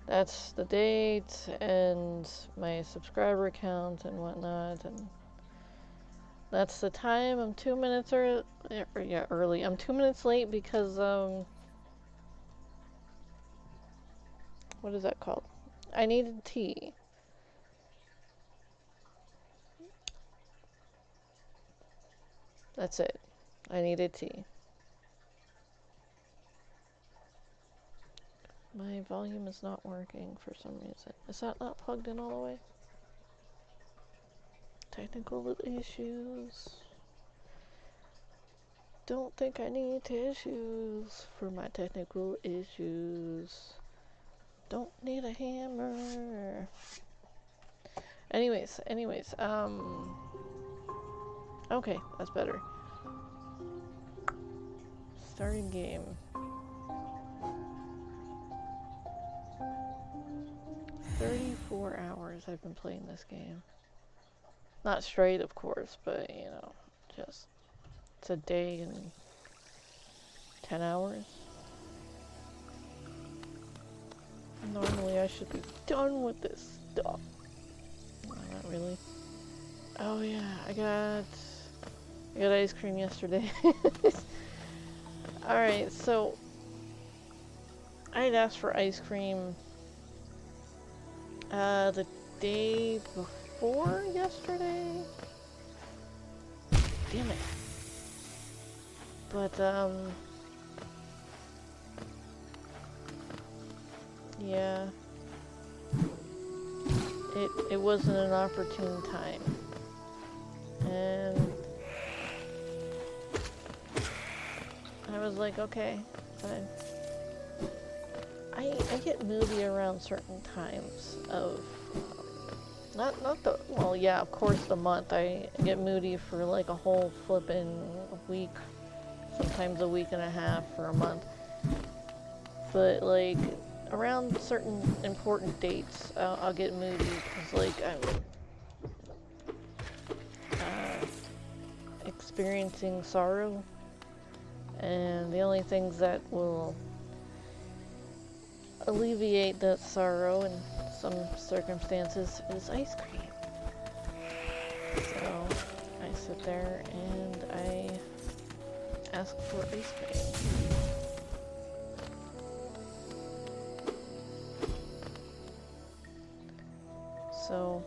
That's the date and my subscriber count and whatnot, and that's the time. I'm 2 minutes early. I'm 2 minutes late because what is that called? I needed tea. That's it. I needed tea. My volume is not working for some reason. Is that not plugged in all the way? Technical issues. Don't think I need tissues for my technical issues. Don't need a hammer. Anyways, okay, that's better. Starting game. 34 hours I've been playing this game. Not straight, of course, but, you know, just, it's a day and 10 hours. Normally I should be done with this stuff. No, not really. Oh yeah, I got ice cream yesterday. Alright, so I'd asked for ice cream the day before yesterday. Damn it. But yeah. It wasn't an opportune time. And I was like, okay, fine. I get moody around certain times of, not the, well, yeah, of course the month. I get moody for like a whole flippin' week, sometimes a week and a half for a month. But like, around certain important dates, I'll get moody because like I'm experiencing sorrow. And the only things that will alleviate that sorrow in some circumstances is ice cream. So I sit there and I ask for ice cream. So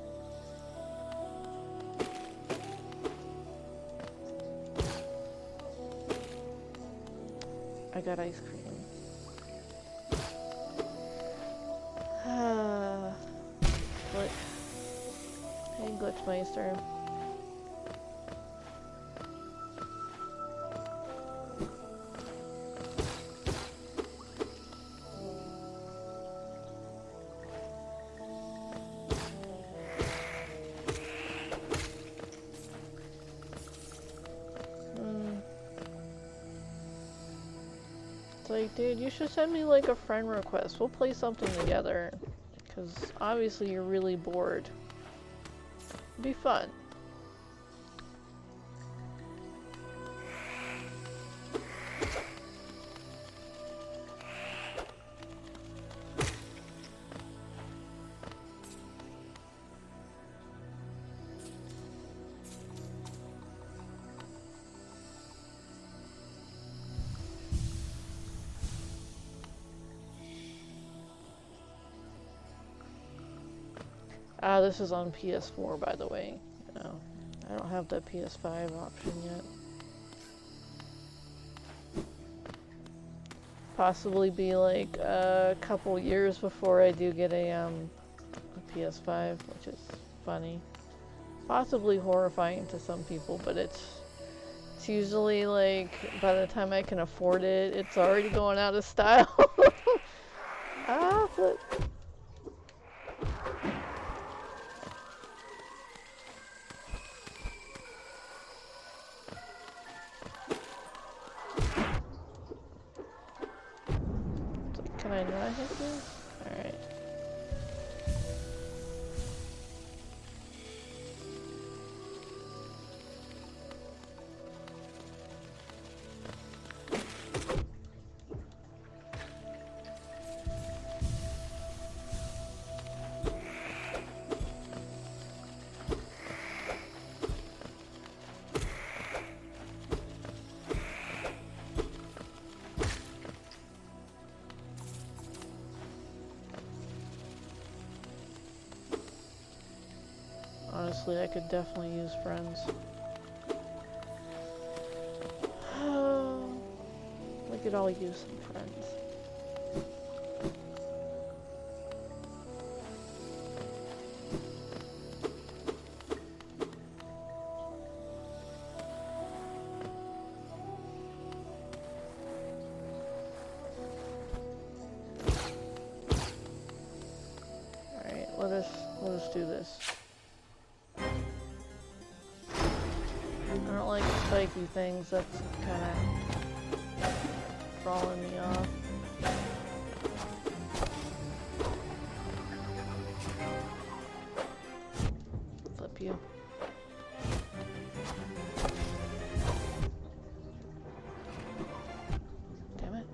I got ice cream. But hey, Glitchmeister. Like, dude, you should send me like a friend request. We'll play something together. Because obviously you're really bored. It'd be fun. This is on PS4, by the way. You know, I don't have the PS5 option yet. Possibly be like a couple years before I do get a PS5, which is funny. Possibly horrifying to some people, but it's usually like by the time I can afford it, it's already going out of style. Flip. Can I not hit you? Alright. honestly, I could definitely use friends. We could all use some friends. Alright, let us do this. I don't like spiky things, that's kinda throwing me off. Flip you. Damn it.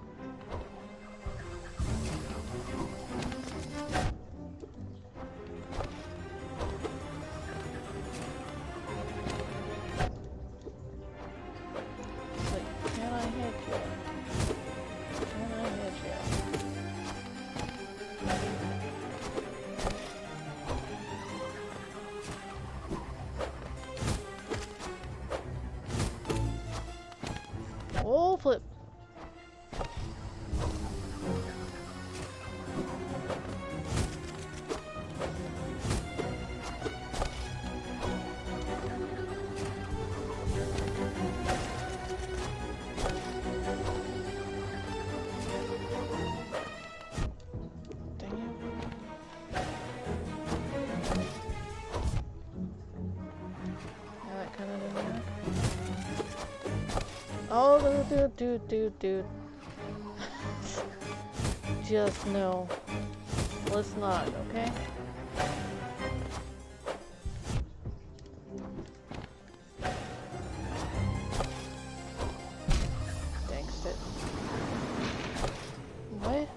It's like, can I hit you? Can I hit you? Oh, flip. Dang it. Yeah, that kind of didn't work. Oh, dude. Just no. Let's not, okay? Thanks it. What?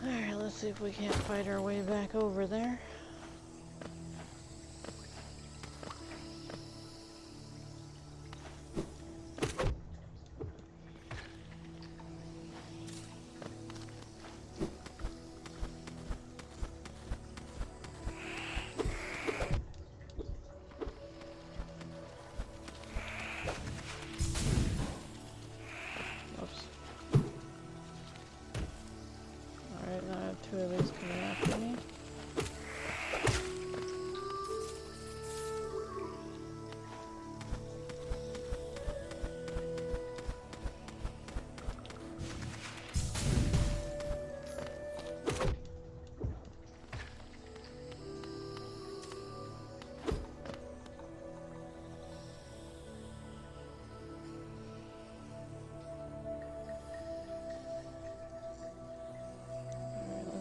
Alright, let's see if we can't fight our way back over there. Alright, now I have two of these coming after me.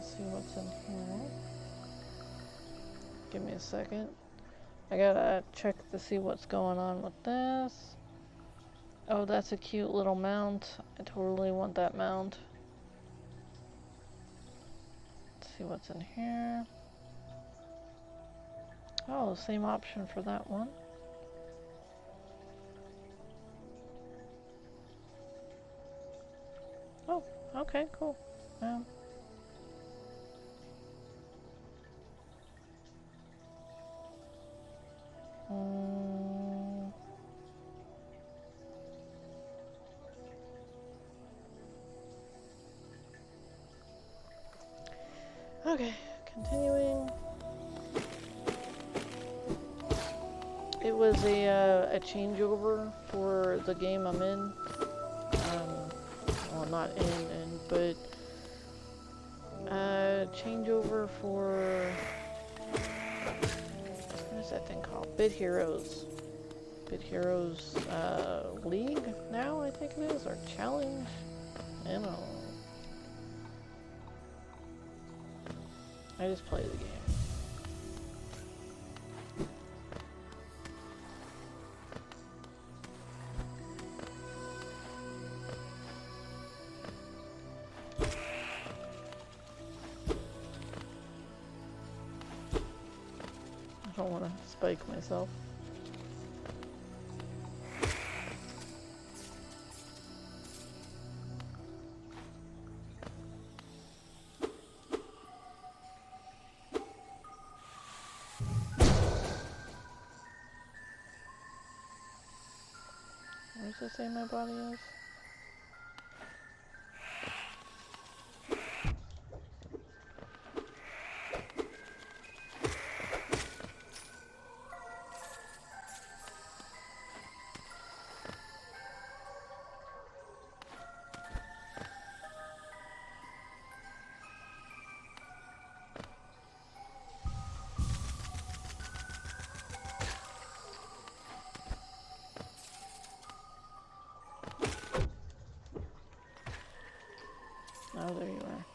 See what's in here. Give me a second. I gotta check to see what's going on with this. Oh, that's a cute little mount. I totally want that mount. Let's see what's in here. Oh, same option for that one. Oh, okay, cool. Okay, continuing. It was a changeover for the game I'm in. Well, not in, but changeover for, what is that thing called? Bit Heroes. Bit Heroes League now, I think it is, or Challenge. I don't know. I just play the game. I don't want to spike myself. to say my body is? Oh, there you are.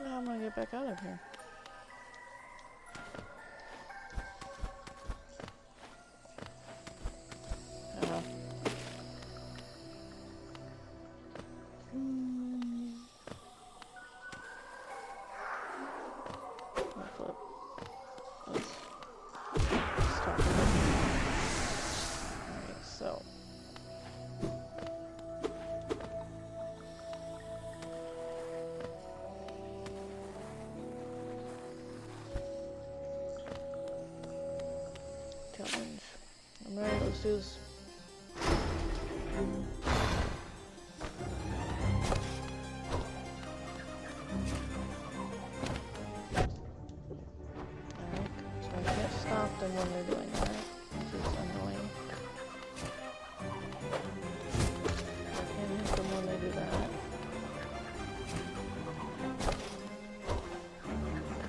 Now I'm gonna get back out of here. Flip. Let's start with it. Alright, so. Challenge. Alright, let's do this. Stop them when they're doing that, which is annoying. I can't hit them when they do that.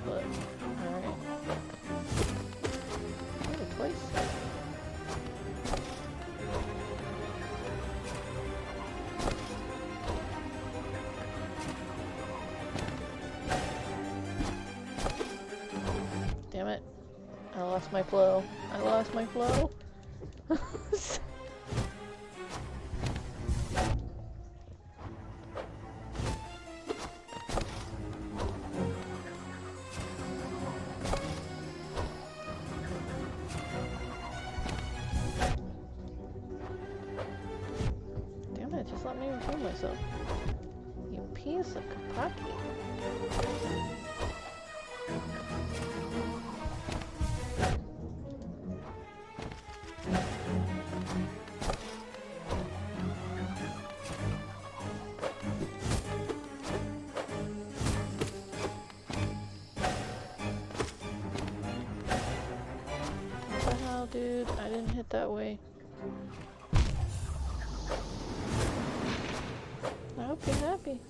But, alright. Oh, twice. Damn it. I lost my flow. I lost my flow. Damn it, just let me reveal myself. You piece of kapaki. Dude, I didn't hit that way. I hope you're happy.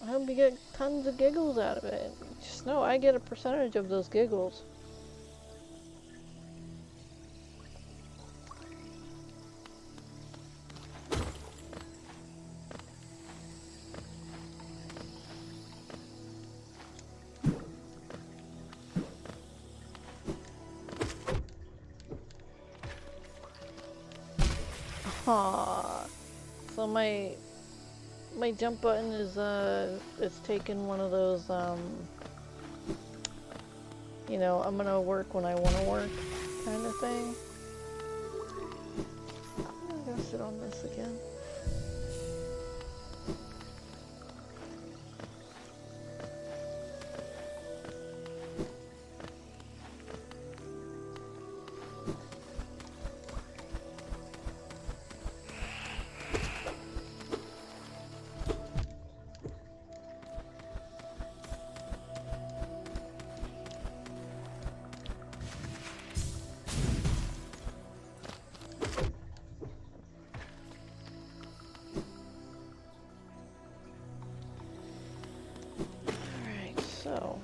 I hope you get tons of giggles out of it. Just know I get a percentage of those giggles. Aww. So my jump button is it's taken one of those you know, I'm gonna work when I wanna work kind of thing. I'm gonna sit on this again. So.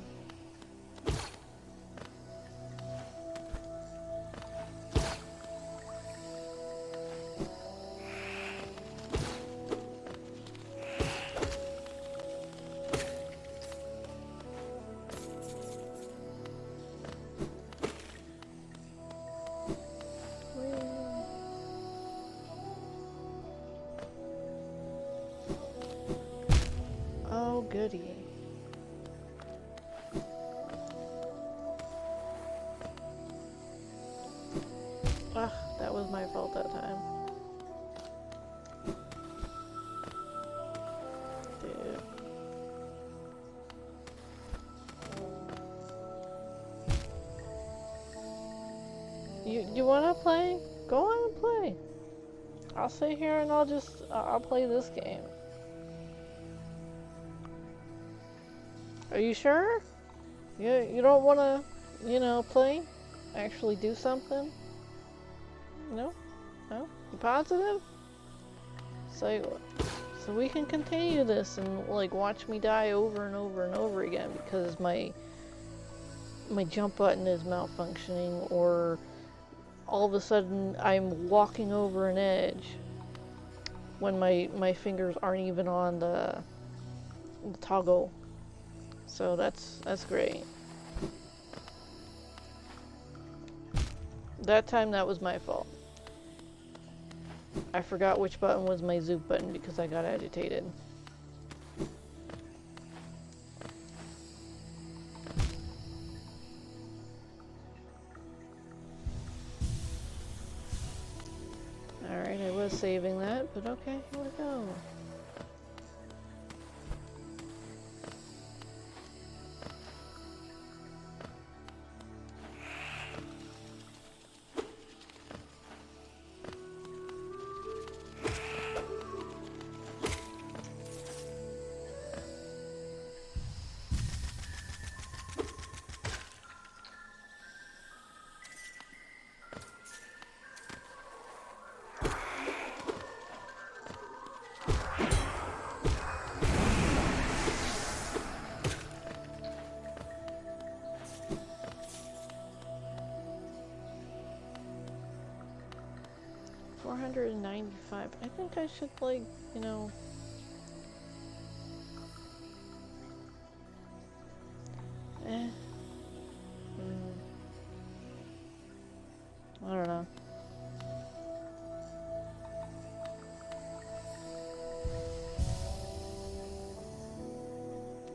Oh, goody. You wanna play? Go on and play. I'll sit here and I'll play this game. Are you sure? You don't wanna, play? Actually do something? No? No? You positive? So we can continue this and like watch me die over and over and over again because my jump button is malfunctioning, or all of a sudden I'm walking over an edge when my fingers aren't even on the toggle. So that's great. That time that was my fault. I forgot which button was my zoop button because I got agitated. Alright, I was saving that, but okay, here we go. $495. I think I should, like, I don't know.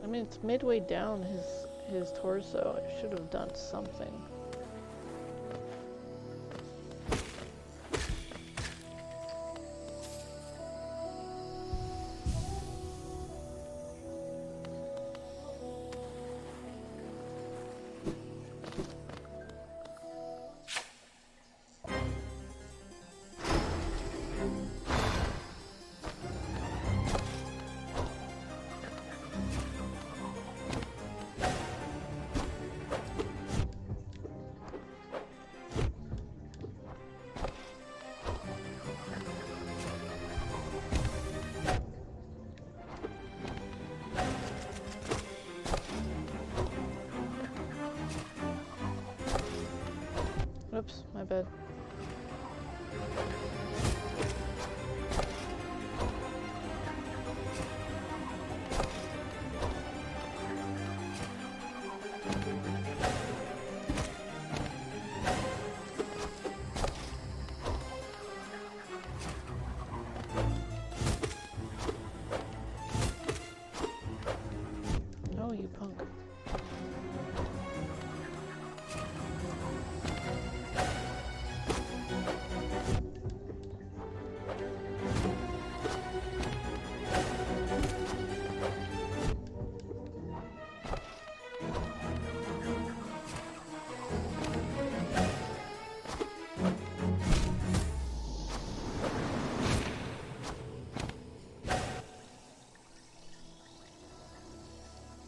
I mean, it's midway down his torso. I should have done something. Oops, my bad. Oh, you punk.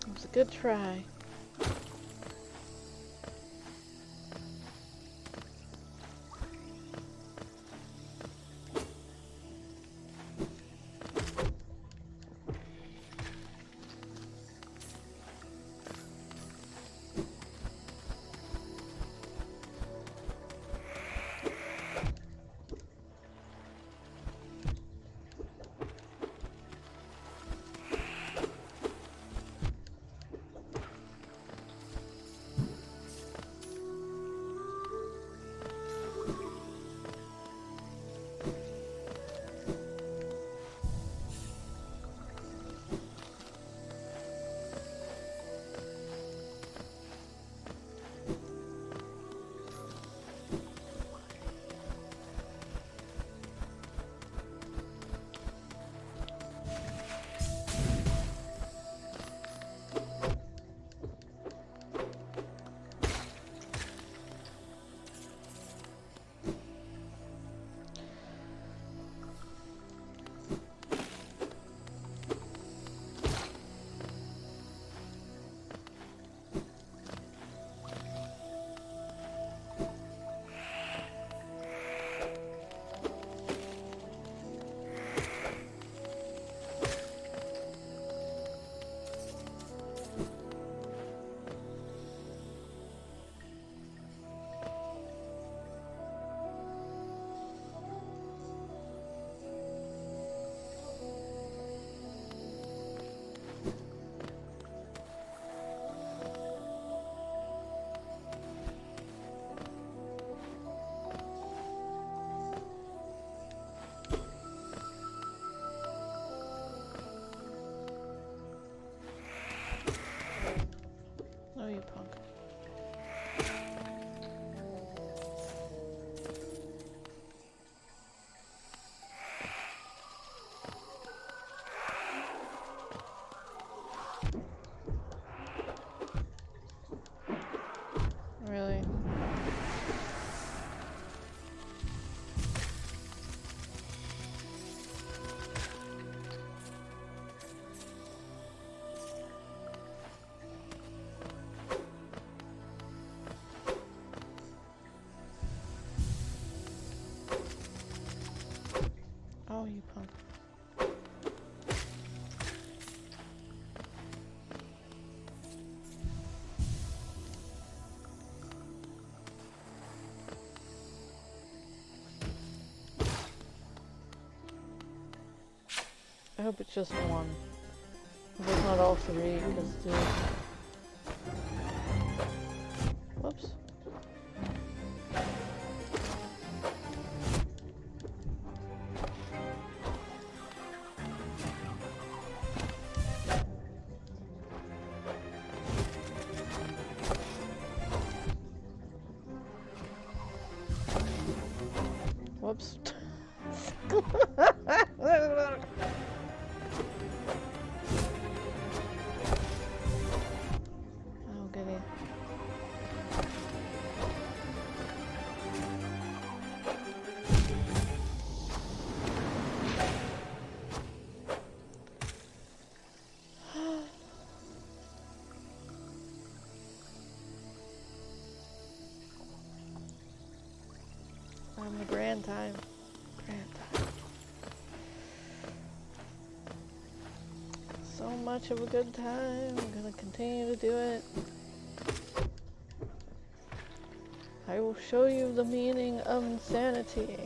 It was a good try. hope it's just one. If it's not all three, because dude. Whoops. Whoops. Oh, goody. The grand time. Grand time. So much of a good time. I'm gonna continue to do it. I will show you the meaning of insanity.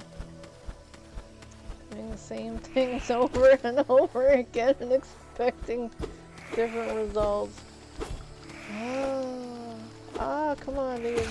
Doing the same things over and over again and expecting different results. Come on, dude.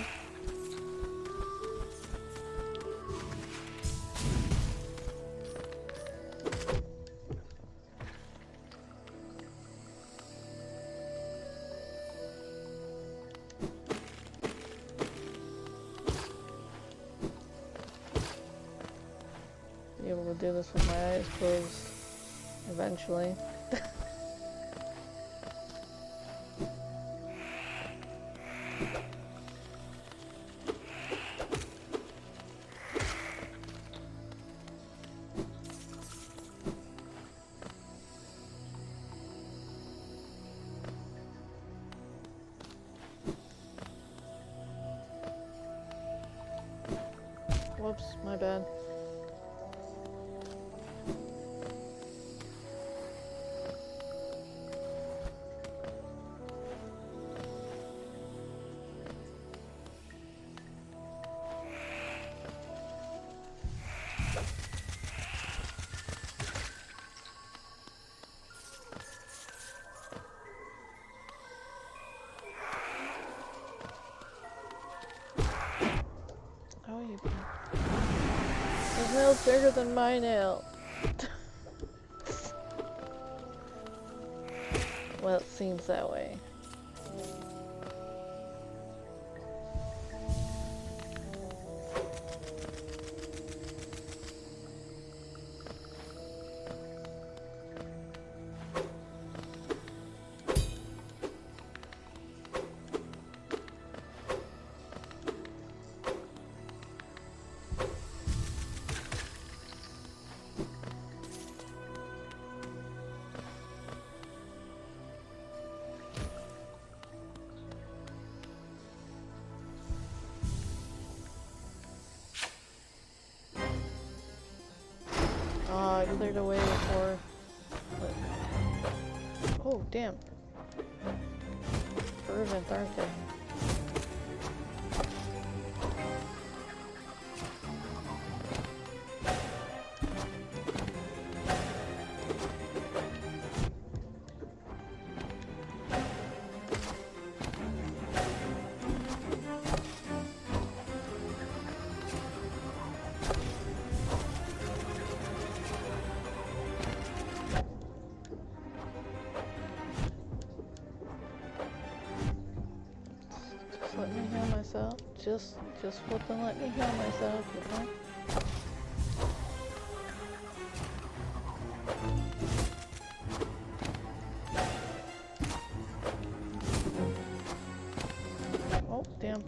Be able to do this with my eyes closed eventually. Whoops, my bad. Oh, you. His nail's bigger than my nail. Well, it seems that way. Oh, I cleared away before. But... oh, damn. Fervent, aren't they? Let me heal myself. Just flippin' let me heal myself, you know? Oh, damn.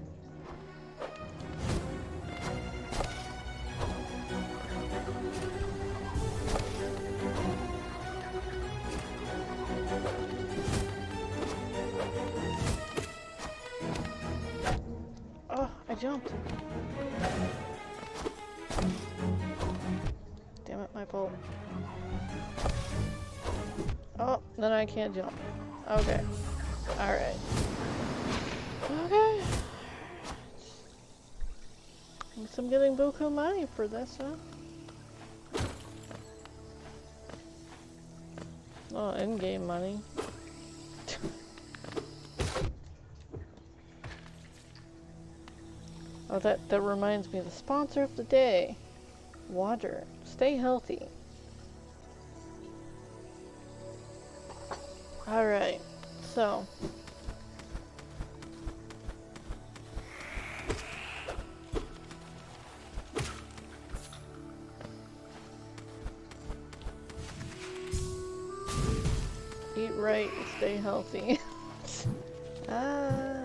Oh, I jumped. Damn it, my fault. Oh, then I can't jump. Okay. Alright. Okay. At least I'm getting buku money for this, huh? Oh, in-game money. Oh, that reminds me, the sponsor of the day. Water. Stay healthy. Alright, so. Eat right and stay healthy. I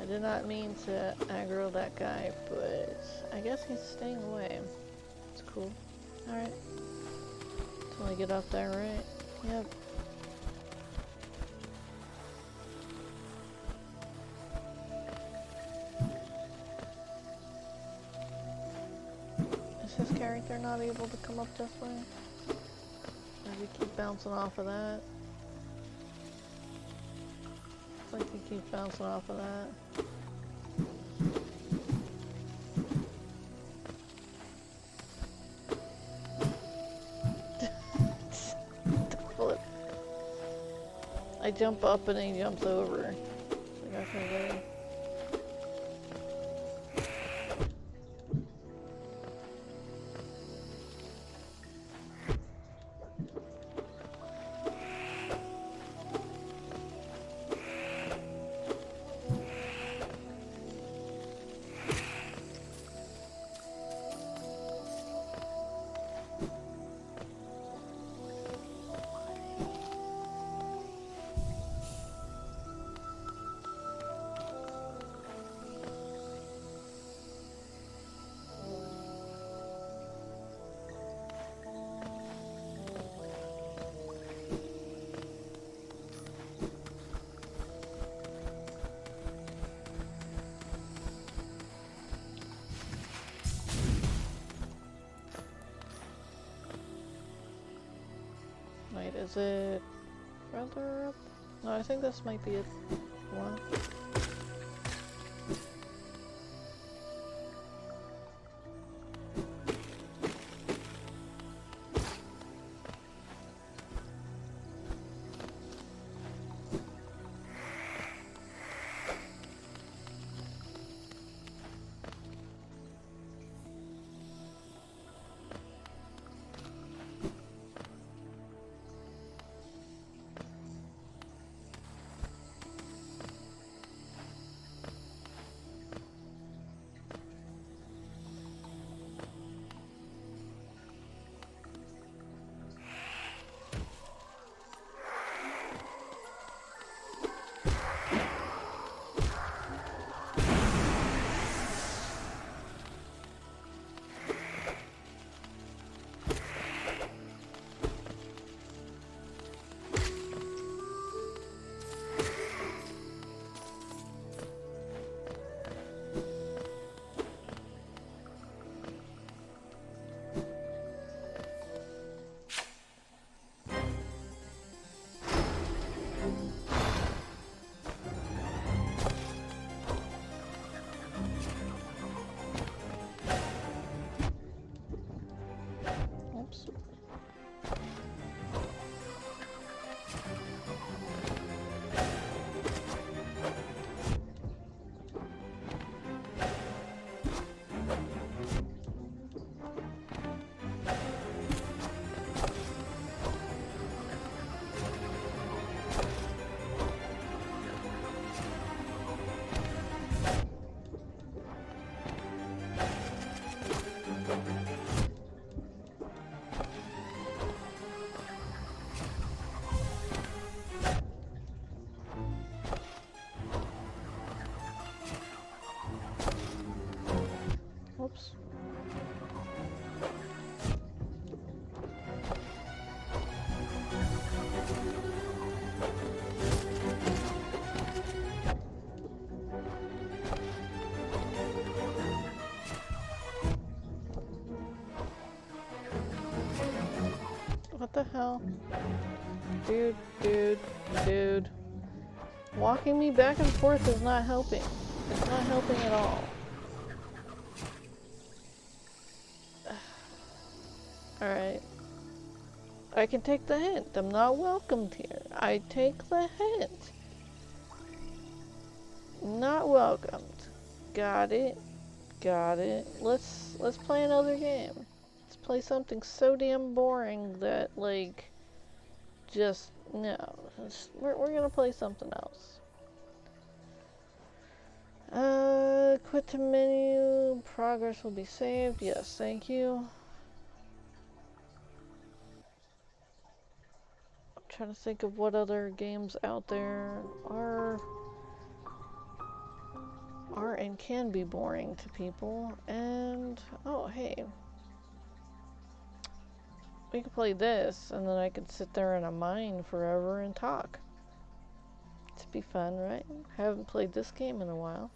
did not mean to aggro that guy, but I guess he's staying away. It's cool. Alright. Until I get up there, right? Yep. Is his character not able to come up this way? Does he keep bouncing off of that? Looks like he keeps bouncing off of that. The flip. I jump up and he jumps over. So that's no good. Wait, is it further up? No, I think this might be it. One. Oops. Oops. What the hell? Dude. Walking me back and forth is not helping. It's not helping at all. Alright. I can take the hint. I'm not welcomed here. I take the hint. Not welcomed. Got it. Got it. Let's play another game. Let's play something so damn boring that like just no. We're gonna play something else. Quit to menu. Progress will be saved. Yes, thank you. I'm trying to think of what other games out there are and can be boring to people. And oh hey, we could play this, and then I could sit there in a mine forever and talk. It'd be fun, right? Haven't played this game in a while.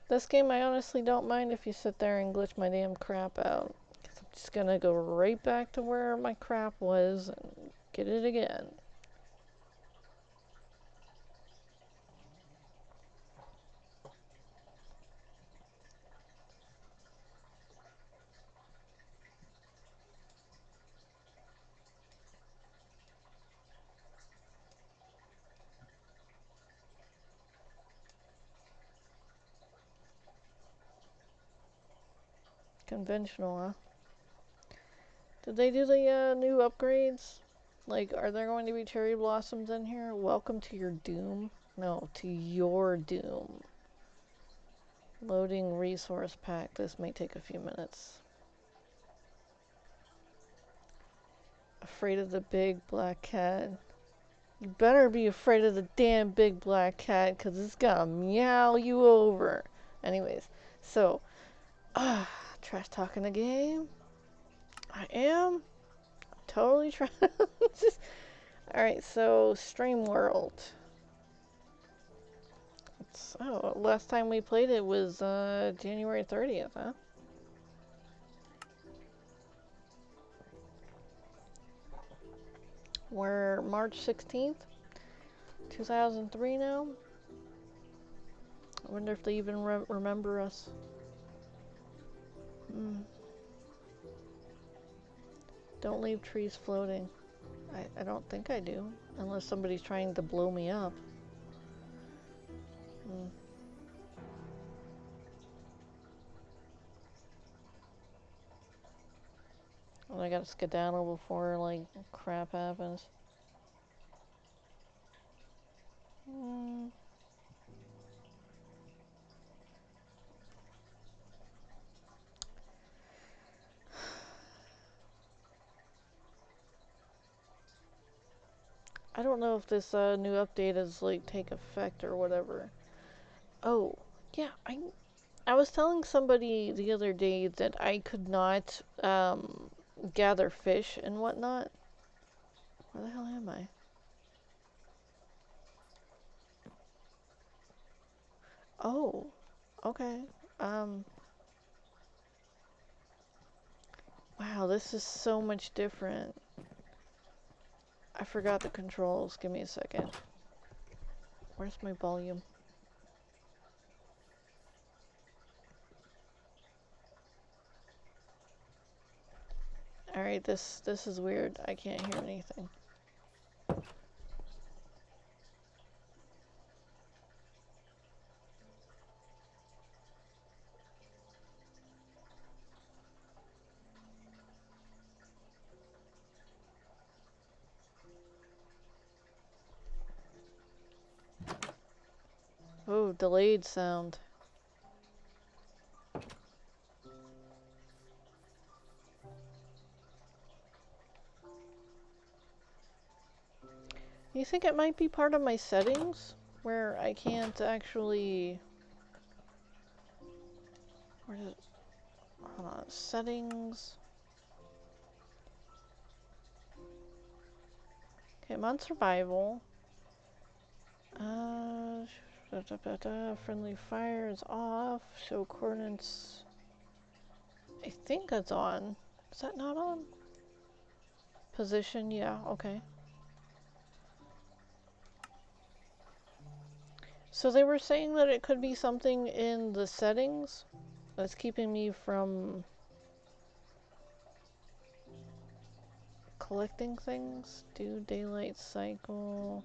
This game, I honestly don't mind if you sit there and glitch my damn crap out. 'Cause I'm just gonna go right back to where my crap was and get it again. Conventional, huh? Did they do the new upgrades? Like, are there going to be cherry blossoms in here? Welcome to your doom? No, to your doom. Loading resource pack. This may take a few minutes. Afraid of the big black cat. You better be afraid of the damn big black cat, because it's gonna meow you over. Anyways, so, trash talking the game. I am. Totally trying. Alright, so, Stream World. Oh, last time we played it was January 30th, huh? We're March 16th, 2003 now. I wonder if they even remember us. Don't leave trees floating. I don't think I do, unless somebody's trying to blow me up. And I gotta skedaddle before, like, crap happens. I don't know if this new update is, like, take effect or whatever. Oh, yeah, I was telling somebody the other day that I could not, gather fish and whatnot. Where the hell am I? Oh, okay. Wow, this is so much different. I forgot the controls. Give me a second. Where's my volume? Alright, this is weird. I can't hear anything. Oh, delayed sound. You think it might be part of my settings? Where I can't actually... Where does it... Hold on. Settings... Okay, I'm on survival. Friendly fire is off. Show coordinates... I think that's on. Is that not on? Position, yeah, okay. So they were saying that it could be something in the settings that's keeping me from collecting things. Do daylight cycle.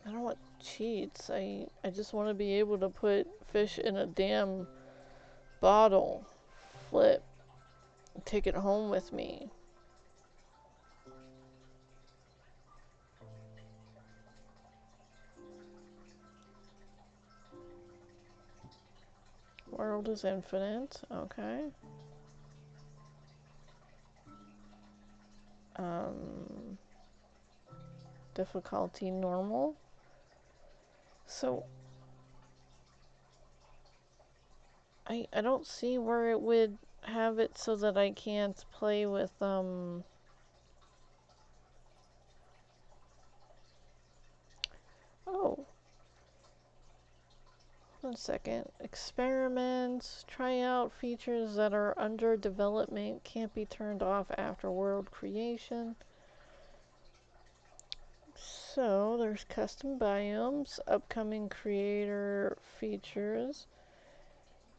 I don't want cheats. I just want to be able to put fish in a damn bottle, flip, and take it home with me. World is infinite. Okay. Um, difficulty normal. So I don't see where it would have it so that I can't play with oh, 1 second. Experiments. Try out features that are under development. Can't be turned off after world creation. So there's custom biomes, upcoming creator features.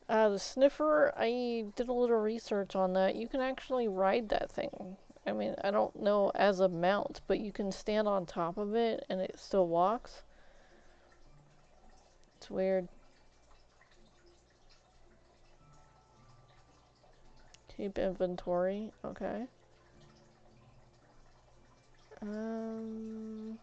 The sniffer, I did a little research on that. You can actually ride that thing. I mean, I don't know as a mount, but you can stand on top of it and it still walks. It's weird. Keep inventory. Okay. Um,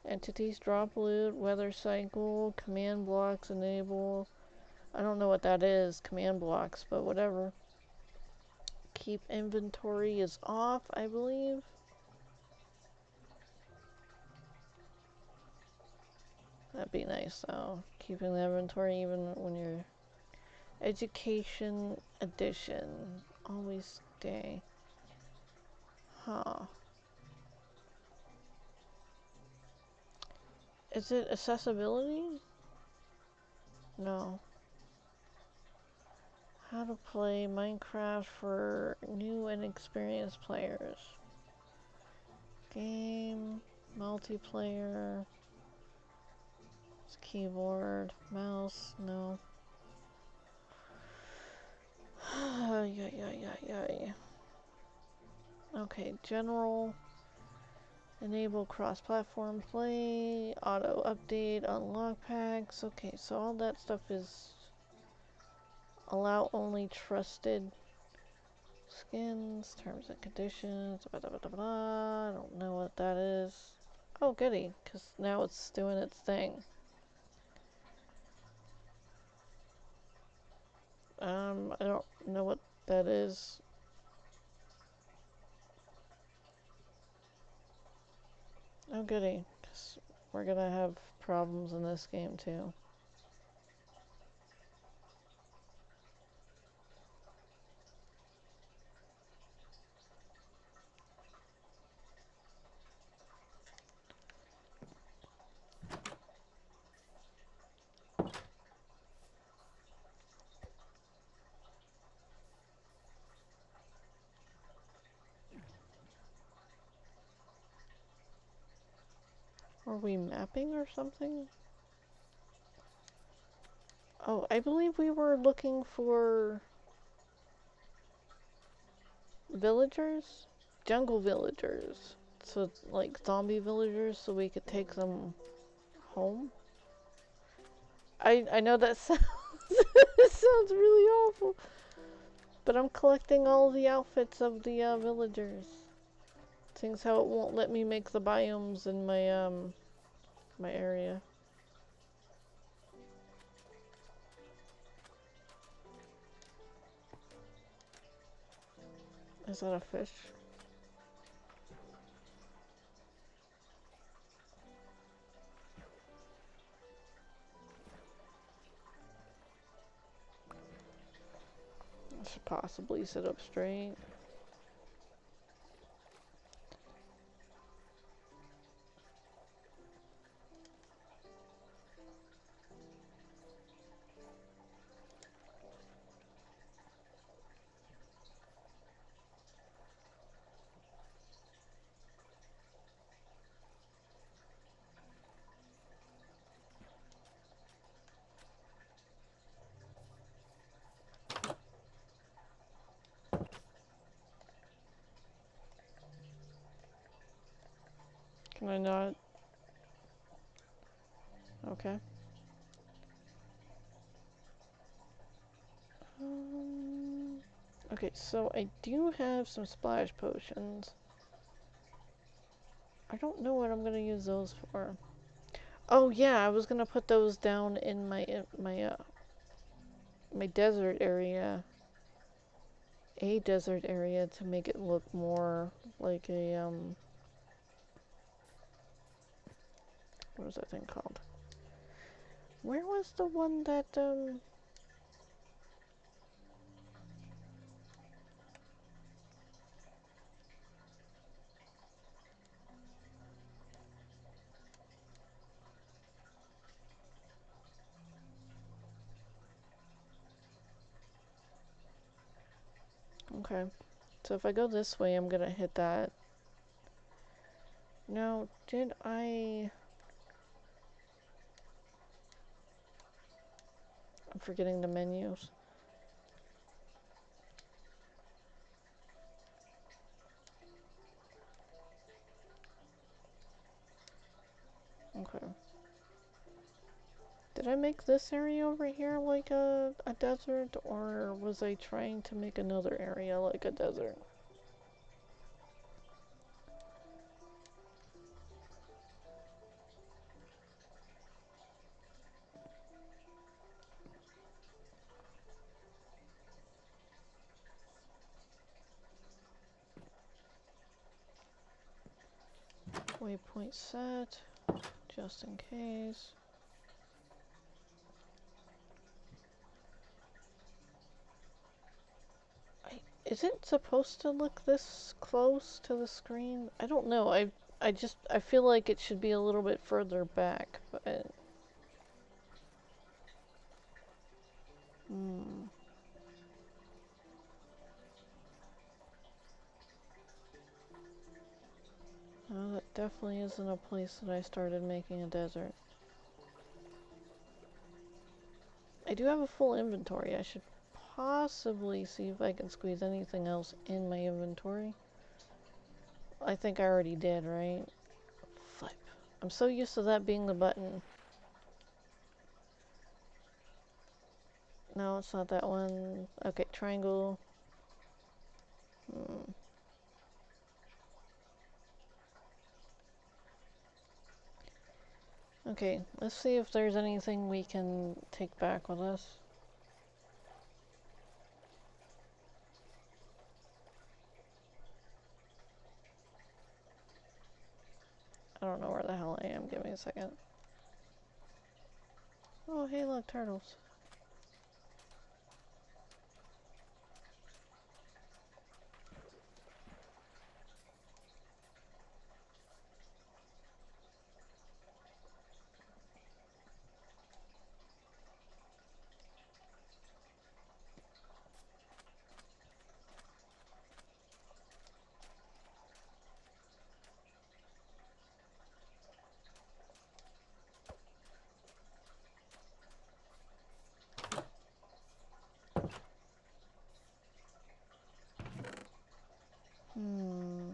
entities drop loot, weather cycle, command blocks enable. I don't know what that is, command blocks, but whatever. Keep inventory is off, I believe. That'd be nice though. Keeping the inventory even when you're education edition. Always stay. Huh. Is it accessibility? No. How to play Minecraft for new and experienced players. Game, multiplayer, keyboard, mouse, no. Yeah. Okay, general. Enable cross-platform play, auto update, unlock packs. Okay, so all that stuff is allow only trusted skins, terms and conditions, blah, blah, blah, blah. I don't know what that is. Oh, goody, because now it's doing its thing. I don't know what that is. Oh, goody, because we're gonna have problems in this game, too. Are we mapping or something? Oh, I believe we were looking for villagers? Jungle villagers. So, like zombie villagers, so we could take them home? I know that sounds, it sounds really awful. But I'm collecting all the outfits of the villagers. Seeing how it won't let me make the biomes in my area. Is that a fish? I should possibly sit up straight. Can I not? Okay. Okay, so I do have some splash potions. I don't know what I'm gonna use those for. Oh yeah, I was gonna put those down in my desert area. A desert area to make it look more like a what was that thing called? Where was the one that okay. So if I go this way, I'm gonna hit that. Now, did I... I'm forgetting the menus. Okay. Did I make this area over here like a desert, or was I trying to make another area like a desert? Waypoint set, just in case. Is it supposed to look this close to the screen? I don't know. I feel like it should be a little bit further back, but hmm. No, that definitely isn't a place that I started making a desert. I do have a full inventory. I should possibly see if I can squeeze anything else in my inventory. I think I already did, right? Flip. I'm so used to that being the button. No, it's not that one. Okay, triangle. Hmm. Okay, let's see if there's anything we can take back with us. I don't know where the hell I am. Give me a second. Oh, hey, look, turtles. Hmm.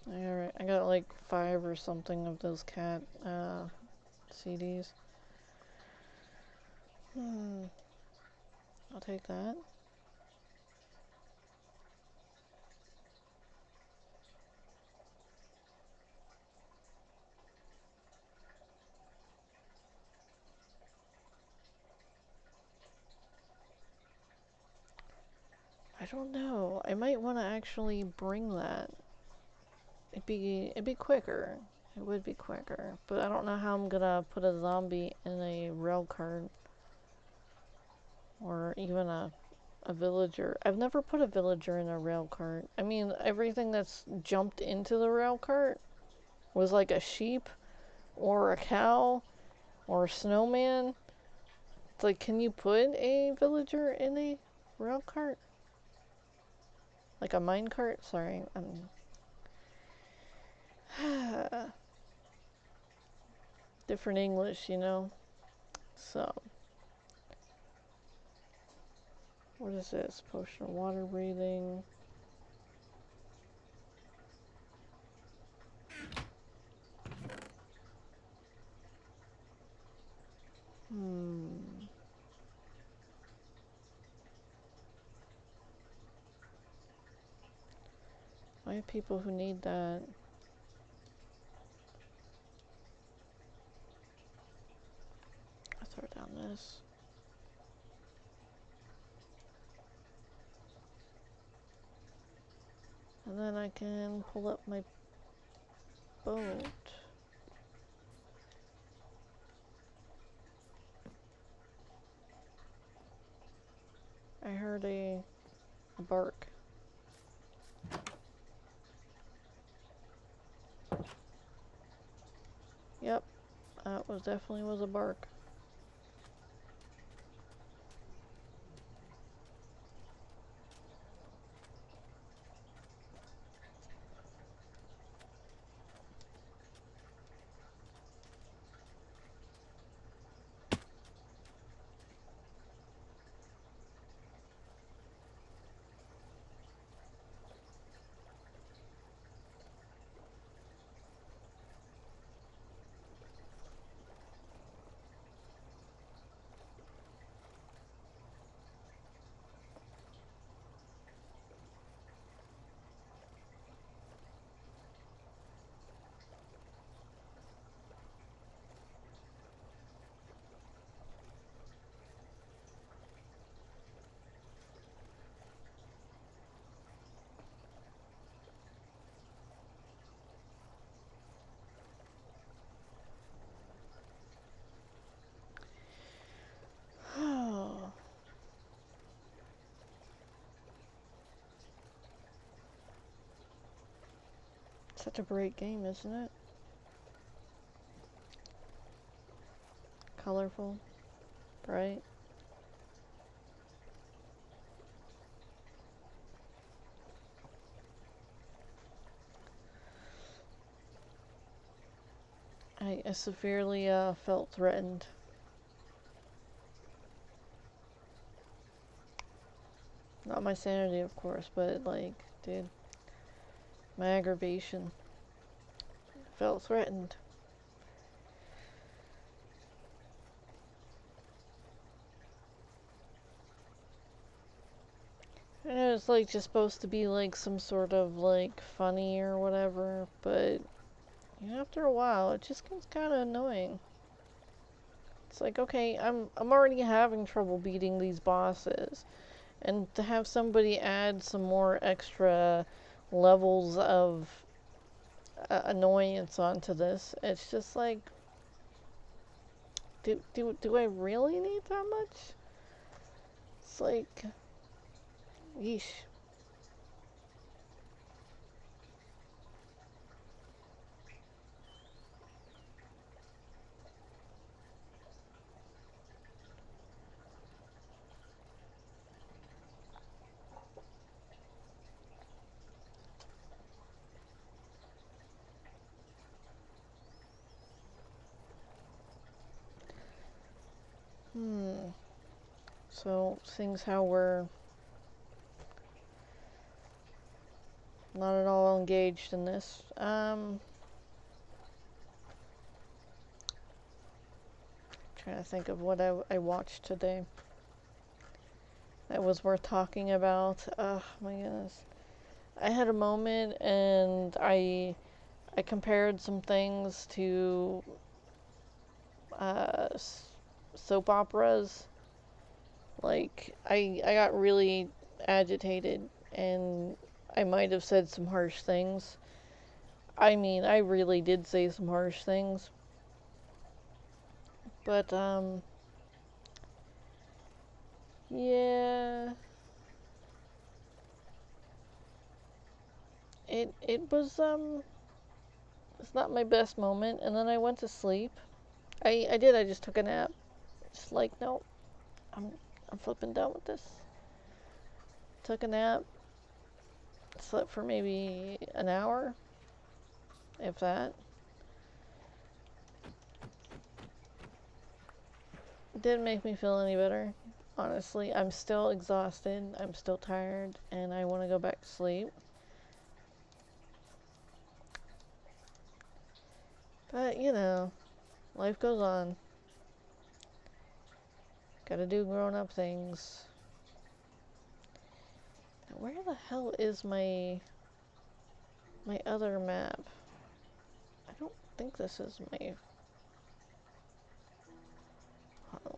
Alright, I got like 5 or something of those cat CDs. Hmm. I'll take that. I don't know. I might want to actually bring that. It'd be quicker. It would be quicker. But I don't know how I'm gonna put a zombie in a rail cart. Or even a villager. I've never put a villager in a rail cart. I mean, everything that's jumped into the rail cart was like a sheep or a cow or a snowman. It's like, can you put a villager in a rail cart? Like a mine cart? Sorry, different English, you know? So, what is this? Potion of water breathing. I have people who need that. I'll throw down this. And then I can pull up my boat. I heard a bark. Yep, that was definitely was a bark. Such a great game, isn't it? Colorful, bright. I severely felt threatened. Not my sanity, of course, but like, dude, my aggravation. Felt threatened. I know it's like just supposed to be like some sort of like funny or whatever, but you know, after a while it just gets kind of annoying. It's like, okay, I'm already having trouble beating these bosses, and to have somebody add some more extra levels of annoyance onto this, it's just like, do I really need that much? It's like, yeesh. So, seeing how we're not at all engaged in this, trying to think of what I watched today that was worth talking about. Oh my goodness. I had a moment and I compared some things to uh, soap operas. Like, I got really agitated and I might have said some harsh things. I mean, I really did say some harsh things. But, yeah. It was, it's not my best moment. And then I went to sleep. I just took a nap. Just like, no, I'm, I'm flipping done with this. Took a nap. Slept for maybe an hour, if that. didn't make me feel any better. Honestly, I'm still exhausted. I'm still tired, and I want to go back to sleep. But, you know, life goes on. Gotta do grown-up things. Now, where the hell is my other map? I don't think this is my...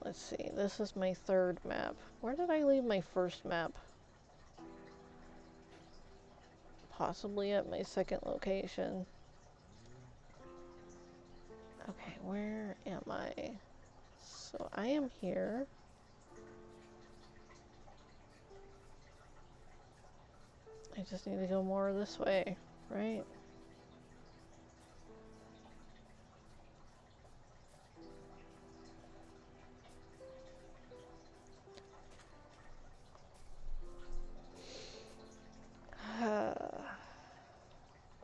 Let's see. This is my third map. Where did I leave my first map? Possibly at my second location. Okay, where am I? So I am here. I just need to go more this way, right?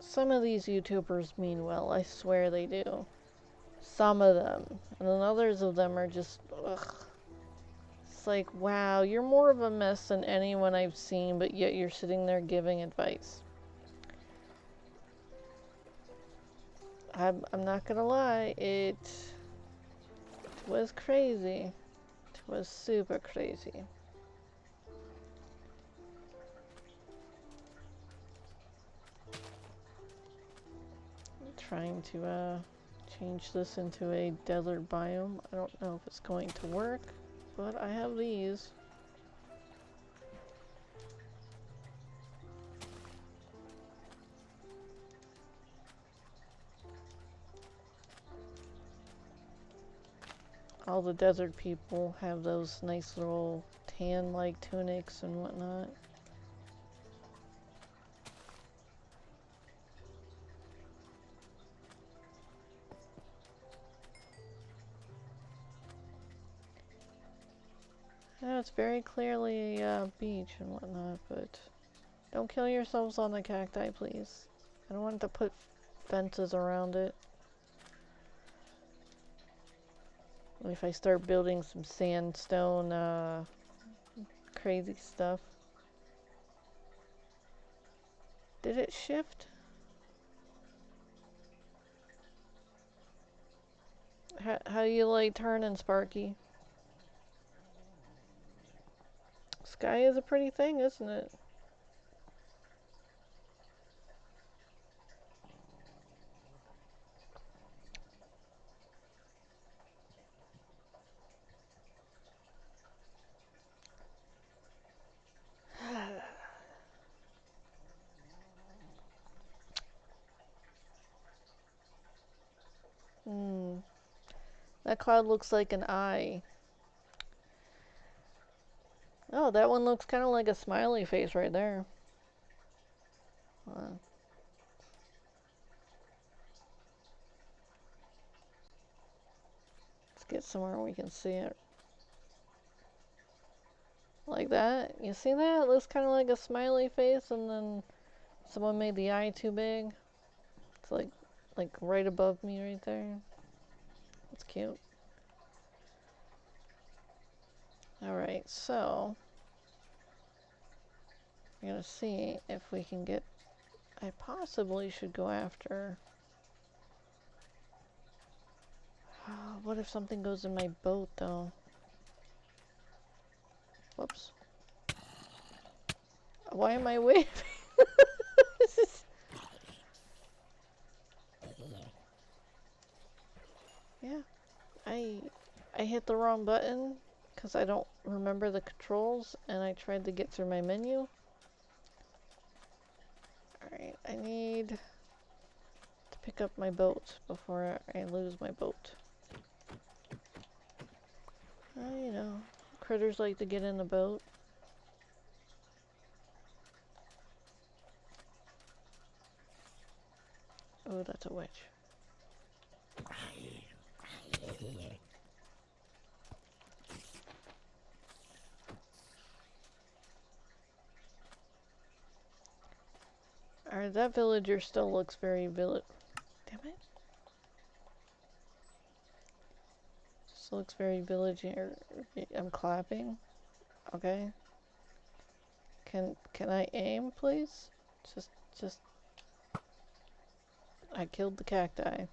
Some of these YouTubers mean well, I swear they do. Some of them. And then others of them are just, ugh. It's like, wow, you're more of a mess than anyone I've seen, but yet you're sitting there giving advice. I'm not gonna lie, it was crazy. It was super crazy. I'm trying to change this into a desert biome. I don't know if it's going to work, but I have these. All the desert people have those nice little tan-like tunics and whatnot. Yeah, it's very clearly a beach and whatnot, but don't kill yourselves on the cacti, please. I don't want to put fences around it. If I start building some sandstone, crazy stuff. Did it shift? How you like turning, Sparky? Sky is a pretty thing, isn't it? Hmm. That cloud looks like an eye. Oh, that one looks kind of like a smiley face right there. Let's get somewhere we can see it. Like that. You see that? It looks kind of like a smiley face, and then someone made the eye too big. It's like right above me right there. That's cute. Alright, so we're gonna see if we can get... I possibly should go after... what if something goes in my boat, though? Whoops. Why am I waving? Yeah, I hit the wrong button because I don't remember the controls, and I tried to get through my menu. Alright, I need to pick up my boat before I lose my boat. You know, critters like to get in the boat. Oh, that's a witch. Alright, that villager still looks very Damn it. looks very villagey. I'm clapping. Okay. Can I aim, please? Just. I killed the cacti.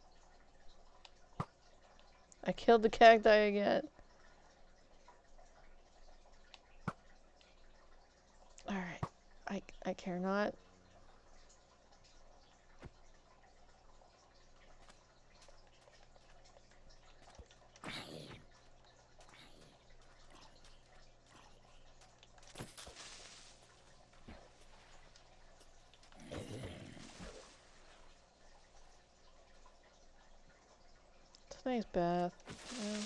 I killed the cacti again. Alright. I care not. It's a nice bath. Yeah.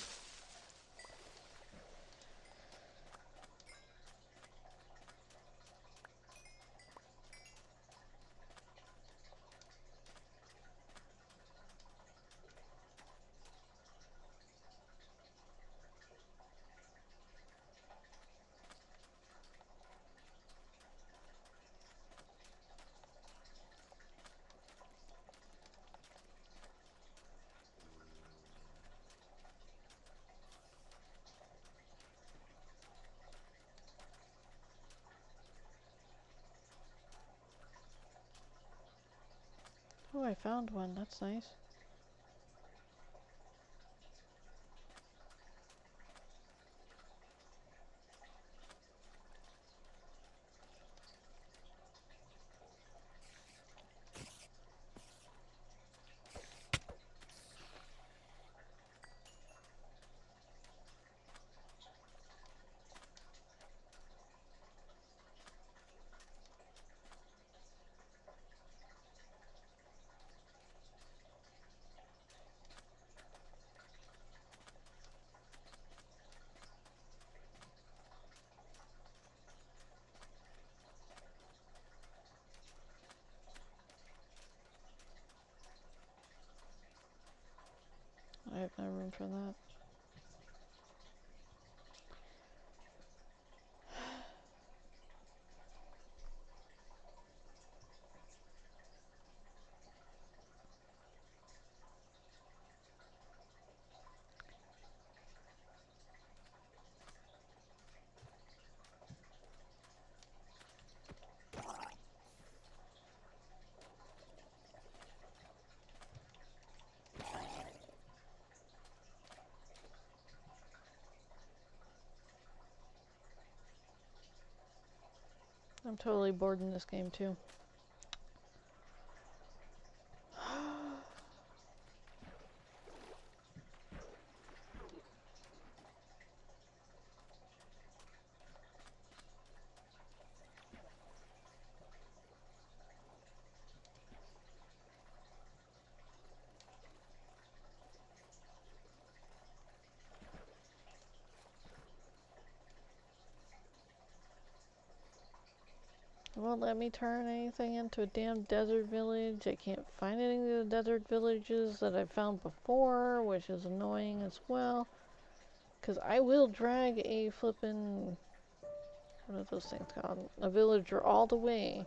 Oh, I found one. That's nice. I have no room for that. I'm totally bored in this game too. It won't let me turn anything into a damn desert village. I can't find any of the desert villages that I found before, which is annoying as well. Because I will drag a flippin'... what are those things called? A villager all the way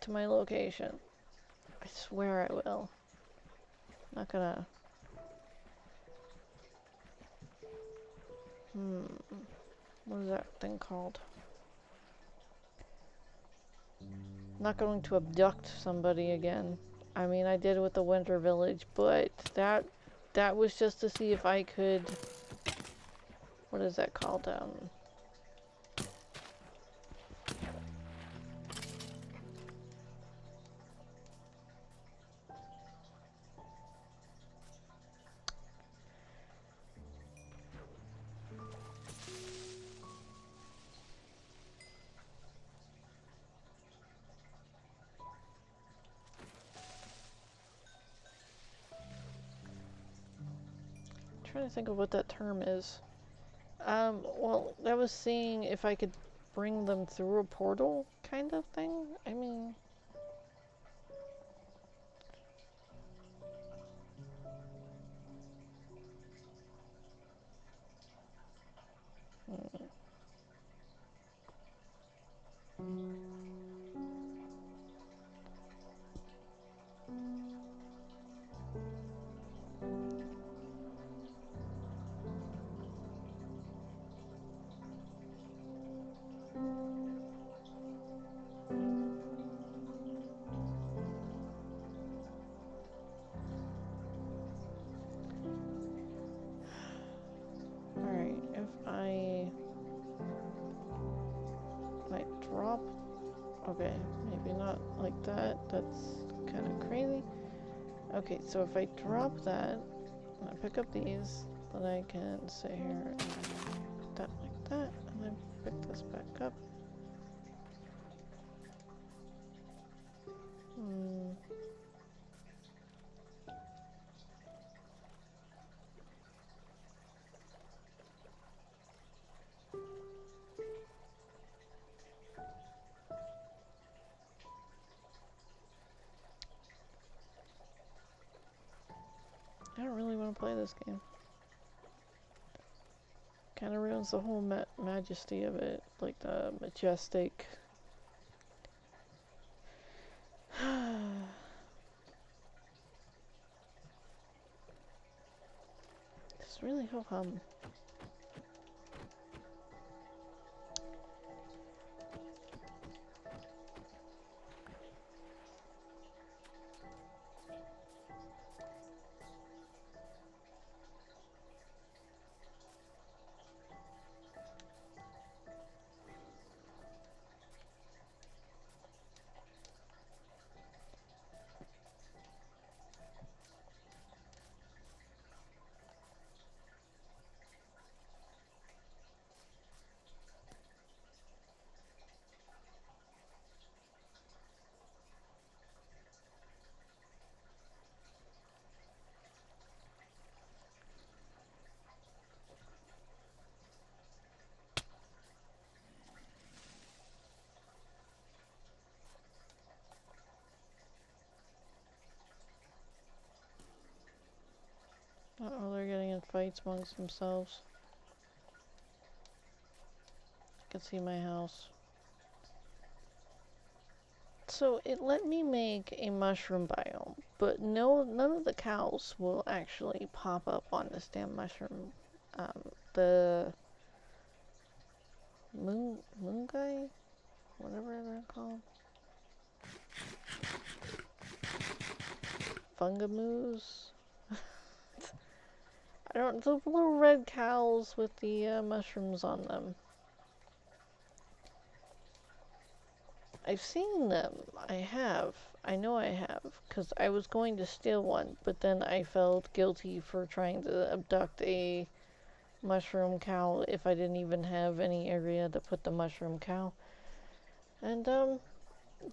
to my location. I swear I will. Not gonna... What is that thing called? Not going to abduct somebody again. I mean, I did it with the winter village, but that was just to see if I could... what is that called? I'm trying to think of what that term is. Well, that was seeing if I could bring them through a portal kind of thing. I mean... like that. That's kind of crazy. Okay, so if I drop that, and I pick up these, then I can sit here and put that like that, and then pick this back up. I don't really want to play this game. Kind of ruins the whole majesty of it, like the majestic. It's really ho-hum. Uh-oh, they're getting in fights amongst themselves. I can see my house. So it let me make a mushroom biome, but none of the cows will actually pop up on this damn mushroom. The moon guy, whatever they're called, fungamoos. I don't, the little red cows with the mushrooms on them. I've seen them. I have. I know I have, because I was going to steal one, but then I felt guilty for trying to abduct a mushroom cow if I didn't even have any area to put the mushroom cow. And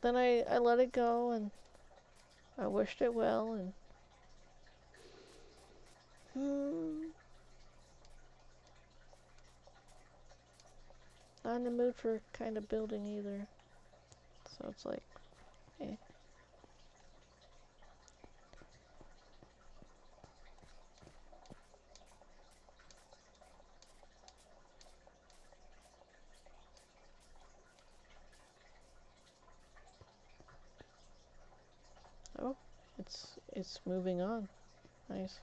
then I let it go, and I wished it well, and not in the mood for kind of building either. So it's like, eh. Oh, it's moving on. Nice.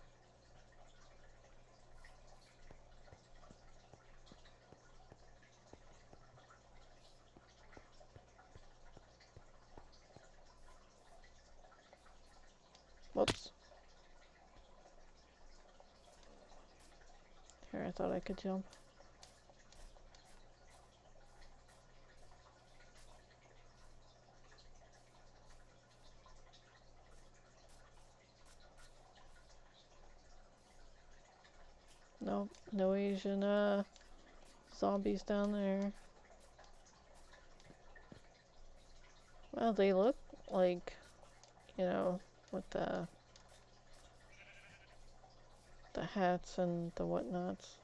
Whoops. Here, I thought I could jump. Nope, no Asian zombies down there. Well, they look like, you know, with the hats and the whatnots.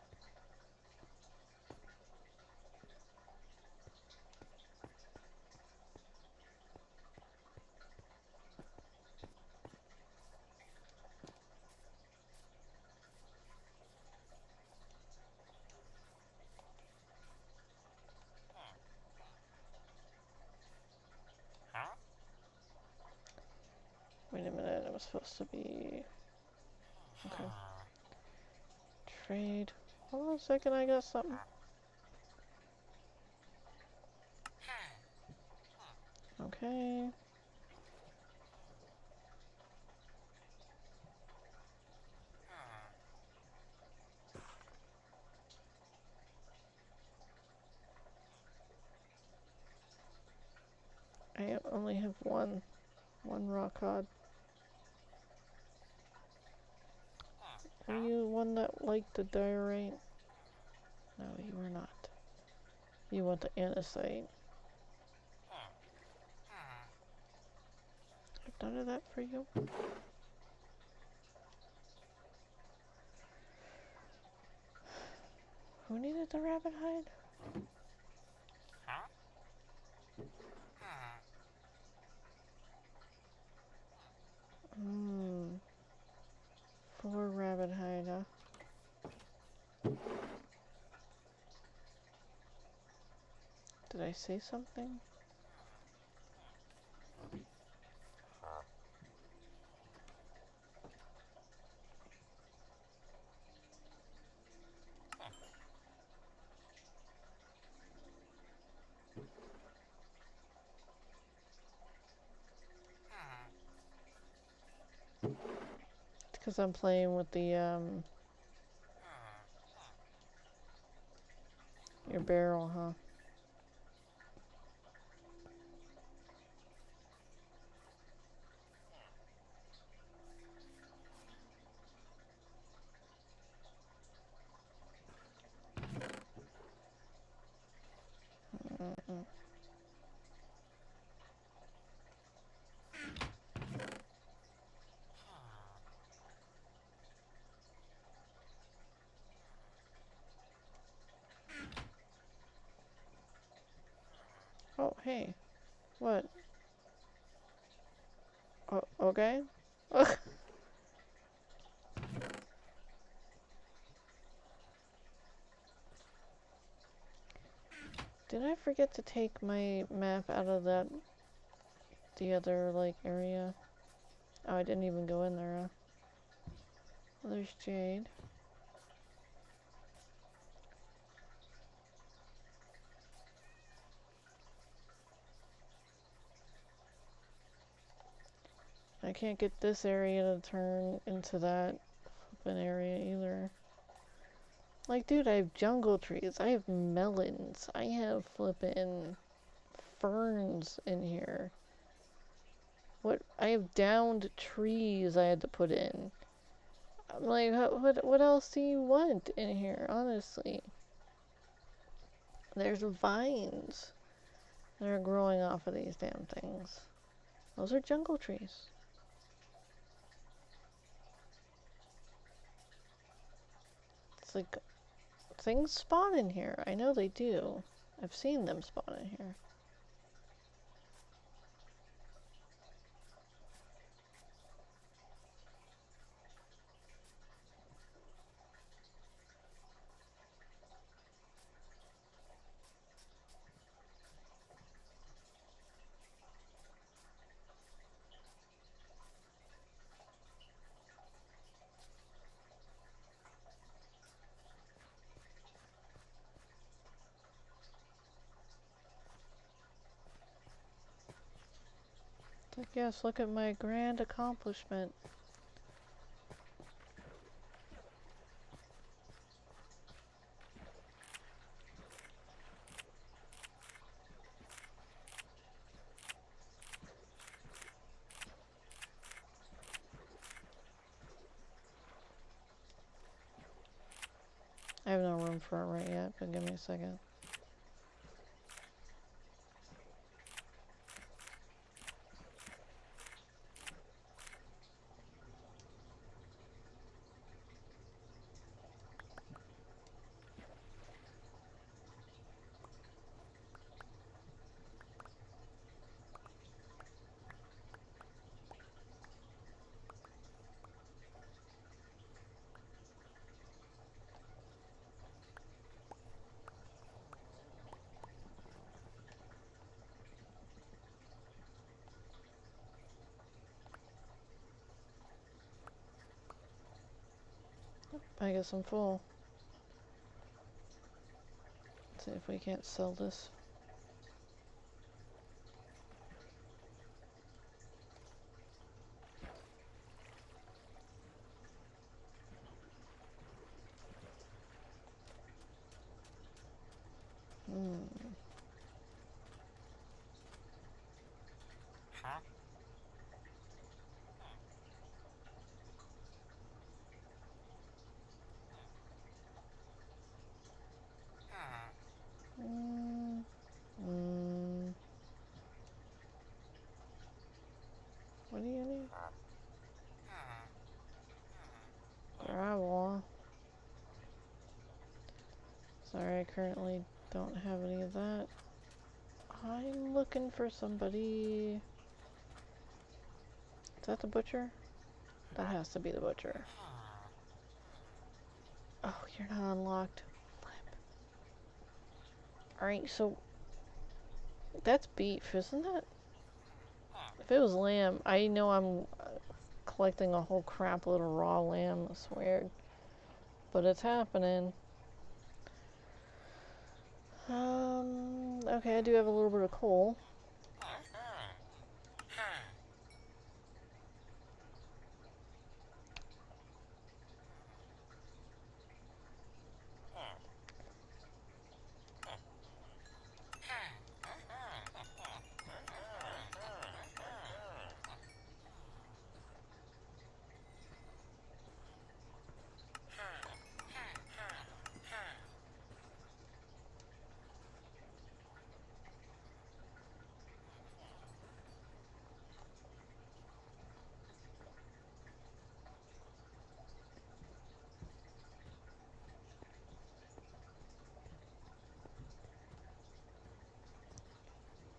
Wait a minute, it was supposed to be... Okay. Trade. Hold on a second, I got something. Okay. I only have one rock cod. Were you one that liked the diorite? No, you were not. You want the andesite. I've done that for you. Who needed the rabbit hide? Hmm. 4 rabbit hide, huh? Did I say something? It's because I'm playing with the, your barrel, huh? Mm-mm. Oh, hey. What? Oh, okay. Did I forget to take my map out of the other, like, area? Oh, I didn't even go in there, huh? Well, there's Jade. I can't get this area to turn into that flippin' area either. Like, dude, I have jungle trees. I have melons. I have flippin' ferns in here. What? I have downed trees I had to put in. I'm like, what else do you want in here, honestly? There's vines that are growing off of these damn things. Those are jungle trees. It's like, things spawn in here. I know they do. I've seen them spawn in here. It's like, yes, look at my grand accomplishment. I have no room for it right yet, but give me a second. I guess I'm full. Let's see if we can't sell this. Hmm. Sorry, I currently don't have any of that. I'm looking for somebody. Is that the butcher? That has to be the butcher. Oh, you're not unlocked. Alright, so that's beef, isn't it? If it was lamb, I know I'm collecting a whole crap load of raw lamb. That's weird. But it's happening. Okay, I do have a little bit of coal.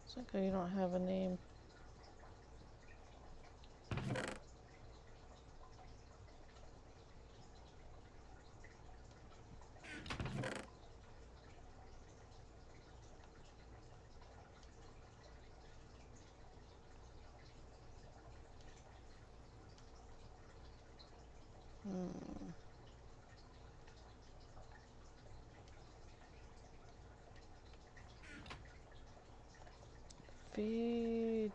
It's okay, you don't have a name. Feed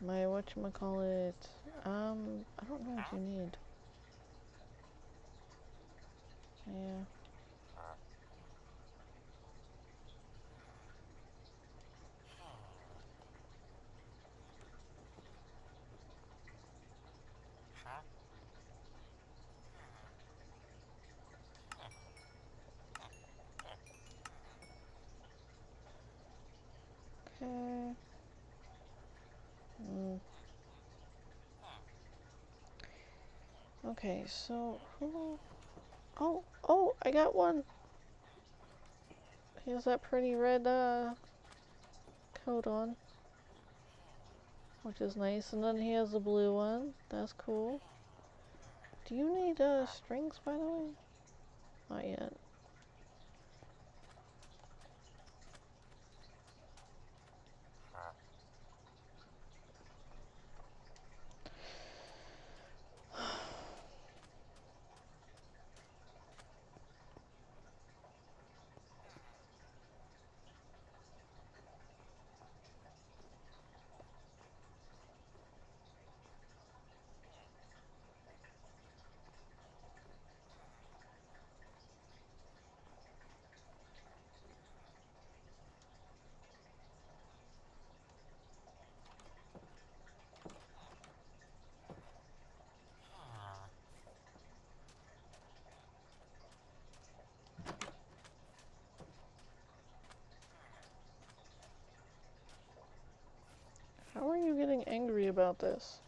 my whatchamacallit. I don't know what you need. Yeah. Okay. Okay, so who? Oh, I got one. He has that pretty red coat on, which is nice. And then he has the blue one. That's cool. Do you need strings, by the way? Not yet. How are you getting angry about this?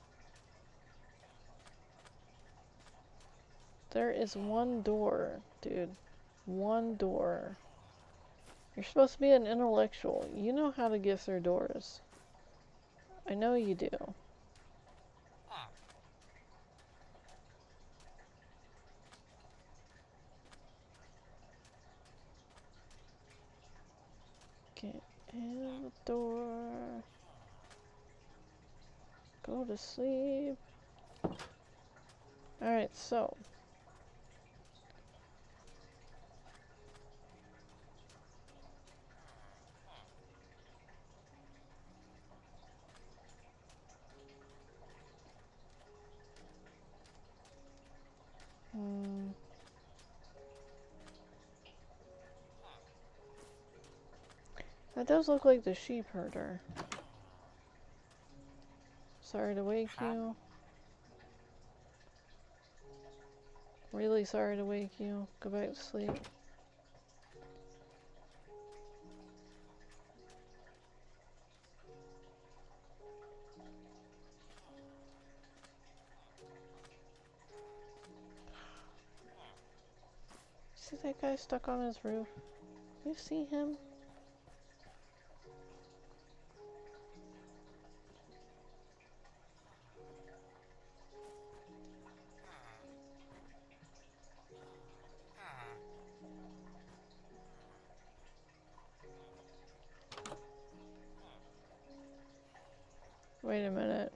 There is one door, dude. One door. You're supposed to be an intellectual. You know how to get through doors. I know you do. Get in the door. Go to sleep. Alright, so. That does look like the sheep herder. Sorry to wake you. Really sorry to wake you. Go back to sleep. See that guy stuck on his roof? You see him? Wait a minute.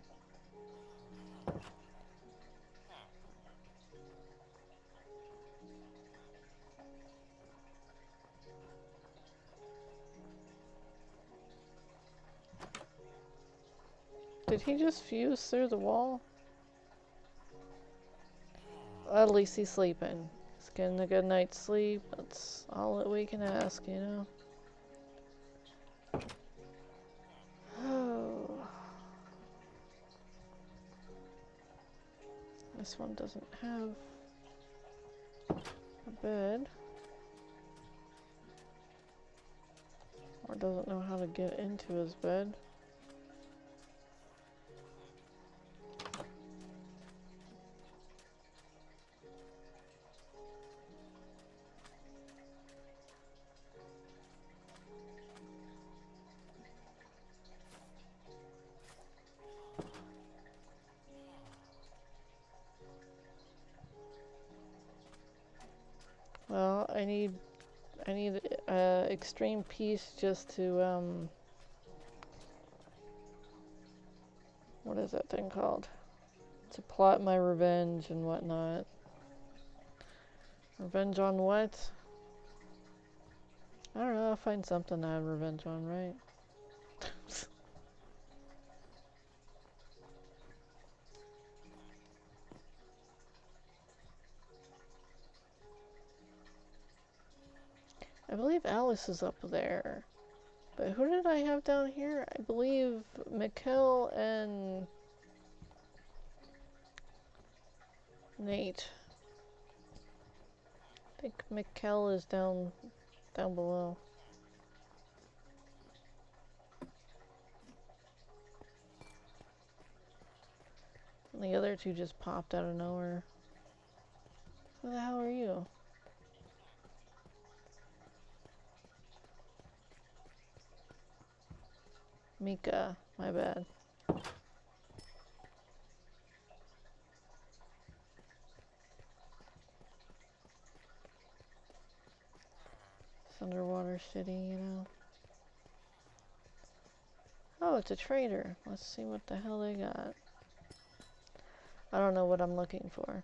Did he just fuse through the wall? At least he's sleeping. He's getting a good night's sleep. That's all that we can ask, you know? Oh. This one doesn't have a bed. Or doesn't know how to get into his bed. Well, I need extreme peace just to what is that thing called? To plot my revenge and whatnot. Revenge on what? I don't know, I'll find something to have revenge on, right? I believe Alice is up there. But who did I have down here? I believe Mikkel and Nate. I think Mikkel is down below. And the other two just popped out of nowhere. Who the hell are you? Mika, my bad. It's underwater city, you know. Oh, it's a trader. Let's see what the hell they got. I don't know what I'm looking for.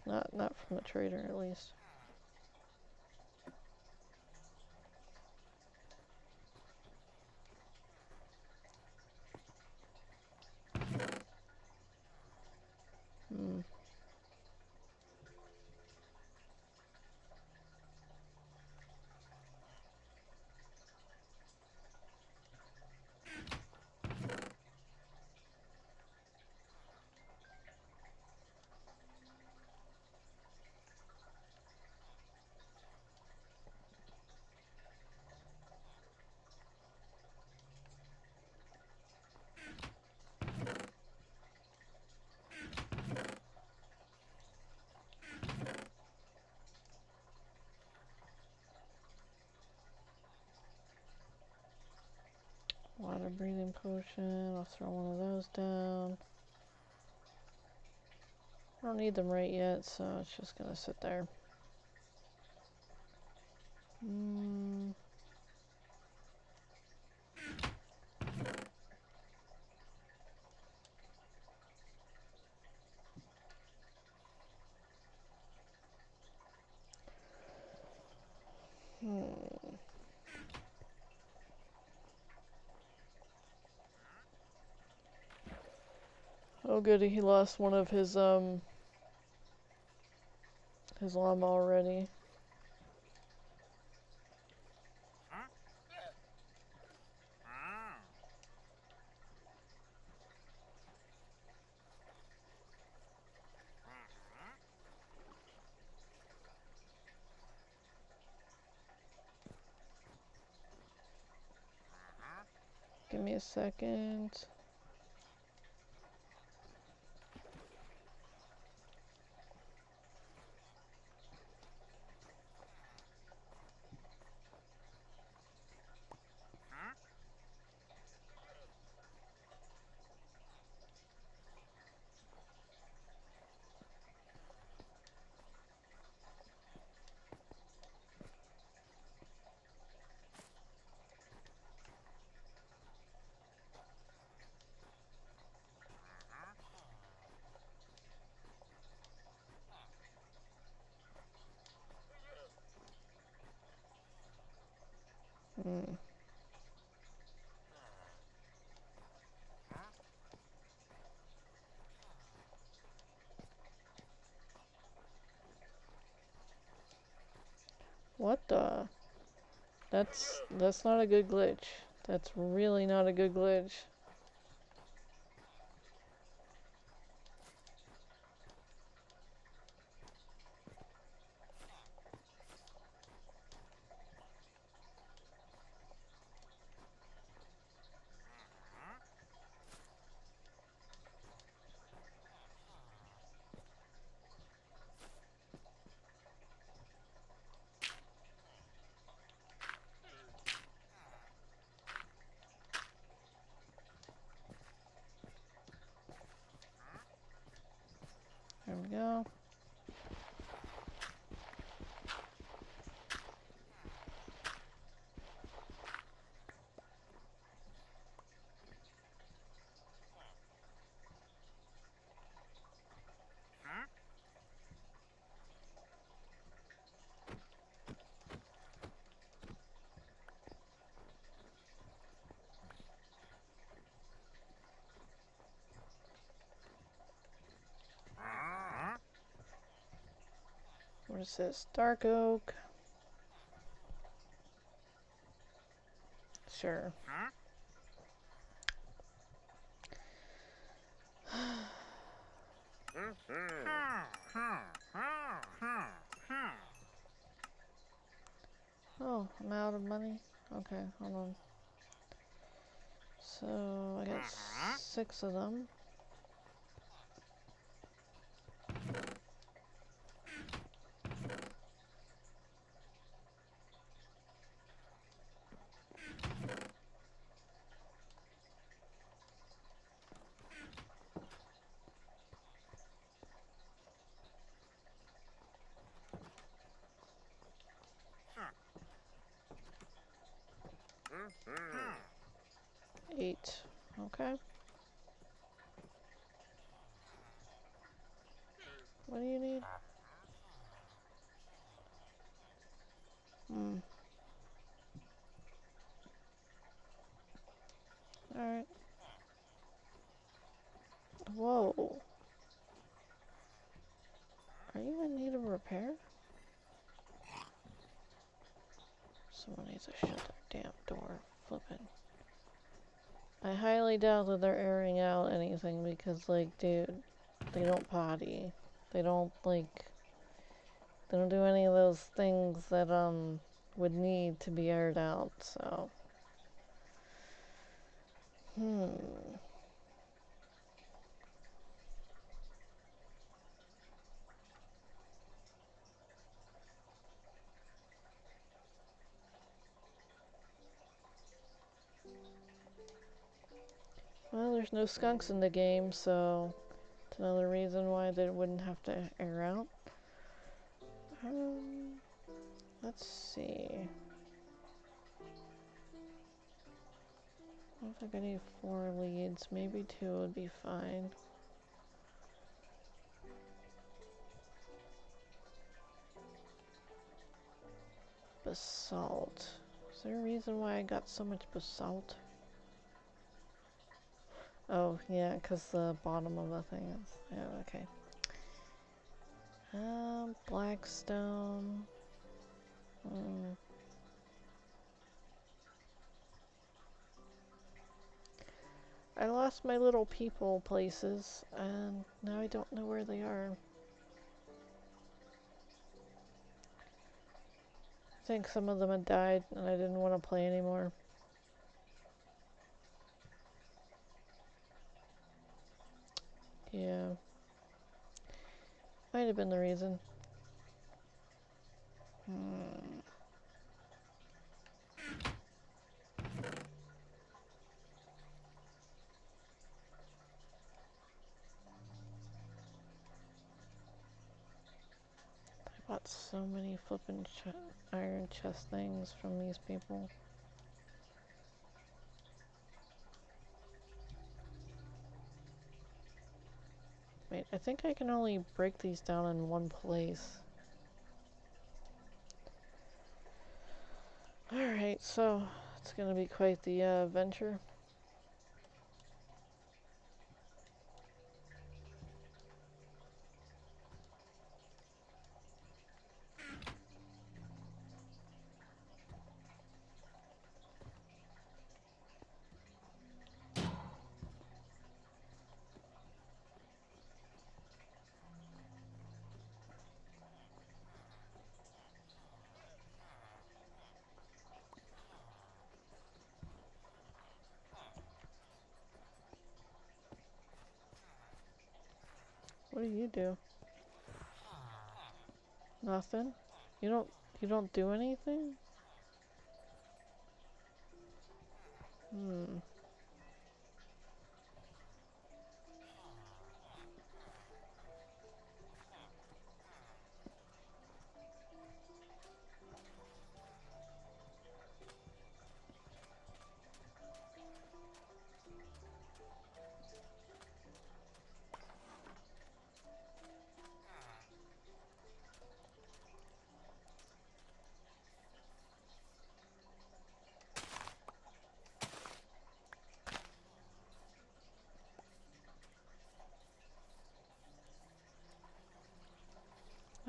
Not from a trader, at least. Hmm. Water breathing potion. I'll throw one of those down. I don't need them right yet, so it's just gonna sit there. Hmm. Oh goody, he lost one of his llama already. Give me a second. Hmm. What the? That's not a good glitch. That's really not a good glitch. There we go. What is this? Dark oak. Sure. Oh, I'm out of money? Okay, hold on. So, I got 6 of them. Eight. Okay. What do you need? Hmm. Alright. Whoa. Are you in need of repair? Someone needs to shut their damn door. Flippin'. I highly doubt that they're airing out anything because, like, dude, they don't potty. They don't, like, they don't do any of those things that, would need to be aired out, so. Well, there's no skunks in the game, so it's another reason why they wouldn't have to air out. Let's see. I don't think I need 4 leads. Maybe 2 would be fine. Basalt. Is there a reason why I got so much basalt? Oh, yeah, because the bottom of the thing is... Yeah, okay. Blackstone. I lost my little people places, and now I don't know where they are. I think some of them had died, and I didn't want to play anymore. Yeah. Might have been the reason. I bought so many flippin' iron chest things from these people. Wait, I think I can only break these down in one place. Alright, so it's gonna be quite the adventure. What do you do? Nothing? You don't you don't do anything? Hmm.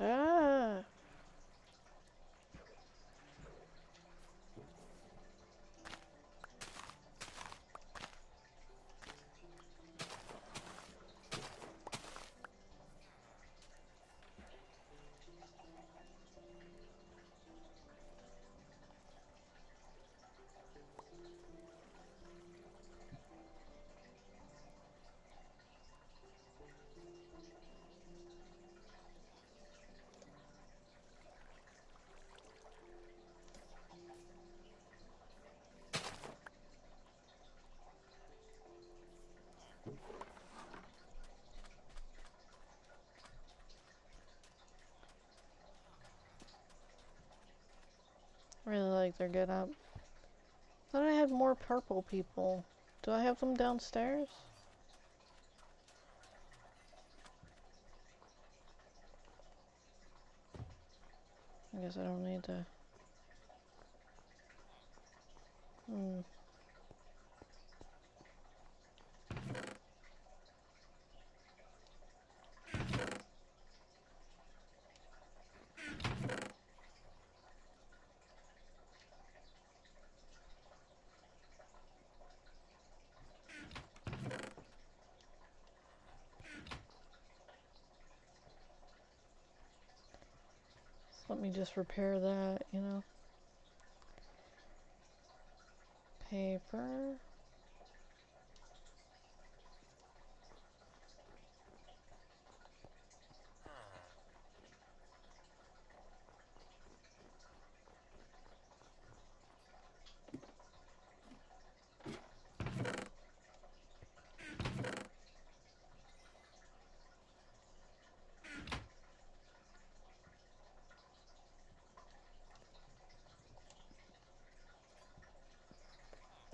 Ah! Really like their get up. Thought I had more purple people. Do I have them downstairs? I guess I don't need to. Hmm. So let me just repair that, you know. Paper.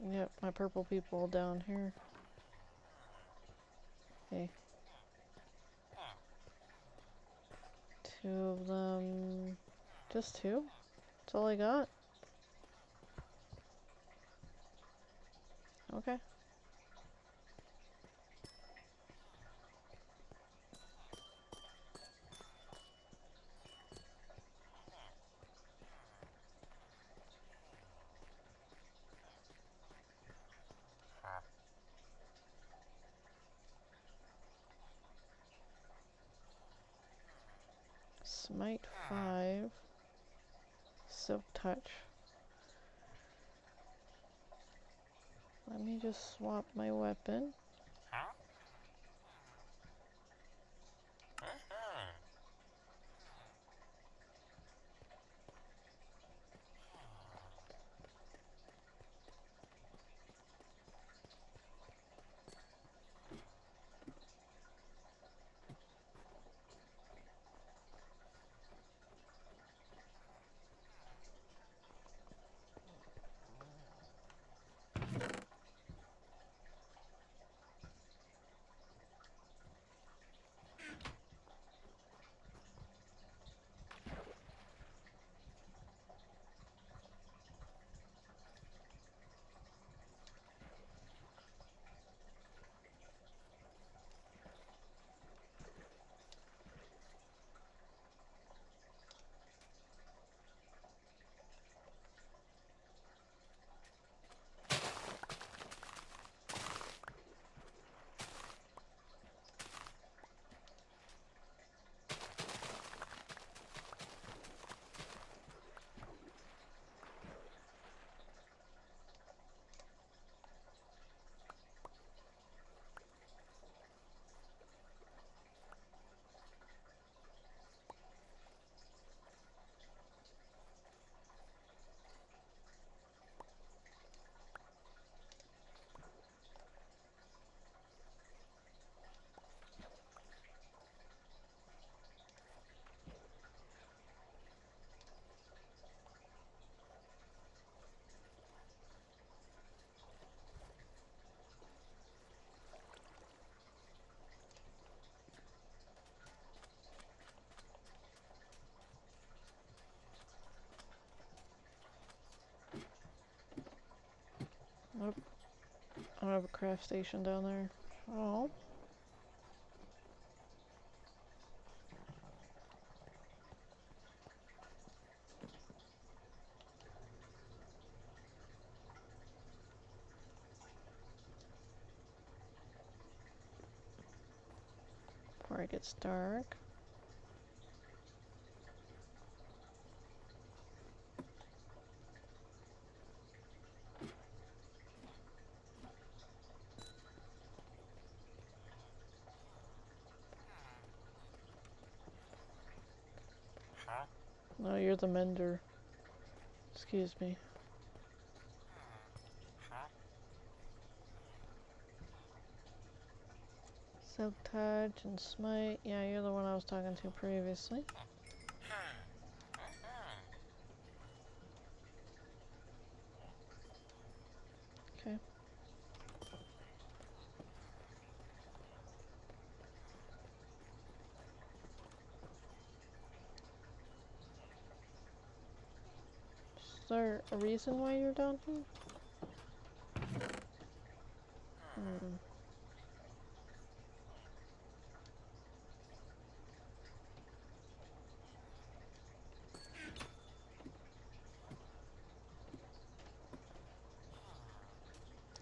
Yep, my purple people down here. Okay. 2 of them. Just 2? That's all I got? Okay. Smite 5. Silk touch. Let me just swap my weapon. I don't have a craft station down there. Oh. Before it gets dark. No, you're the mender. Excuse me. Silk touch and smite. Yeah, you're the one I was talking to previously. Okay. Is there a reason why you're down here?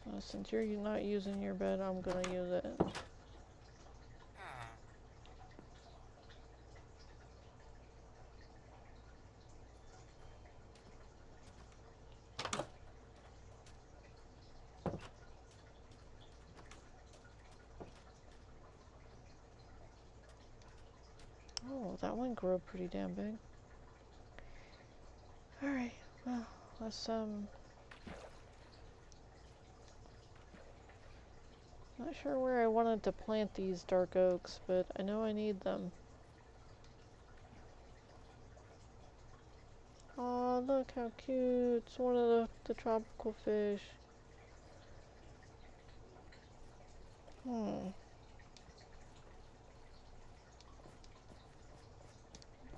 Well, since you're not using your bed, I'm gonna use it. Oh, that one grew pretty damn big. Alright, well, let's, not sure where I wanted to plant these dark oaks, but I know I need them. Oh, look how cute. It's one of the tropical fish.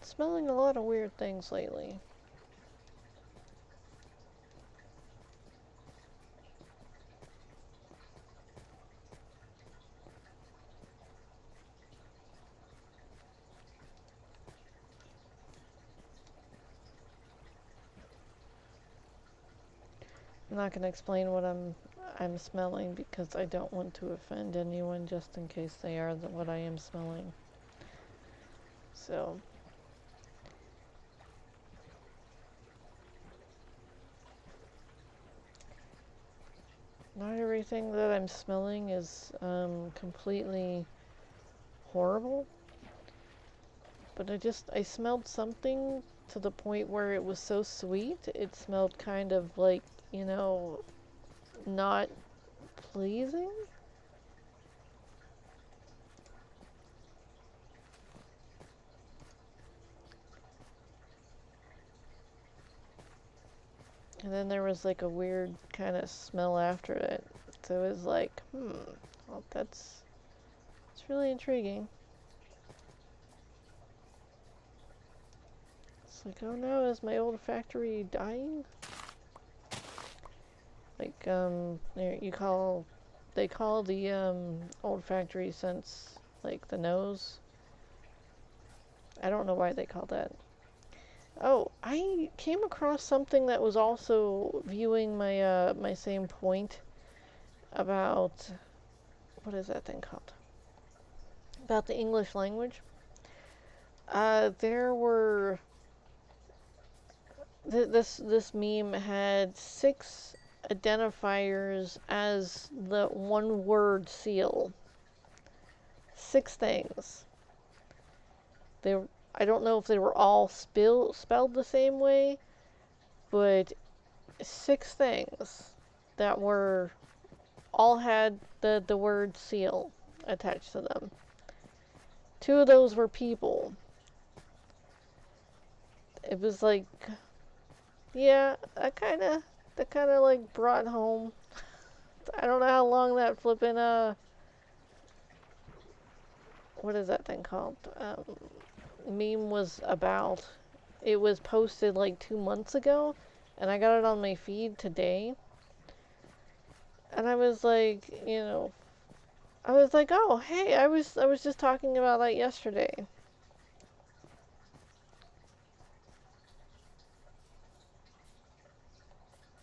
Smelling a lot of weird things lately. I'm not gonna explain what I'm smelling because I don't want to offend anyone just in case they are what I am smelling. So not everything that I'm smelling is completely horrible. But I smelled something to the point where it was so sweet, it smelled kind of like, you know, not pleasing. And then there was like a weird kind of smell after it. So it was like, well, it's really intriguing. It's like, oh no, is my olfactory dying? Like, they call the olfactory sense like the nose. I don't know why they call that. Oh, I came across something that was also viewing my my same point about what is that thing called? About the English language. There were this meme had 6 identifiers as the one word seal. 6 things. I don't know if they were all spelled the same way, but 6 things that were all had the word seal attached to them. 2 of those were people. It was like, yeah, that kind of like brought home. I don't know how long that flipping what is that thing called? Meme was about. It was posted like 2 months ago, and I got it on my feed today. And I was like, I was like, oh, hey, I was just talking about that yesterday.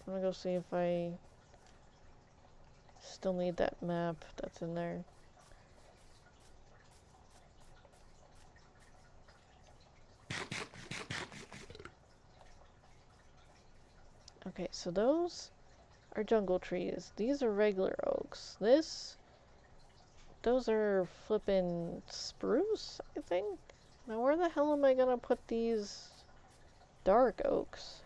I'm gonna go see if I still need that map that's in there. Okay, so those are jungle trees. These are regular oaks. Those are flippin' spruce, I think. Now where the hell am I gonna put these dark oaks?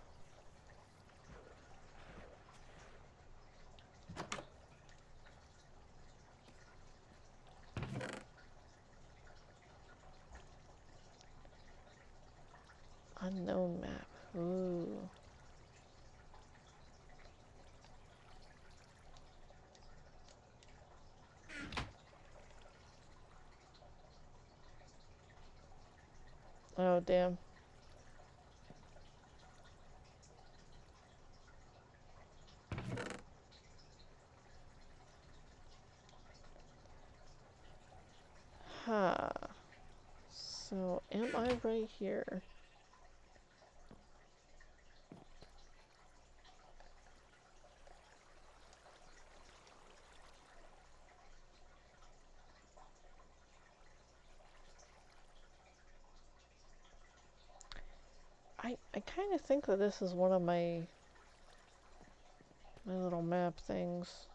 Unknown map. Ooh. Oh, damn. Huh. So, am I right here? I kind of think that this is one of my little map things.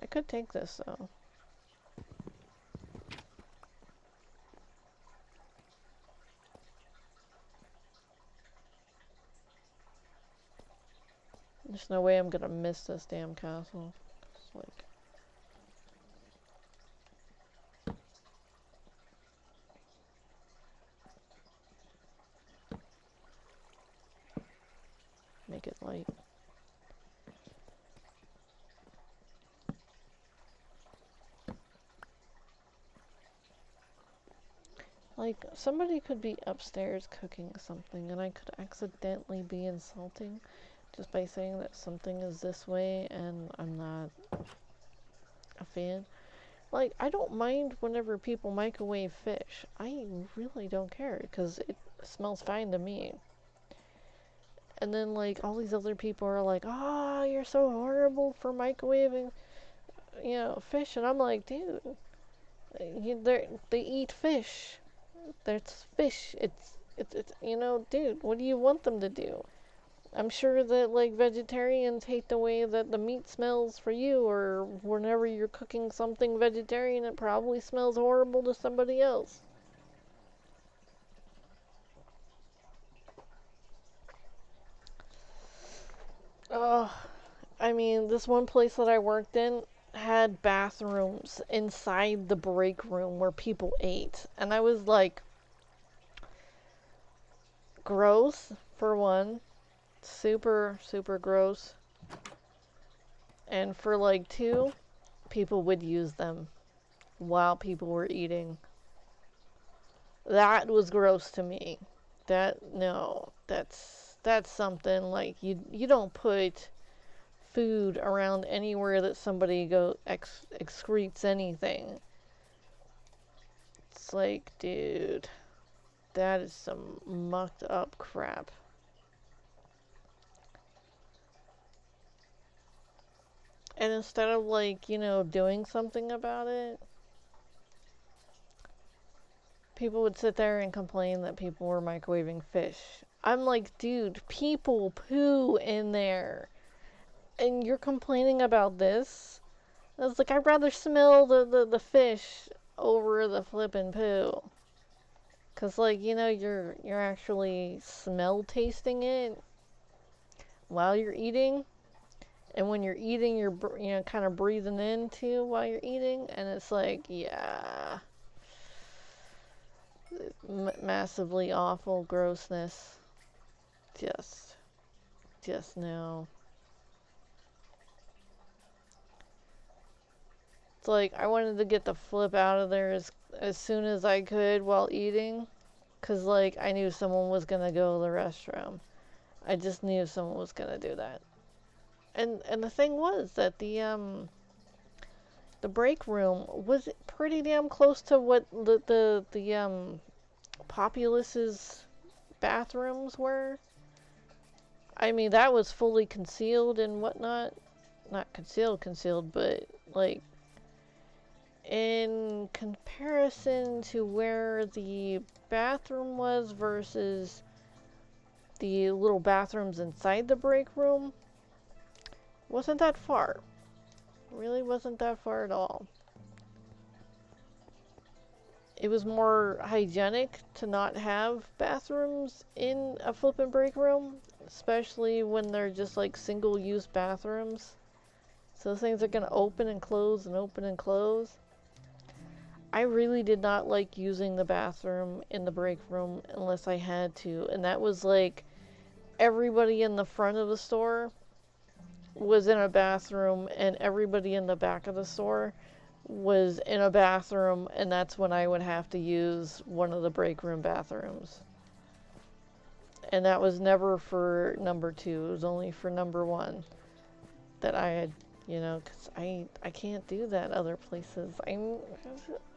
I could take this though. There's no way I'm gonna miss this damn castle. It's like, make it light. Like, somebody could be upstairs cooking something and I could accidentally be insulting just by saying that something is this way and I'm not a fan. Like, I don't mind whenever people microwave fish. I really don't care because it smells fine to me. And then, like, all these other people are like, oh, you're so horrible for microwaving, fish. And I'm like, dude, they eat fish. That's fish. Dude, what do you want them to do? I'm sure that, like, vegetarians hate the way that the meat smells for you, or whenever you're cooking something vegetarian, it probably smells horrible to somebody else. Oh, I mean, this one place that I worked in had bathrooms inside the break room where people ate. And I was like, gross, for one. Super, super gross. And for like two, people would use them while people were eating. That was gross to me. No, that's something like you don't put food around anywhere that somebody excretes anything. It's like, dude, that is some mucked up crap. And instead of, like, doing something about it, people would sit there and complain that people were microwaving fish. I'm like, dude, people poo in there. And you're complaining about this? I was like, I'd rather smell the fish over the flippin' poo. Cause, like, you're actually smell tasting it while you're eating. And when you're eating, you're, kind of breathing in too while you're eating. And it's like, yeah. Massively awful grossness. Just no. It's like I wanted to get the flip out of there as soon as I could while eating, cause like I knew someone was gonna go to the restroom. I just knew someone was gonna do that. and the thing was that the break room was pretty damn close to what the populace's bathrooms were. I mean, that was fully concealed and whatnot. Not concealed, but like in comparison to where the bathroom was versus the little bathrooms inside the break room, wasn't that far. Really wasn't that far at all. It was more hygienic to not have bathrooms in a flippin' break room, especially when they're just like single-use bathrooms. So those things are gonna open and close and open and close. I really did not like using the bathroom in the break room unless I had to, and that was like everybody in the front of the store was in a bathroom and everybody in the back of the store was in a bathroom, and that's when I would have to use one of the break room bathrooms. And that was never for number 2, it was only for number 1 that I had, you know, because I can't do that other places. You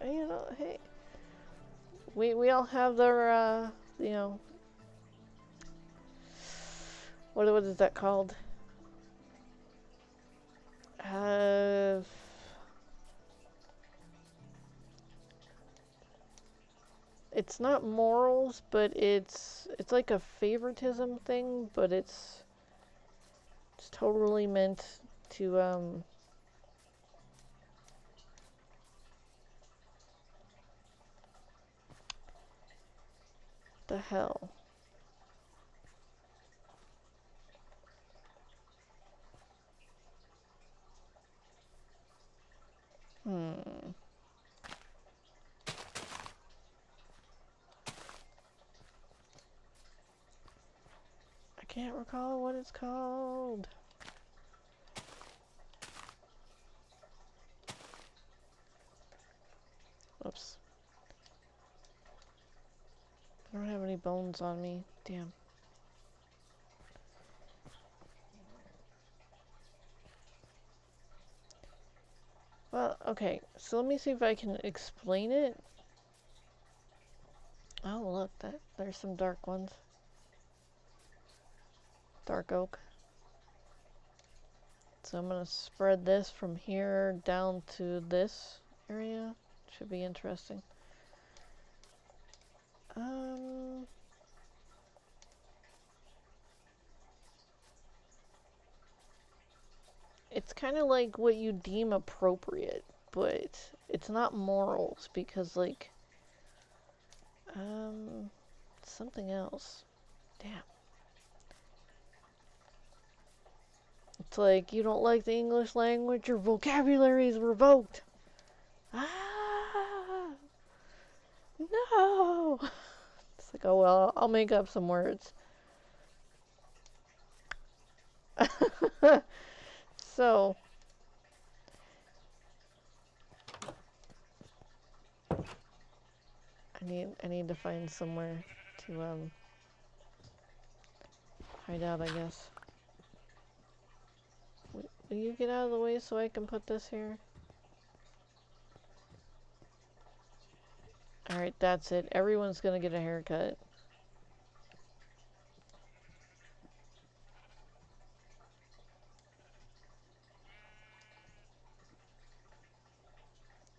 know, hey, we all have their, you know, what is that called? It's not morals, but it's like a favoritism thing, but it's totally meant to the hell. Hmm. I can't recall what it's called. Oops. I don't have any bones on me. Damn. Well, okay. So let me see if I can explain it. Oh, look, there's some dark ones. Dark oak. So I'm gonna spread this from here down to this area. Should be interesting. It's kind of like what you deem appropriate, but it's not morals because, like, something else. Damn. It's like you don't like the English language, your vocabulary is revoked. Ah, no. It's like, oh well, I'll make up some words. So, I need to find somewhere to hide out, I guess. Will you get out of the way so I can put this here? Alright, that's it. Everyone's gonna get a haircut.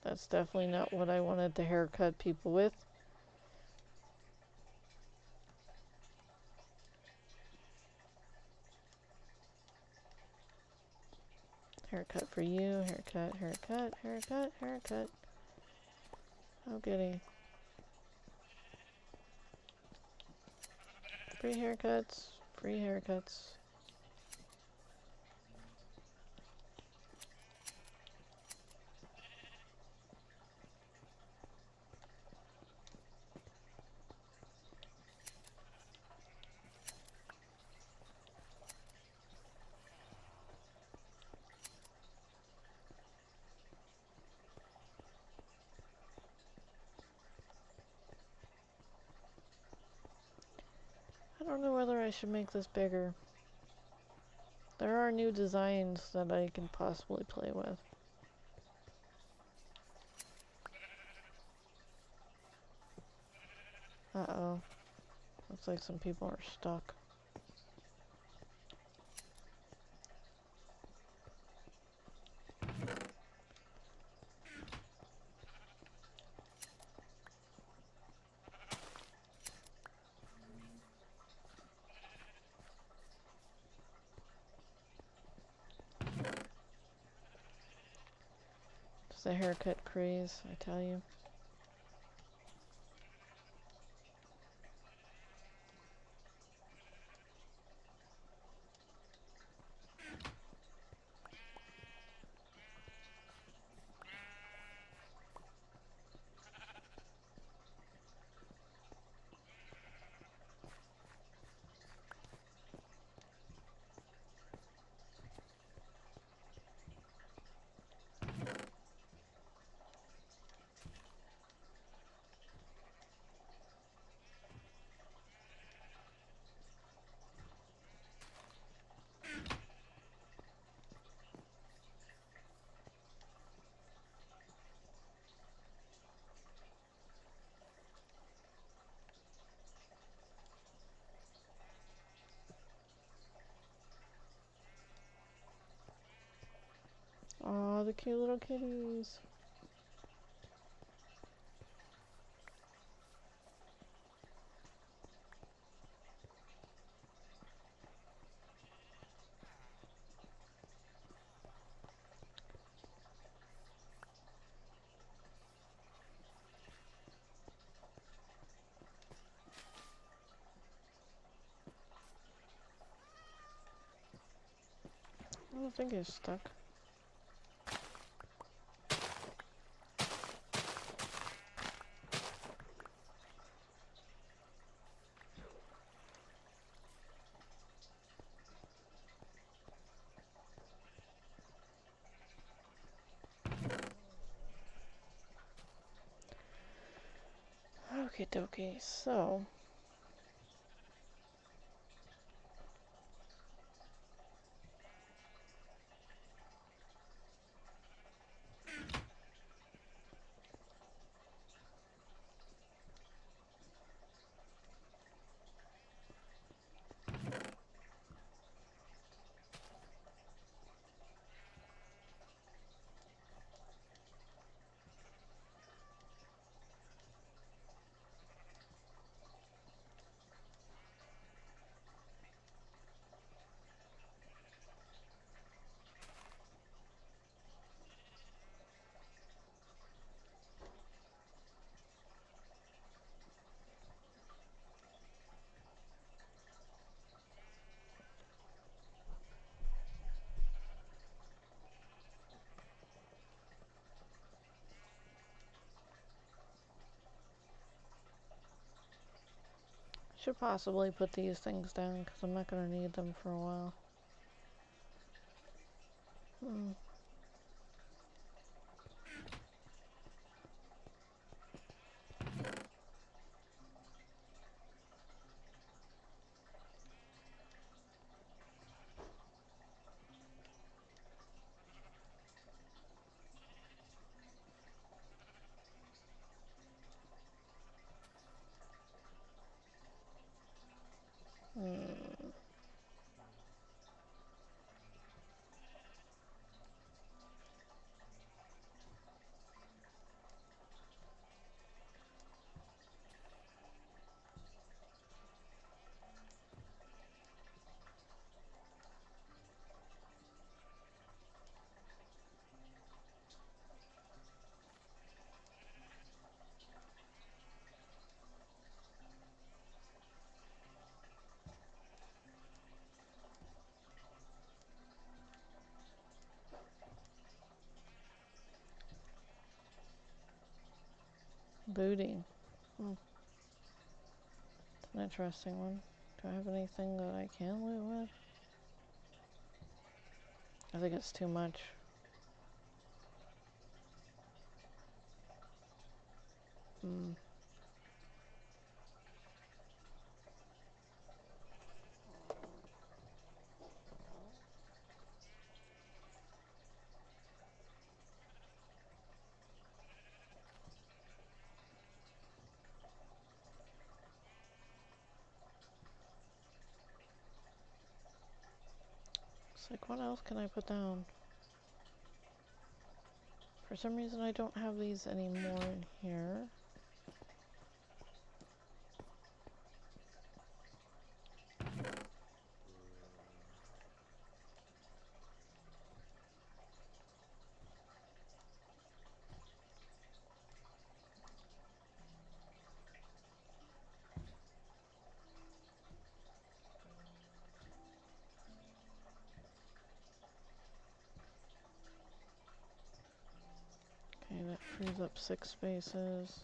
That's definitely not what I wanted to haircut people with. Haircut for you. Haircut, haircut, haircut, haircut. Oh, goody. Free haircuts. Free haircuts. I don't know whether I should make this bigger. There are new designs that I can possibly play with. Uh-oh. Looks like some people are stuck. It's the haircut craze, I tell you. Aw, the cute little kitties. I don't think it's stuck. Okay, dokie, so should possibly put these things down because I'm not going to need them for a while. Hmm. Hmm. Looting. Hmm. It's an interesting one. Do I have anything that I can loot with? I think it's too much. Hmm. Like, what else can I put down? For some reason, I don't have these anymore in here. Okay, that frees up 6 spaces.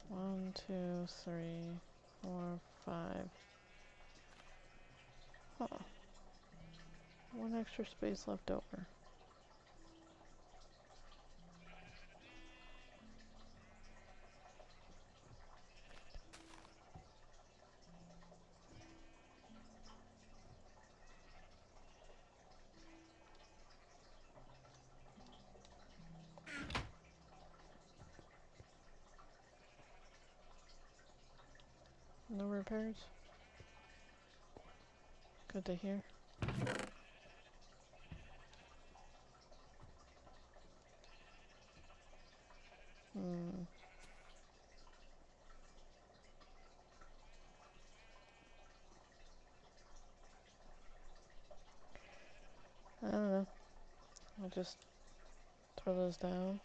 One, two, three, 4, 5. Huh. 1 extra space left over. No repairs? Good to hear. Hmm. I don't know. I'll just throw those down.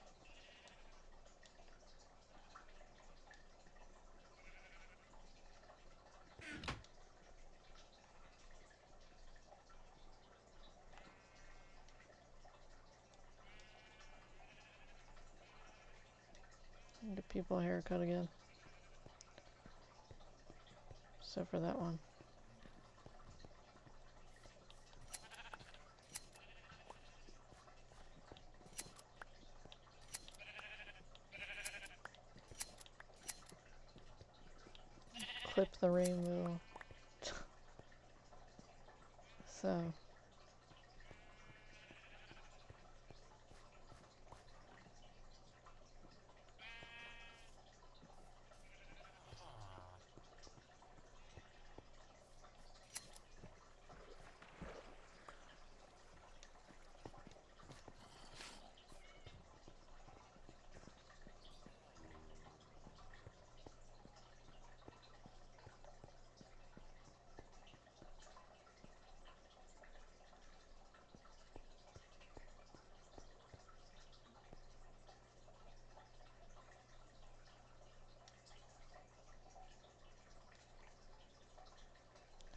Give people a haircut again. Except for that one. Clip the rainbow. So.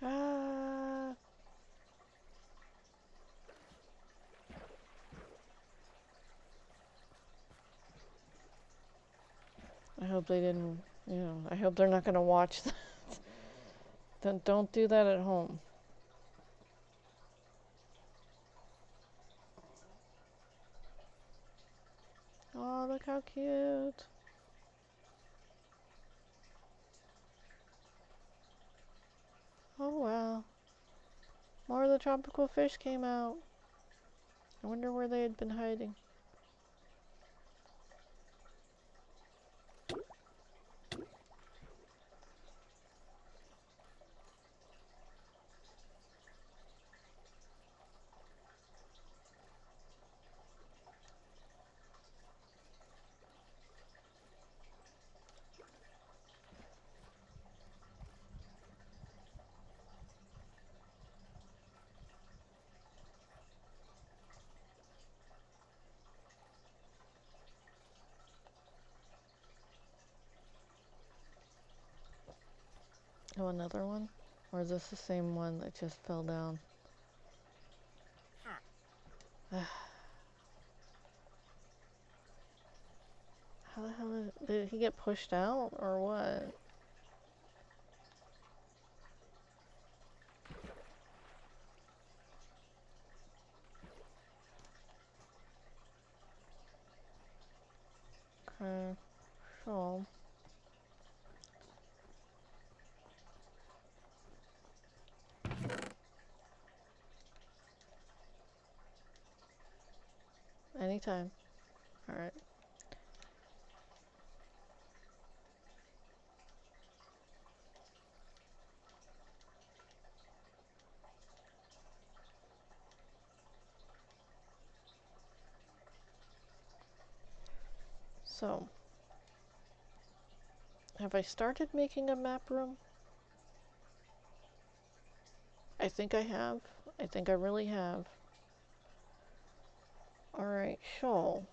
Ah. I hope they didn't, I hope they're not gonna watch that. Don't do that at home. Oh, look how cute. Oh wow. More of the tropical fish came out. I wonder where they had been hiding. Oh, another one? Or is this the same one that just fell down? How the hell did he get pushed out or what? Okay, so anytime. All right. So, have I started making a map room? I think I have. I think I really have. Alright, so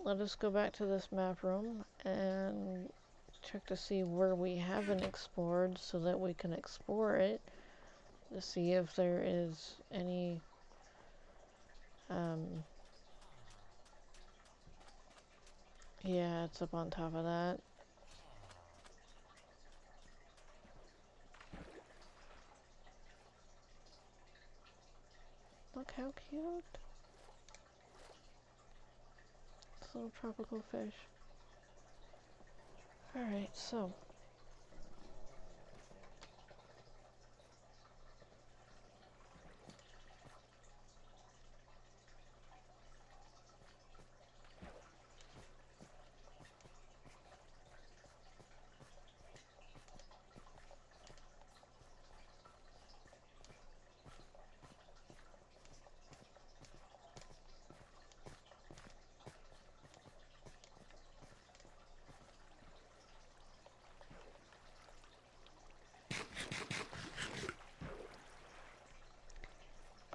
let us go back to this map room and check to see where we haven't explored so that we can explore it to see if there is any yeah, it's up on top of that. Look how cute. It's a little tropical fish. Alright, so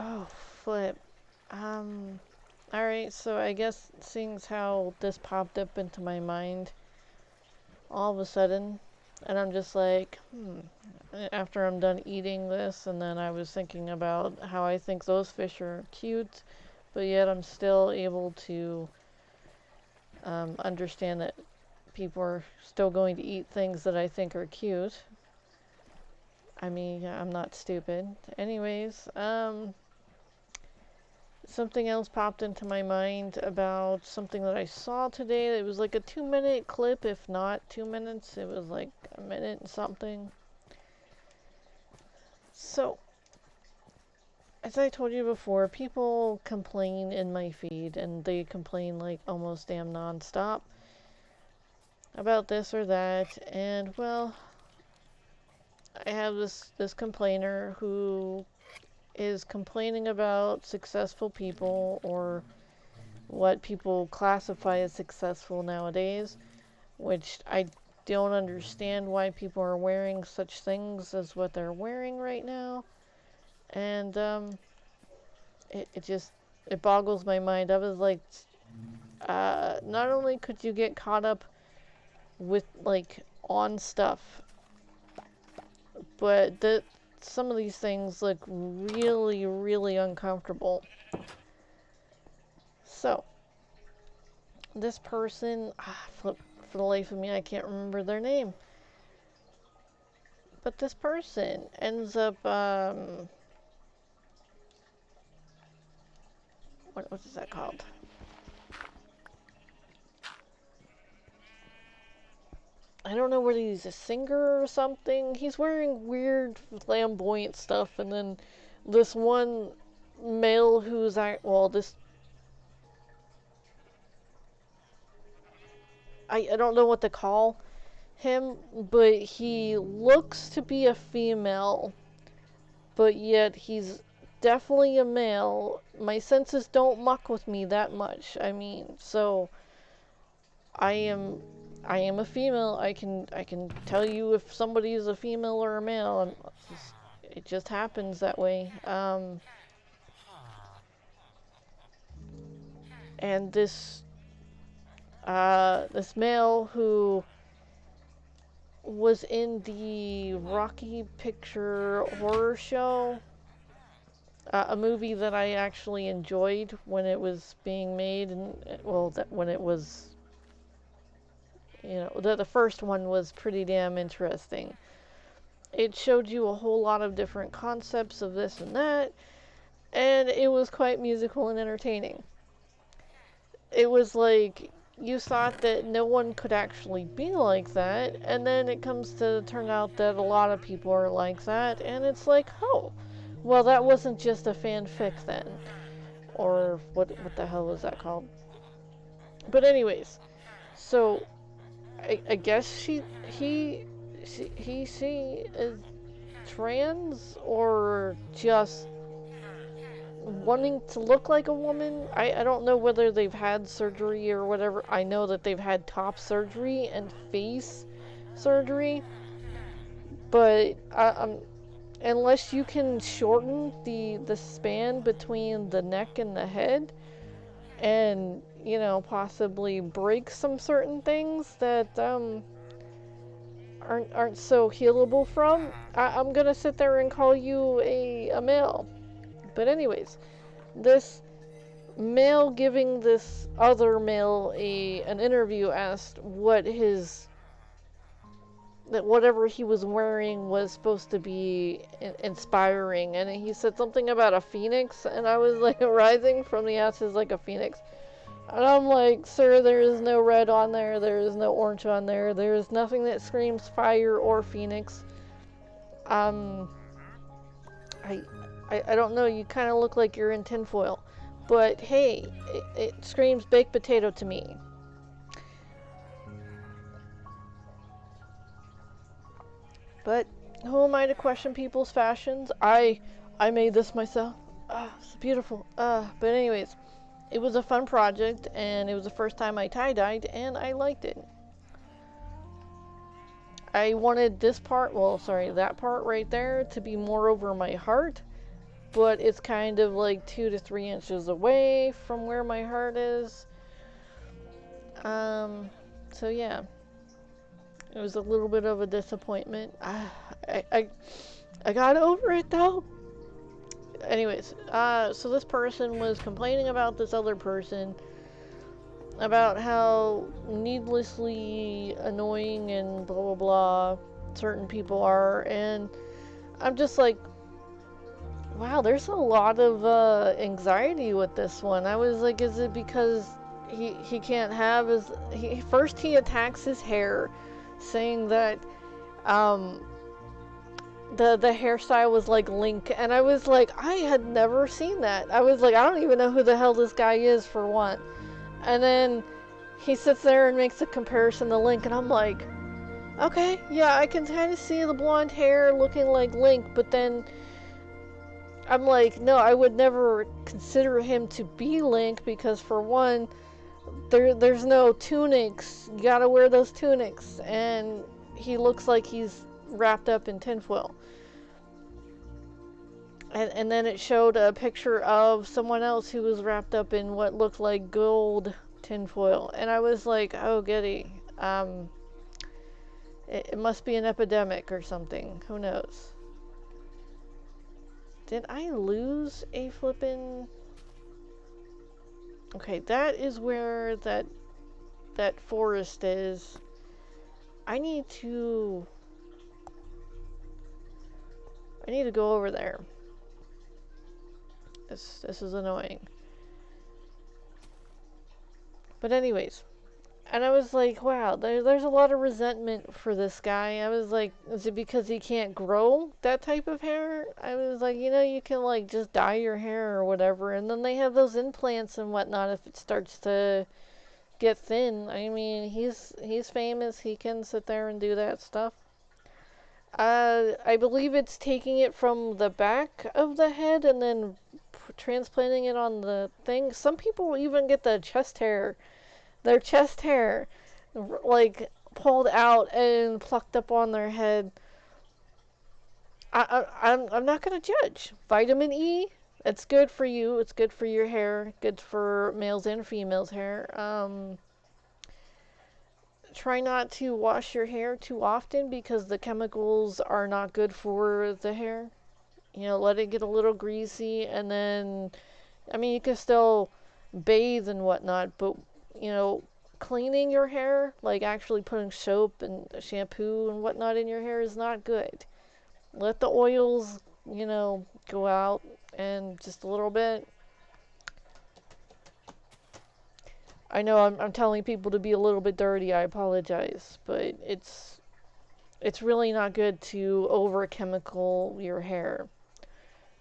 oh, flip. Alright, so I guess seeing as how this popped up into my mind all of a sudden, and I'm just like, after I'm done eating this, and then I was thinking about how I think those fish are cute, but yet I'm still able to understand that people are still going to eat things that I think are cute. I mean, I'm not stupid. Anyways, something else popped into my mind about something that I saw today. It was like a 2-minute clip, if not 2 minutes. It was like a minute and something. So, as I told you before, people complain in my feed, and they complain like almost damn non-stop about this or that. And well, I have this complainer who is complaining about successful people, or what people classify as successful nowadays, which I don't understand why people are wearing such things as what they're wearing right now. And it boggles my mind. I was like, not only could you get caught up with like on stuff, but some of these things look really, really uncomfortable. So, this person, for the life of me, I can't remember their name. But this person ends up, what is that called? I don't know whether he's a singer or something. He's wearing weird, flamboyant stuff, and then this one male who's this. I don't know what to call him, but he looks to be a female, but yet he's definitely a male. My senses don't muck with me that much. I mean, so I am a female. I can tell you if somebody is a female or a male. It just happens that way. And this male who was in the Rocky Picture Horror Show, a movie that I actually enjoyed when it was being made, and when it was, the first one was pretty damn interesting. It showed you a whole lot of different concepts of this and that, and it was quite musical and entertaining. It was like, you thought that no one could actually be like that, and then it comes to turn out that a lot of people are like that, and it's like, oh, well, that wasn't just a fanfic then. Or what the hell was that called? But anyways, so I guess she is trans, or just wanting to look like a woman. I don't know whether they've had surgery or whatever. I know that they've had top surgery and face surgery, but unless you can shorten the span between the neck and the head, and possibly break some certain things that aren't so healable from, I'm gonna sit there and call you a male. But anyways, this male giving this other male an interview asked what his that whatever he was wearing was supposed to be inspiring, and he said something about a phoenix, and I was like, rising from the ashes like a phoenix. And I'm like, sir, there is no red on there, there is no orange on there, there is nothing that screams fire or phoenix. um I, I don't know, you kind of look like you're in tinfoil. But hey, it screams baked potato to me. But who am I to question people's fashions? I made this myself. Ah, it's beautiful. But anyways, it was a fun project, and it was the first time I tie-dyed, and I liked it. I wanted this part, well, sorry, that part right there to be more over my heart, but it's kind of like 2 to 3 inches away from where my heart is. So yeah, it was a little bit of a disappointment. I got over it though. Anyways, so this person was complaining about this other person about how needlessly annoying and blah blah blah certain people are, and I'm just like, wow, there's a lot of anxiety with this one. I was like, is it because he can't have his he attacks his hair, saying that um the hairstyle was like Link, and I was like, I had never seen that. I was like, I don't even know who the hell this guy is for one. And then he sits there and makes a comparison to Link, and I'm like, okay, yeah, I can kind of see the blonde hair looking like Link, but then I'm like, no, I would never consider him to be Link, because for one, there's no tunics. You gotta wear those tunics, and he looks like he's wrapped up in tinfoil. And then it showed a picture of someone else who was wrapped up in what looked like gold tinfoil, and I was like, oh goody, it must be an epidemic or something. Who knows? Did I lose a flippin'? Okay, that is where that forest is. I need to go over there. This is annoying. But anyways, and I was like, wow, there's a lot of resentment for this guy. I was like, is it because he can't grow that type of hair? I was like, you can like just dye your hair or whatever, and then they have those implants and whatnot if it starts to get thin. I mean, he's famous. He can sit there and do that stuff. I believe it's taking it from the back of the head and then transplanting it on the thing. Some people even get the chest hair, their chest hair, like pulled out and plucked up on their head. I'm not gonna judge. Vitamin E, it's good for you. It's good for your hair. Good for males and females' hair. Try not to wash your hair too often because the chemicals are not good for the hair. Let it get a little greasy, and then, I mean, you can still bathe and whatnot, but, you know, cleaning your hair, like actually putting soap and shampoo and whatnot in your hair, is not good. Let the oils, go out, and just a little bit. I know I'm telling people to be a little bit dirty, I apologize, but it's really not good to over chemical your hair.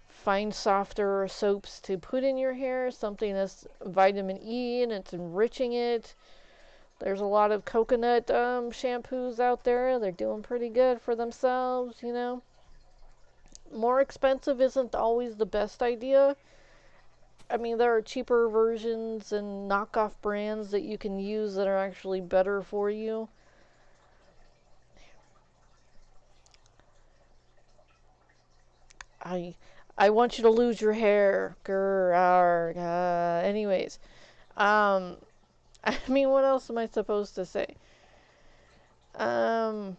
Find softer soaps to put in your hair, something that's vitamin E and it's enriching it. There's a lot of coconut shampoos out there. They're doing pretty good for themselves. More expensive isn't always the best idea. I mean, there are cheaper versions and knockoff brands that you can use that are actually better for you. I I want you to lose your hair. Grr, anyways, um, I mean, what else am I supposed to say? Um,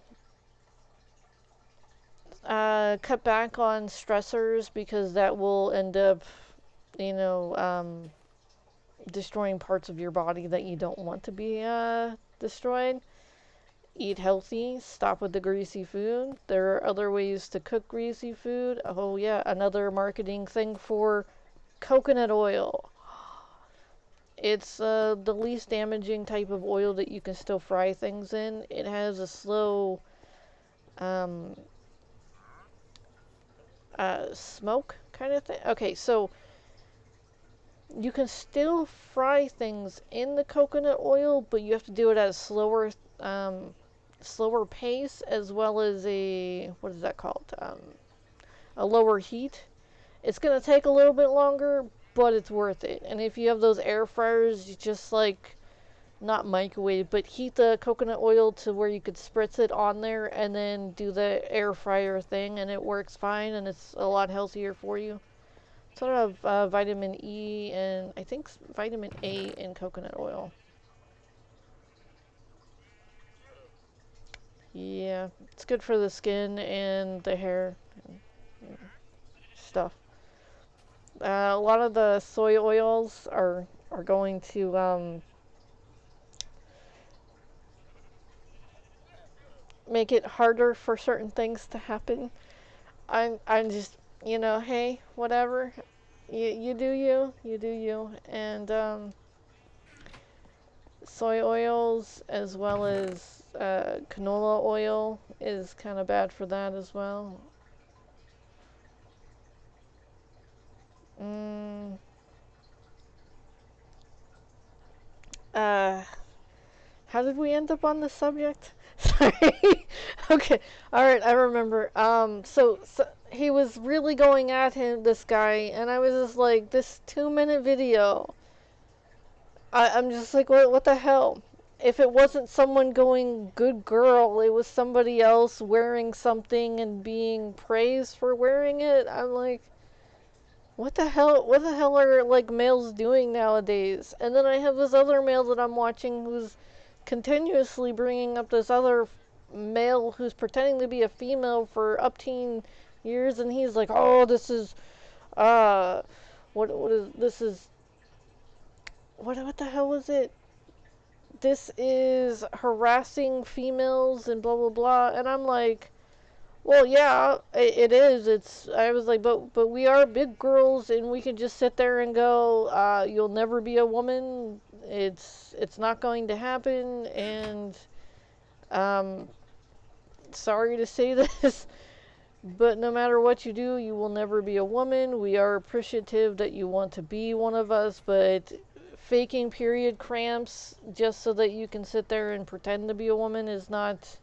cut back on stressors because that will end up, you know, destroying parts of your body that you don't want to be destroyed. Eat healthy. Stop with the greasy food. There are other ways to cook greasy food. Oh, yeah, another marketing thing for coconut oil. It's the least damaging type of oil that you can still fry things in. It has a slow um, smoke kind of thing. Okay, so you can still fry things in the coconut oil, but you have to do it at a slower pace, as well as a, what is that called? A lower heat. It's gonna take a little bit longer, but it's worth it. And if you have those air fryers, you just like not microwave, but heat the coconut oil to where you could spritz it on there and then do the air fryer thing, and it works fine, and it's a lot healthier for you. Sort of vitamin E and I think vitamin A in coconut oil. Yeah, it's good for the skin and the hair and stuff. A lot of the soy oils are going to make it harder for certain things to happen. I'm just, hey, whatever. You do you, and soy oils as well as canola oil is kind of bad for that as well. Mm, uh, how did we end up on this subject? Sorry. Okay. All right. I remember. So he was really going at him, this guy, and I was just like, this 2 minute video. I'm just like, what the hell? If it wasn't someone going, good girl, it was somebody else wearing something and being praised for wearing it. I'm like, what the hell? What the hell are like males doing nowadays? And then I have this other male that I'm watching who's continuously bringing up this other male who's pretending to be a female for upteen years, and he's like, oh, this is uh, what is this is what the hell is it? This is harassing females and blah blah blah. And I'm like, well, yeah, it is. It's. I was like, but we are big girls, and we can just sit there and go, you'll never be a woman. It's not going to happen. And um, sorry to say this, but no matter what you do, you will never be a woman. We are appreciative that you want to be one of us, but faking period cramps just so that you can sit there and pretend to be a woman is not.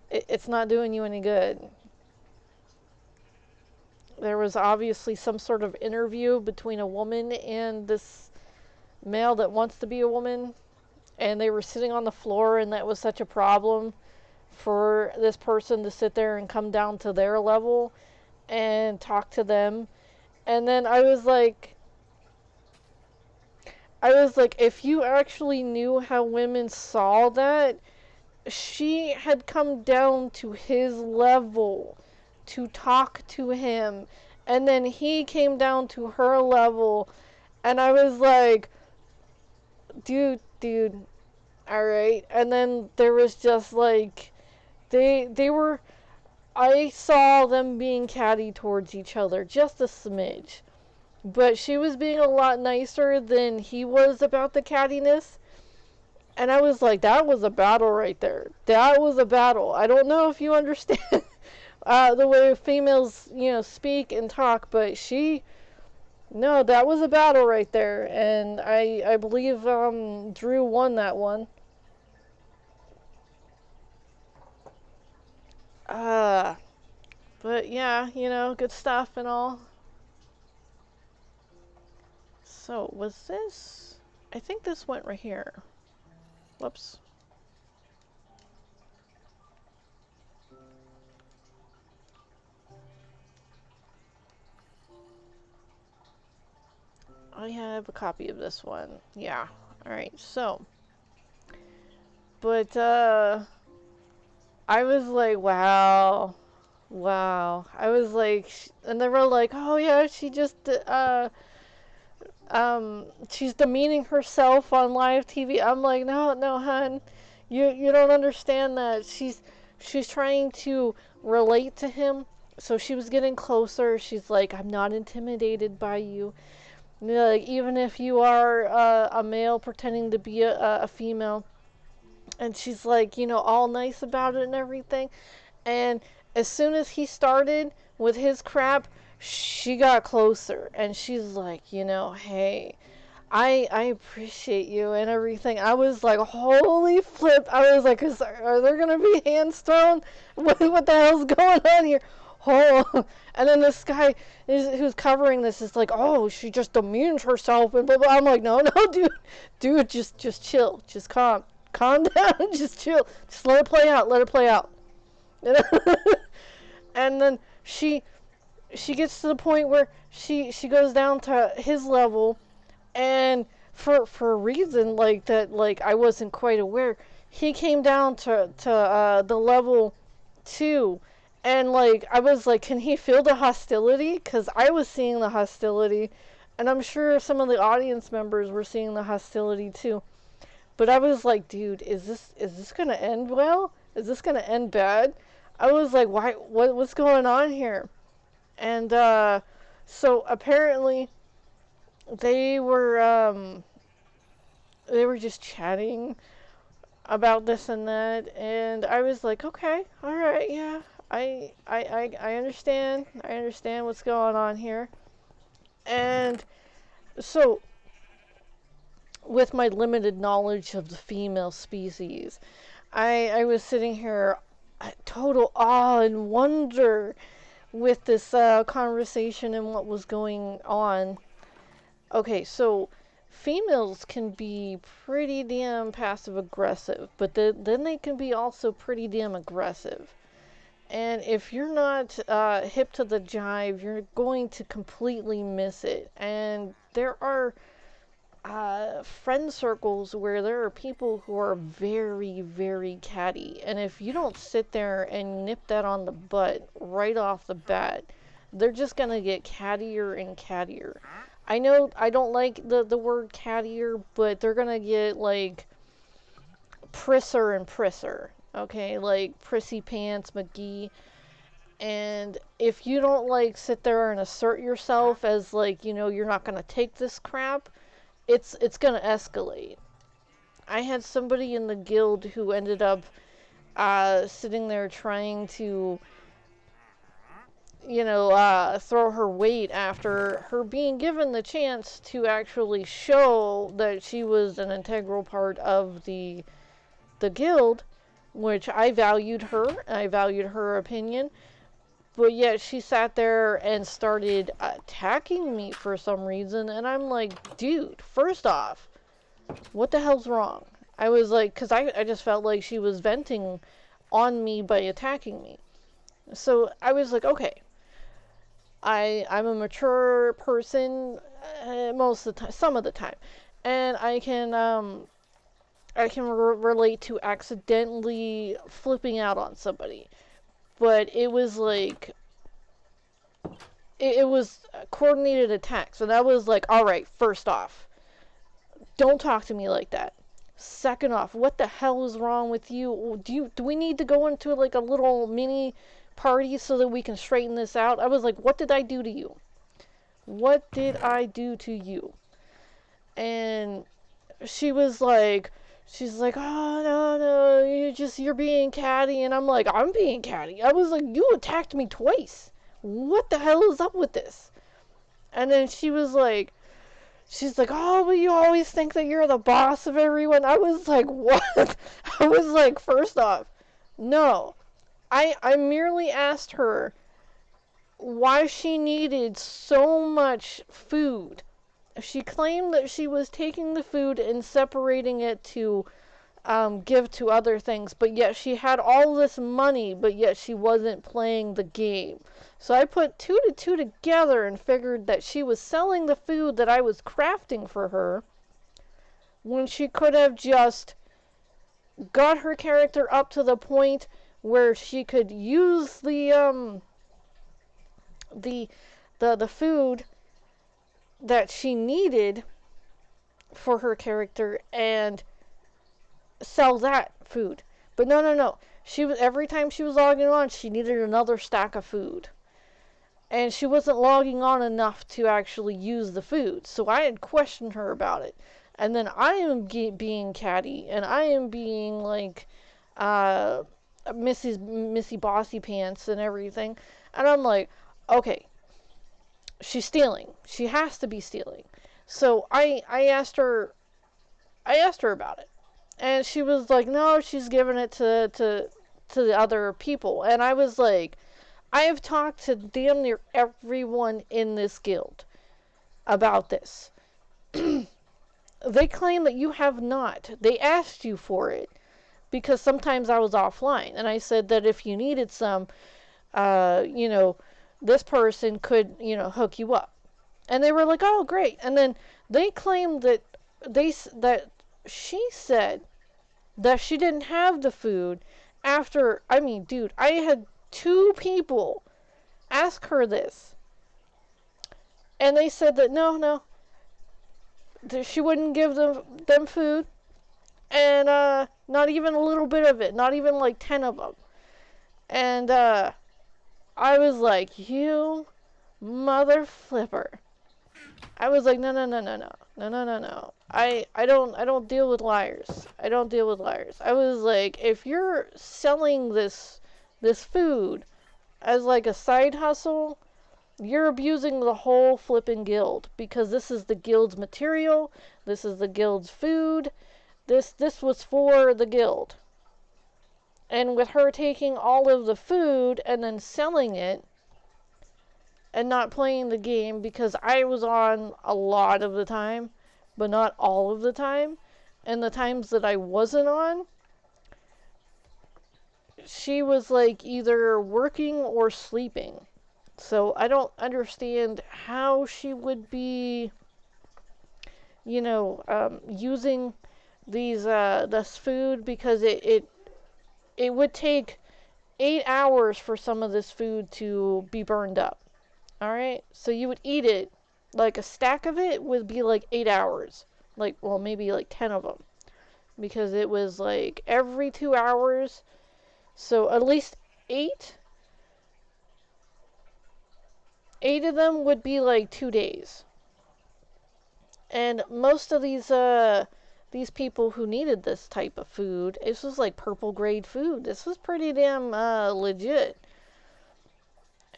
It's not doing you any good. There was obviously some sort of interview between a woman and this male that wants to be a woman, and they were sitting on the floor, and that was such a problem for this person to sit there and come down to their level and talk to them. And then I was like, if you actually knew how women saw that, she had come down to his level to talk to him, and then he came down to her level, and I was like, dude, all right. And then there was just like, they were, I saw them being catty towards each other, just a smidge. But she was being a lot nicer than he was about the cattiness. And I was like, that was a battle right there. That was a battle. I don't know if you understand the way females, speak and talk, but no, that was a battle right there. And I believe Drew won that one. Uh, but yeah, good stuff and all. So, was this... I think this went right here. Whoops. I have a copy of this one. Yeah. Alright, so. But, I was like, wow. Wow. I was like, and they were like, oh yeah, she just, she's demeaning herself on live TV. I'm like, no, no, hun. You don't understand that. She's trying to relate to him. So she was getting closer. She's like, I'm not intimidated by you. You know, like, even if you are a male pretending to be a female. And she's like, all nice about it and everything. And as soon as he started with his crap, she got closer. And she's like, hey, I appreciate you and everything. I was like, holy flip. I was like, are there going to be hands thrown? What the hell's going on here? Oh. And then this guy who's covering this is like, oh, she just demeans herself and blah, blah. I'm like, no, dude, just chill. Just calm down. Just chill. Just let it play out. And then she gets to the point where she goes down to his level. And for a reason like that, like I wasn't quite aware, he came down to the level 2, and like I was like, can he feel the hostility? Because I was seeing the hostility, and I'm sure some of the audience members were seeing the hostility too. But I was like, dude, is this gonna end well? Is this gonna end bad? I was like, what's going on here? And so apparently they were just chatting about this and that, and I was like, okay, all right, yeah, I understand. I understand what's going on here. And so, with my limited knowledge of the female species, I was sitting here at total awe and wonder with this conversation and what was going on. Okay, so females can be pretty damn passive aggressive, but then they can be also pretty damn aggressive. And if you're not hip to the jive, you're going to completely miss it. And there are friend circles where there are people who are very, very catty. And if you don't sit there and nip that on the butt right off the bat, they're just going to get cattier and cattier. I know I don't like the word cattier, but they're going to get like prisser and prisser. Okay, like Prissy Pants McGee. And if you don't like sit there and assert yourself as like, you're not going to take this crap, it's going to escalate. I had somebody in the guild who ended up sitting there trying to, throw her weight after her being given the chance to actually show that she was an integral part of the guild, which I valued her opinion. But yet she sat there and started attacking me for some reason, and I'm like, dude, first off, what the hell's wrong? I was like, because I just felt like she was venting on me by attacking me. So I was like, okay, I'm a mature person most of the time, some of the time, and I can relate to accidentally flipping out on somebody. But it was like, it was coordinated attacks. And I was like, alright, first off, don't talk to me like that. Second off, what the hell is wrong with you? Do we need to go into like a little mini party so that we can straighten this out? I was like, what did I do to you? What did I do to you? And she's like, oh, no, you're being catty. And I'm like, I'm being catty. I was like, you attacked me twice. What the hell is up with this? And then she's like, oh, but you always think that you're the boss of everyone. I was like, what? I was like, first off, no. I merely asked her why she needed so much food She claimed that she was taking the food and separating it to give to other things, but yet she had all this money, but yet she wasn't playing the game. So I put two to two together and figured that she was selling the food that I was crafting for her when she could have just got her character up to the point where she could use the food that she needed for her character and sell that food. But no. She was, every time she was logging on, she needed another stack of food. And she wasn't logging on enough to actually use the food. So I had questioned her about it. And then I am being catty, and I am being like Missy Bossy Pants and everything. And I'm like, okay, she's stealing. She has to be stealing. So I asked her about it. And she was like, no, she's giving it to the other people. And I was like, I have talked to damn near everyone in this guild about this. They claim that you have not. They asked you for it because sometimes I was offline. And I said that if you needed some, this person could, hook you up. And they were like, oh, great. And then they claimed that she said that she didn't have the food after, I mean, dude, I had 2 people ask her this. And they said that no, she wouldn't give them food. And not even a little bit of it, not even like 10 of them. And I was like, you mother flipper. I was like, no. I don't deal with liars. I don't deal with liars. I was like, if you're selling this food as like a side hustle, you're abusing the whole flipping guild, because this is the guild's material, this is the guild's food, this was for the guild. And with her taking all of the food and then selling it and not playing the game, because I was on a lot of the time, but not all of the time, and the times that I wasn't on, she was like either working or sleeping. So I don't understand how she would be, using this food, because it would take 8 hours for some of this food to be burned up. Alright? So you would eat it, like a stack of it would be like 8 hours. Like, well, maybe like 10 of them. Because it was like every 2 hours. So at least 8. 8 of them would be like 2 days. And most of these people who needed this type of food, this was like purple grade food. This was pretty damn legit.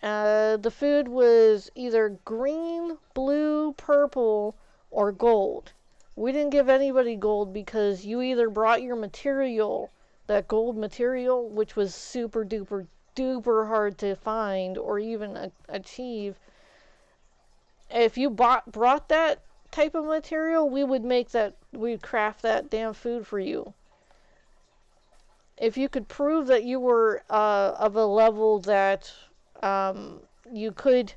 The food was either green, blue, purple, or gold. We didn't give anybody gold because you either brought your material, that gold material, which was super duper duper hard to find or even achieve. If you brought that type of material, we'd craft that damn food for you. If you could prove that you were of a level that you could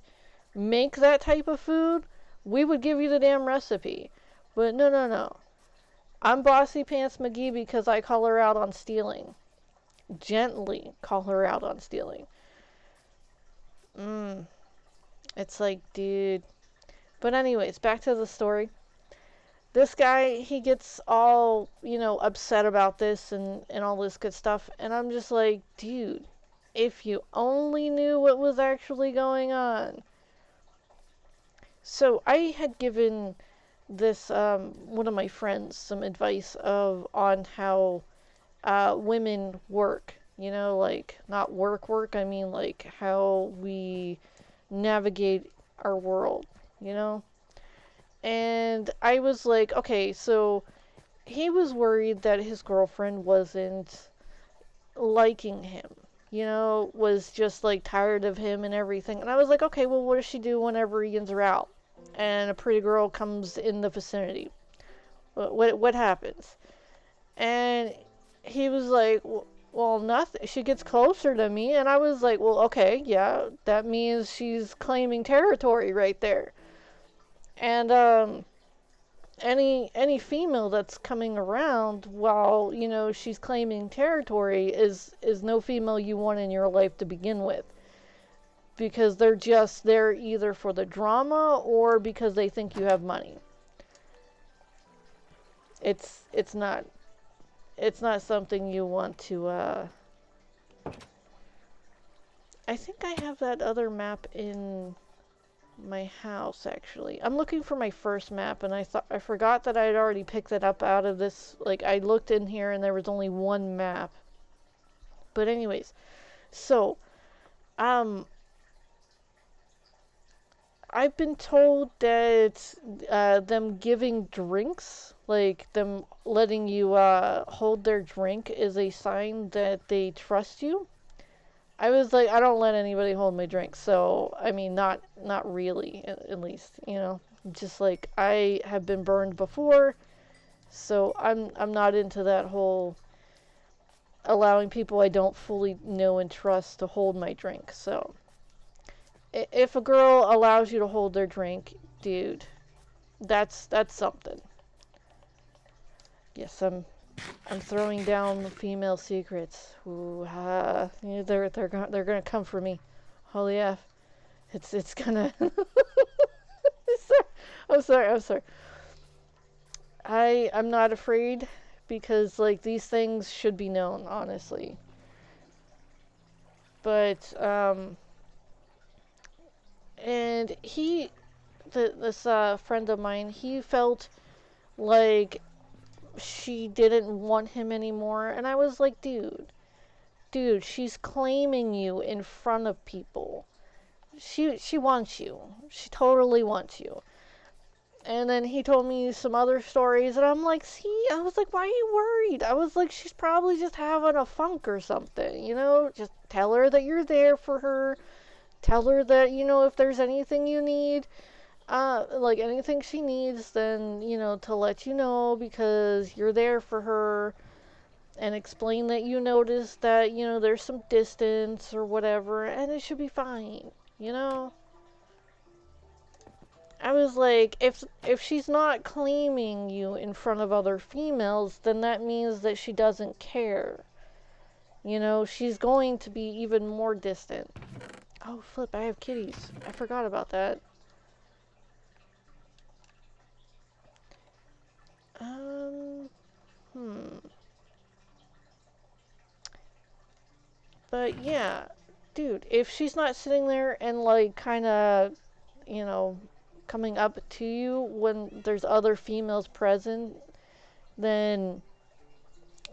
make that type of food, we would give you the damn recipe. But no. I'm Bossy Pants McGee because I call her out on stealing. Gently call her out on stealing. It's like, dude. But anyways, back to the story. This guy, he gets all, upset about this and all this good stuff. And I'm just like, dude, if you only knew what was actually going on. So I had given this, one of my friends some advice on how women work. Like, not work, I mean like how we navigate our world, And I was like, okay, so he was worried that his girlfriend wasn't liking him, was just like tired of him and everything. And I was like, okay, well, what does she do whenever he ends her out? and a pretty girl comes in the vicinity. What happens? And he was like, well, nothing. She gets closer to me, and I was like, well, okay, yeah, that means she's claiming territory right there. And any female that's coming around while she's claiming territory is no female you want in your life to begin with, because they're just there either for the drama or because they think you have money. It's not something you want to I think I have that other map in my house, actually. I'm looking for my first map, and I forgot that I had already picked it up out of this. Like, I looked in here and there was only one map. But anyways, so I've been told that them giving drinks, like them letting you hold their drink, is a sign that they trust you. I was like, I don't let anybody hold my drink, so I mean, not really, at least, just like I have been burned before, so I'm not into that whole allowing people I don't fully know and trust to hold my drink. So if a girl allows you to hold their drink, dude, that's something. Yes, I'm throwing down female secrets. Ooh, they're gonna come for me. Holy F. It's gonna. I'm sorry. I'm not afraid, because like these things should be known, honestly. But and this friend of mine, he felt like she didn't want him anymore, and I was like, dude, she's claiming you in front of people. She wants you. She totally wants you. And then he told me some other stories, and I'm like, see, I was like, why are you worried? I was like, she's probably just having a funk or something, Just tell her that you're there for her. Tell her that, if there's anything you need, like anything she needs, then, to let you know, because you're there for her. And explain that you noticed that, there's some distance or whatever, and it should be fine. I was like, if she's not claiming you in front of other females, then that means that she doesn't care. She's going to be even more distant. Oh, flip, I have kitties. I forgot about that. Um, hmm. But yeah, dude, if she's not sitting there and like kind of, you know, coming up to you when there's other females present, then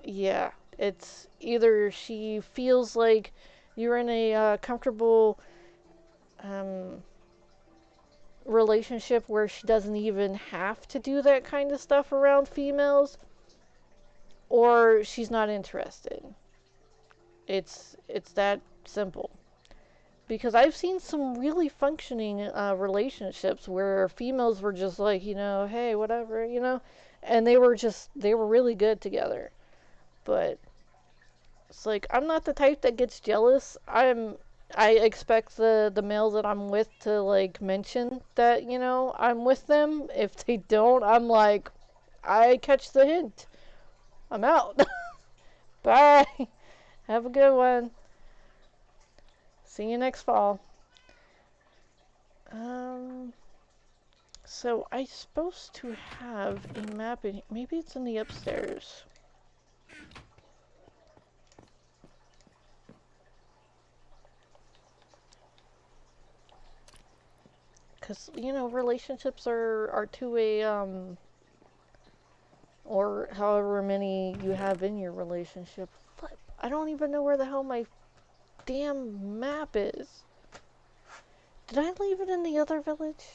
yeah, it's either she feels like you're in a comfortable um, relationship where she doesn't even have to do that kind of stuff around females, or she's not interested. It's that simple. Because I've seen some really functioning relationships where females were just like, hey, whatever, and they were really good together. But it's like, I'm not the type that gets jealous. I expect the males that I'm with to like mention that, I'm with them. If they don't, I'm like, I catch the hint. I'm out. Bye. Have a good one. See you next fall. Um, so I'm supposed to have a map in, maybe it's in the upstairs. Because, relationships are two-way, or however many you have in your relationship. Flip. I don't even know where the hell my damn map is. Did I leave it in the other village?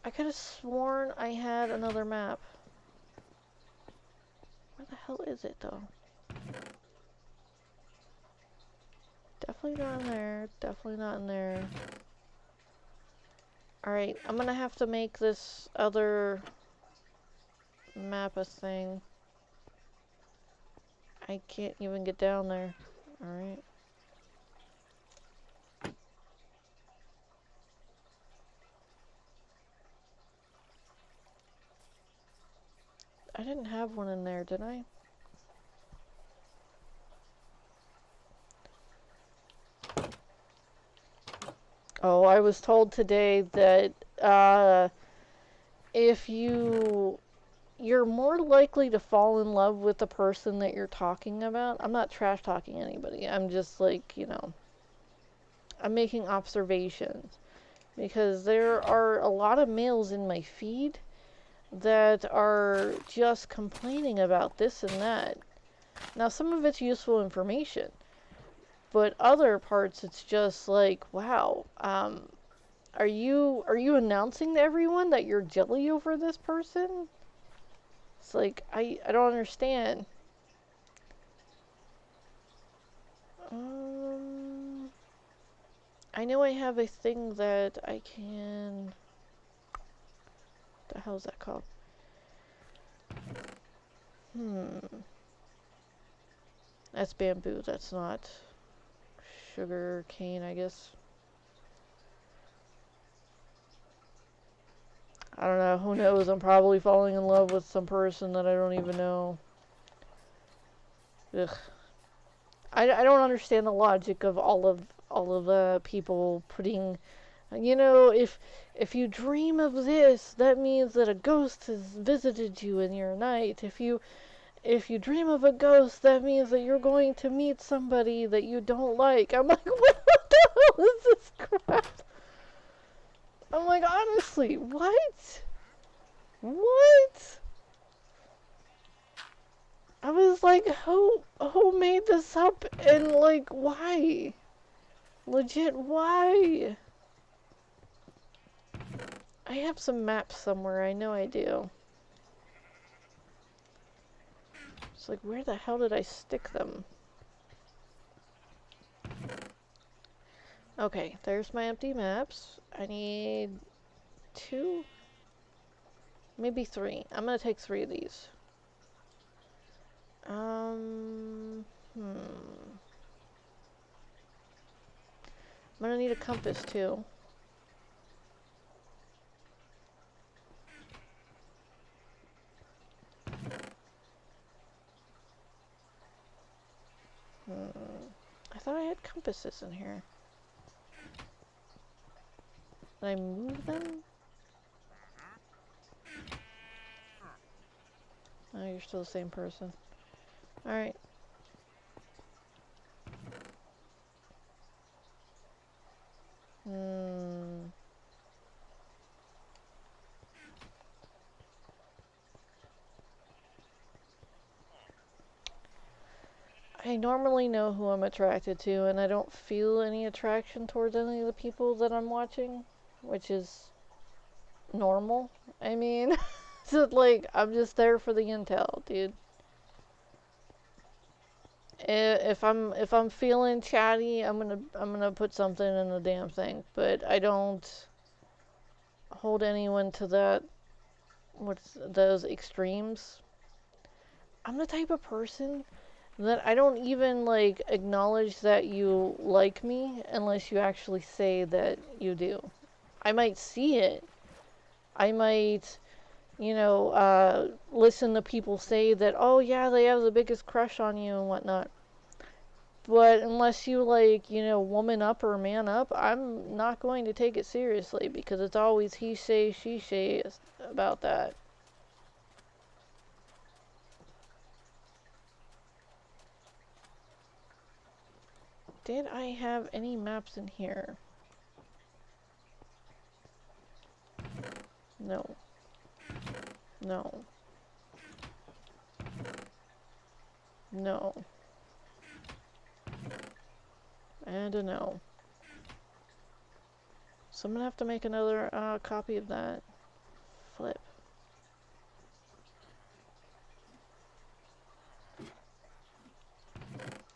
I could have sworn I had another map. Where the hell is it, though? Definitely not in there. Definitely not in there. Alright, I'm gonna have to make this other map a thing. I can't even get down there. Alright. I didn't have one in there, did I? Oh, I was told today that if you're more likely to fall in love with the person that you're talking about. I'm not trash talking anybody. I'm just like, you know, I'm making observations because there are a lot of males in my feed that are just complaining about this and that. Now, some of it's useful information, but other parts it's just like, wow, are you announcing to everyone that you're jelly over this person? It's like I don't understand. Um, I know I have a thing that I can. What the hell is that called? That's bamboo. That's not sugar cane, I guess. I don't know. Who knows? I'm probably falling in love with some person that I don't even know. Ugh. I don't understand the logic of all of the people putting, you know, if you dream of this, that means that a ghost has visited you in your night. If you dream of a ghost, that means that you're going to meet somebody that you don't like. I'm like, what the hell is this crap? I'm like, honestly, what? What? I was like, who made this up and like why? Legit, why? I have some maps somewhere, I know I do. It's like, where the hell did I stick them? Okay, there's my empty maps. I need 2, maybe 3. I'm gonna take 3 of these. I'm gonna need a compass too. I thought I had compasses in here. Did I move them? Oh, you're still the same person. Alright. I normally know who I'm attracted to, and I don't feel any attraction towards any of the people that I'm watching, which is normal. I mean, so like, I'm just there for the intel, dude. If I'm feeling chatty, I'm gonna put something in the damn thing. But I don't hold anyone to that. What's those extremes? I'm the type of person that I don't even like acknowledge that you like me unless you actually say that you do. I might see it. I might, you know, listen to people say that, oh yeah, they have the biggest crush on you and whatnot. But unless you like, you know, woman up or man up, I'm not going to take it seriously because it's always he say, she say about that. Did I have any maps in here? No. No. No. And a no. So I'm gonna have to make another copy of that. Flip.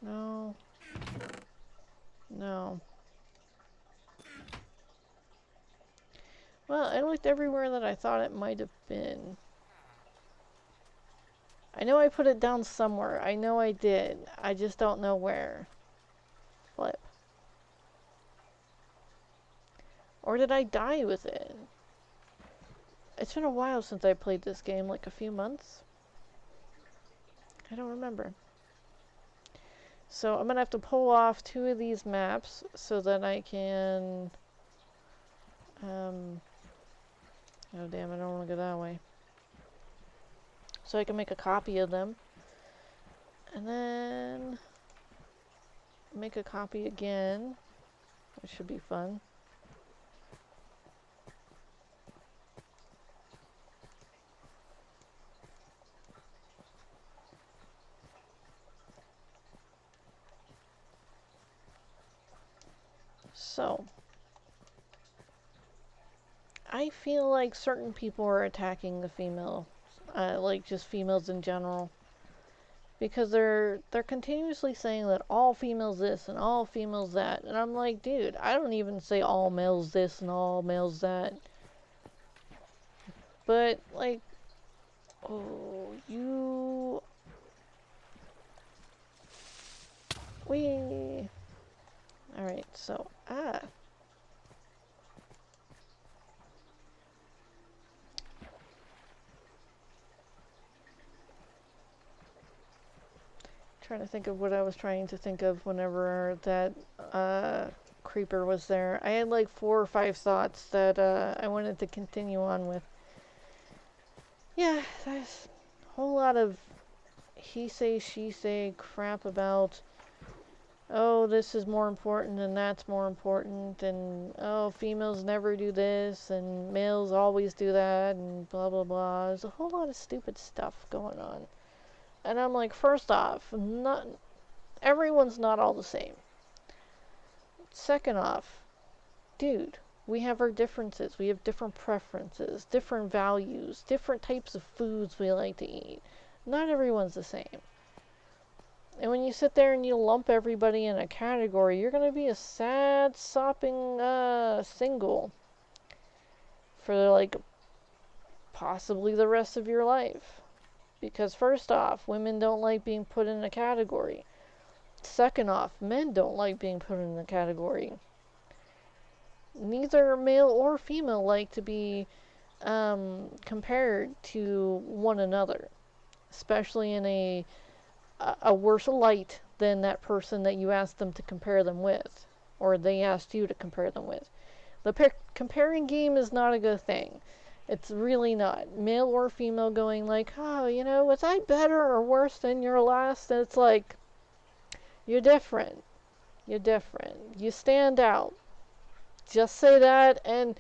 No. looked everywhere that I thought it might have been. I know I put it down somewhere. I know I did. I just don't know where. Flip. Or did I die with it? It's been a while since I played this game, like a few months. I don't remember. So I'm gonna have to pull off 2 of these maps so that I can... oh damn, I don't want to go that way. So I can make a copy of them. And then... make a copy again. Which should be fun. So, I feel like certain people are attacking the female, like just females in general, because they're continuously saying that all females this and all females that, and I'm like, dude, I don't even say all males this and all males that, but like, oh, alright, so, trying to think of what I was trying to think of whenever that, creeper was there. I had like 4 or 5 thoughts that, I wanted to continue on with. Yeah, there's a whole lot of he say, she say crap about, oh, this is more important and that's more important, and oh, females never do this and males always do that, and blah blah blah. There's a whole lot of stupid stuff going on. And I'm like, first off, not everyone's not all the same. Second off, dude, we have our differences. We have different preferences, different values, different types of foods we like to eat. Not everyone's the same. And when you sit there and you lump everybody in a category, you're going to be a sad, sopping single for like possibly the rest of your life. Because first off, women don't like being put in a category. Second off, men don't like being put in a category. Neither male or female like to be compared to one another, especially in a worse light than that person that you asked them to compare them with, or they asked you to compare them with. The comparing game is not a good thing. It's really not. Male or female going like, oh, you know, was I better or worse than your last? And it's like, you're different. You're different. You stand out. Just say that, and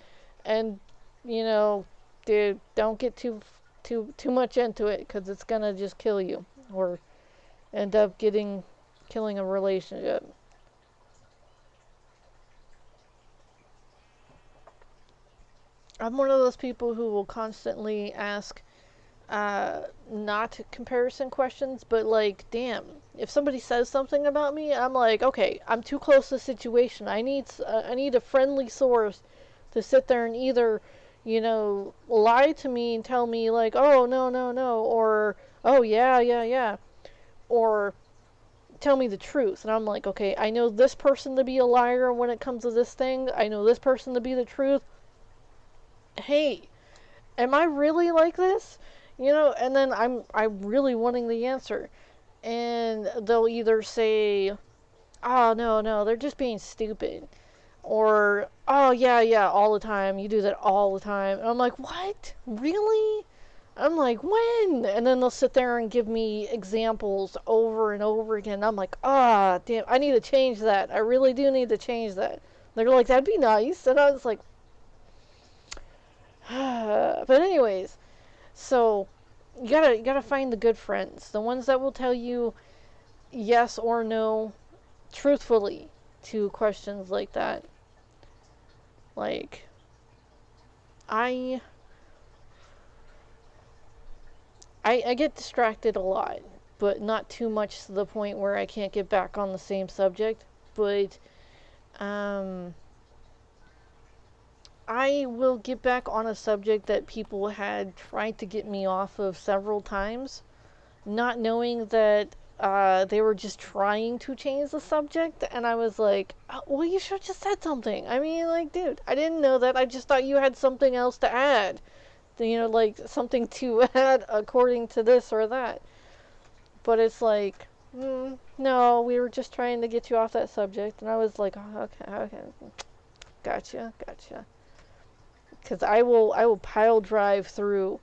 you know, dude, don't get too much into it, because it's gonna just kill you, or end up killing a relationship. I'm one of those people who will constantly ask not comparison questions, but like, damn, if somebody says something about me, I'm like, okay, I'm too close to the situation. I need a friendly source to sit there and either, you know, lie to me and tell me like, oh, no, no, no, or oh, yeah, yeah, yeah, or tell me the truth. And I'm like, okay, I know this person to be a liar when it comes to this thing. I know this person to be the truth. Hey, am I really like this? You know, and then I'm really wanting the answer. And they'll either say, oh, no, no, they're just being stupid. Or, oh, yeah, yeah, all the time. You do that all the time. And I'm like, what? Really? I'm like, when? And then they'll sit there and give me examples over and over again. I'm like, ah, damn, I need to change that. I really do need to change that. They're like, that'd be nice. And I was like, but anyways, so you gotta find the good friends, the ones that will tell you yes or no truthfully to questions like that. Like, I get distracted a lot, but not too much to the point where I can't get back on the same subject. But I will get back on a subject that people had tried to get me off of several times, not knowing that they were just trying to change the subject. And I was like, oh, well, you should have just said something. I mean, like, dude, I didn't know that. I just thought you had something else to add. You know, like something to add according to this or that. But it's like, no, we were just trying to get you off that subject. And I was like, oh, okay, okay, gotcha. Because I will pile drive through,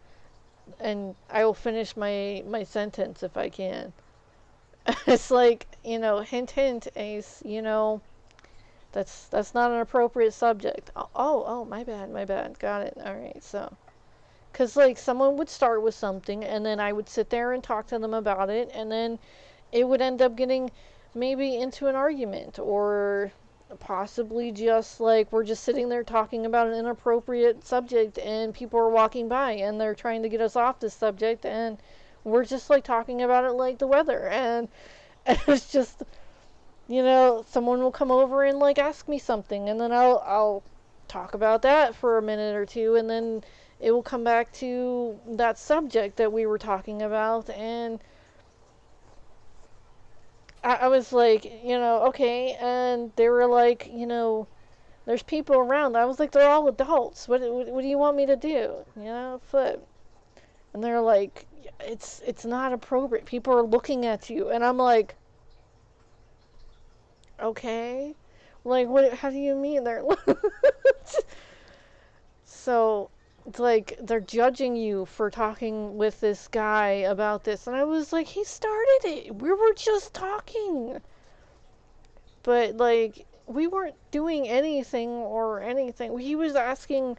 and I will finish my sentence if I can. It's like, hint, hint, Ace. That's not an appropriate subject. Oh, my bad. Got it. All right, so. Because, like, someone would start with something, and then I would sit there and talk to them about it, and then it would end up getting maybe into an argument, or possibly just, like, we're just sitting there talking about an inappropriate subject, and people are walking by, and they're trying to get us off this subject, and we're just, like, talking about it like the weather, and it's just, someone will come over and, like, ask me something, and then I'll talk about that for a minute or two, and then it will come back to that subject that we were talking about, and I was like, okay, and they were like, there's people around. I was like, they're all adults. What do you want me to do? Flip. And they're like, it's not appropriate. People are looking at you, and I'm like, okay, like what? How do you mean they're? So it's like they're judging you for talking with this guy about this, and I was like, he started it. We were just talking. But, like, we weren't doing anything or anything. He was asking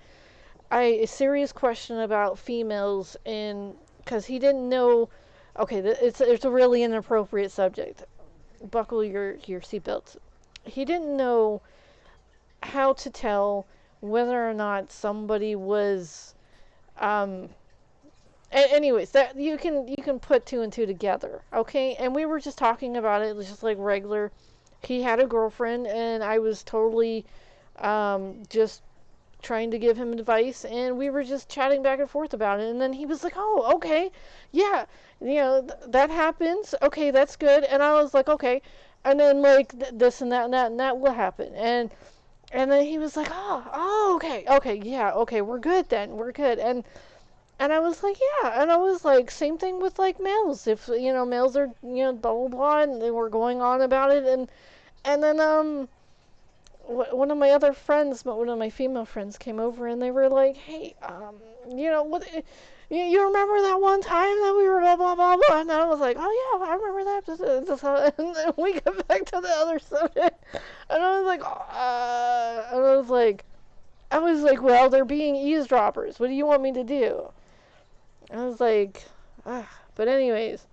a serious question about females, and because he didn't know. Okay, it's a really inappropriate subject. Buckle your seatbelts. He didn't know how to tell whether or not somebody was. Anyways, that you can put two and two together, okay? And we were just talking about it, just like regular. He had a girlfriend, and I was totally just trying to give him advice, and we were just chatting back and forth about it. And then he was like, "Oh, okay, yeah, that happens. Okay, that's good." And I was like, "Okay," and then like this and that and that and that will happen. And then he was like, "Oh, okay, yeah, okay, we're good then, we're good." And I was like, yeah. And I was like, same thing with like males. If, males are, blah, blah, blah. And they were going on about it. And then, one of my other friends, one of my female friends came over and they were like, hey, what, you remember that one time that we were blah, blah, blah, blah. And I was like, oh yeah, I remember that. And then we got back to the other subject. And I was like, and I was like, well, they're being eavesdroppers. What do you want me to do? I was like, but anyways,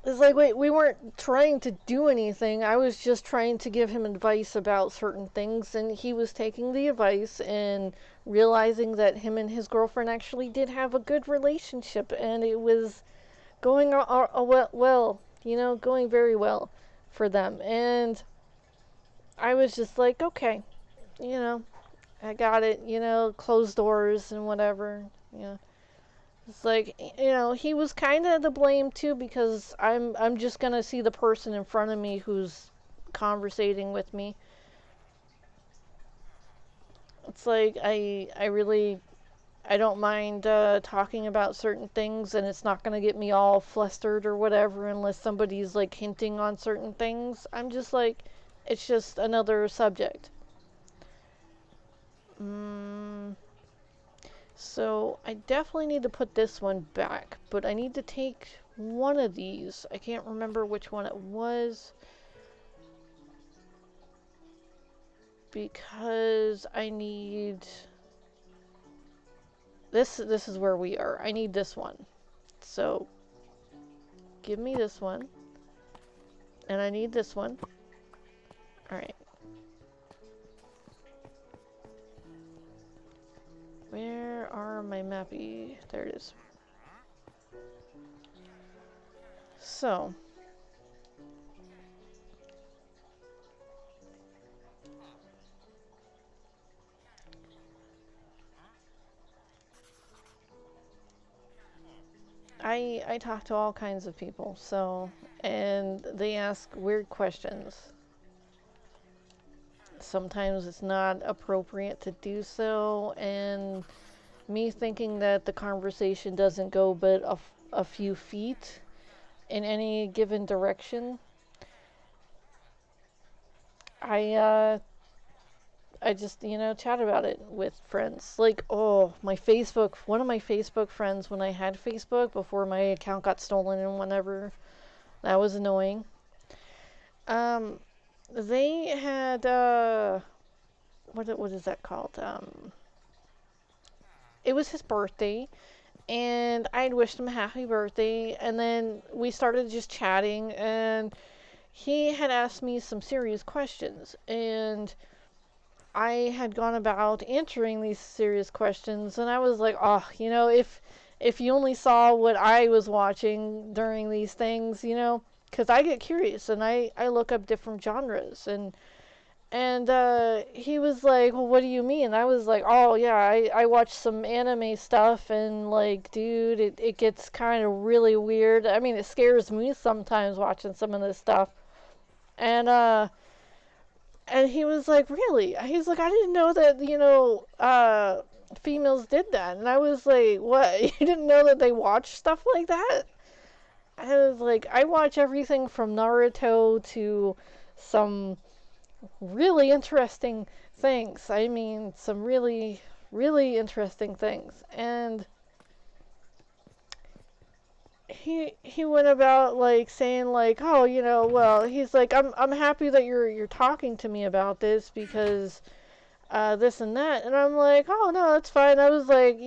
it's like, wait, we weren't trying to do anything. I was just trying to give him advice about certain things, and he was taking the advice and realizing that him and his girlfriend actually did have a good relationship, and it was going well, going very well for them. And I was just like, okay, you know, I got it, closed doors and whatever, It's like, he was kind of to blame too, because I'm just gonna see the person in front of me who's conversating with me. It's like I don't mind talking about certain things, and it's not gonna get me all flustered or whatever unless somebody's like hinting on certain things. I'm just like, it's just another subject. Mm, So I definitely need to put this one back, but I need to take one of these. I can't remember which one it was because I need this is where we are. I need this one. So give me this one. And I need this one. All right. Where are my mappy? There it is. So I talk to all kinds of people, so, and they ask weird questions. Sometimes it's not appropriate to do so, and me thinking that the conversation doesn't go but a few feet in any given direction, I I just, chat about it with friends. Like, oh, one of my Facebook friends when I had Facebook before my account got stolen and whenever, that was annoying. Um, they had, what is that called? It was his birthday, and I'd wished him a happy birthday, and then we started just chatting, and he had asked me some serious questions, and I had gone about answering these serious questions, and I was like, oh, if you only saw what I was watching during these things, because I get curious and I look up different genres, and he was like, well, what do you mean? I was like, oh yeah, I watch some anime stuff, and like, dude, it gets kind of really weird. I mean, it scares me sometimes watching some of this stuff, and he was like, really? He's like, I didn't know that, females did that. And I was like, what? You didn't know that they watch stuff like that? I was like, I watch everything from Naruto to some really interesting things. I mean, some really, really interesting things. And he went about like saying like, oh, well, he's like, I'm happy that you're talking to me about this because this and that. And I'm like, oh no, that's fine. I was like,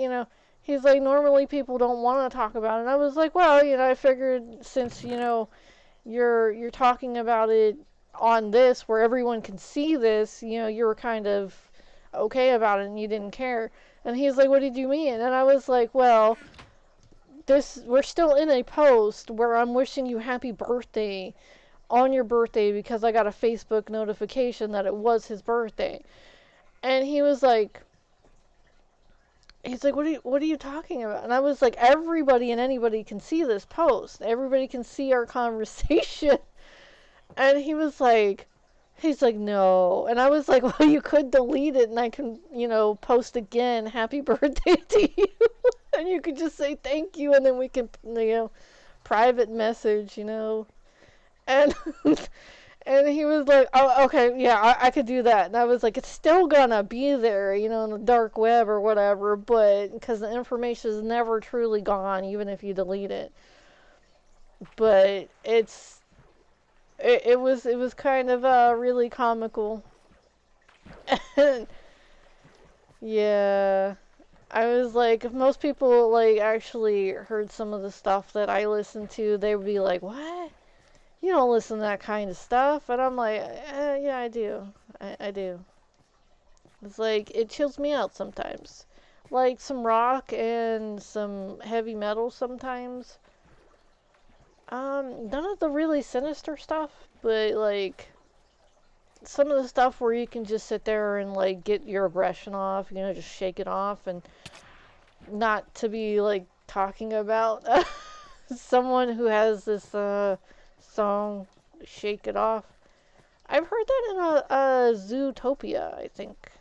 he's like, normally people don't want to talk about it. And I was like, well, I figured since you're talking about it on this where everyone can see this, you were kind of okay about it and you didn't care. And he's like, what did you mean? And I was like, well, we're still in a post where I'm wishing you happy birthday on your birthday because I got a Facebook notification that it was his birthday. And he's like, what are you talking about? And I was like, everybody and anybody can see this post. Everybody can see our conversation. And he's like, no. And I was like, well, you could delete it and I can, post again, happy birthday to you. And you could just say thank you, and then we can, private message, And and he was like, oh, okay, yeah, I could do that. And I was like, it's still gonna be there, in the dark web or whatever, but because the information is never truly gone, even if you delete it. But it was kind of really comical. Yeah. I was like, if most people like actually heard some of the stuff that I listen to, they would be like, what? You don't listen to that kind of stuff. And I'm like, yeah, I do. I do. It's like, it chills me out sometimes. Like some rock and some heavy metal sometimes. None of the really sinister stuff, but like some of the stuff where you can just sit there and like get your aggression off, just shake it off, and not to be like talking about someone who has this song Shake It Off. I've heard that in a Zootopia, I think.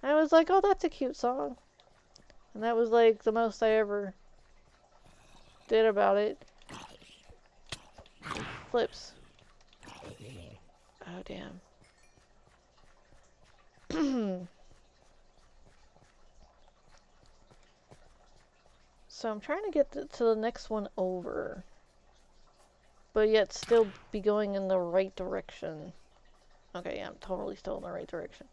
I was like, oh, that's a cute song. And that was like the most I ever did about it. Flips. Oh, damn. So I'm trying to get to the next one over, but yet still be going in the right direction. Okay, yeah, I'm totally still in the right direction.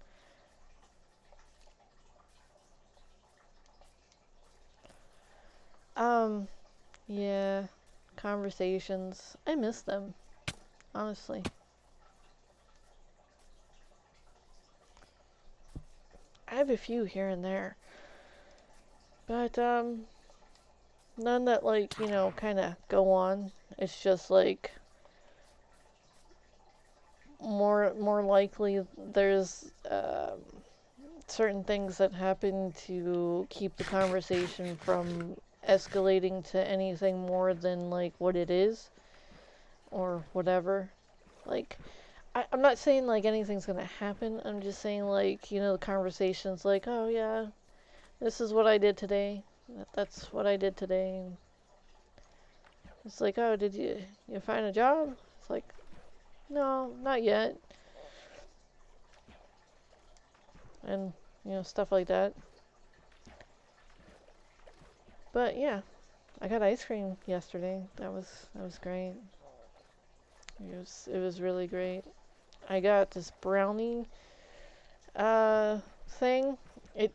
Yeah, conversations. I miss them, honestly. I have a few here and there, but none that like, kind of go on. It's just like more likely there's certain things that happen to keep the conversation from escalating to anything more than like what it is or whatever. Like, I'm not saying like anything's gonna happen. I'm just saying like, you know, the conversations like, oh yeah, this is what I did today. That's what I did today. And it's like, oh, did you find a job? It's like, no, not yet. And you know, stuff like that. But yeah, I got ice cream yesterday. That was great. It was really great. I got this brownie thing.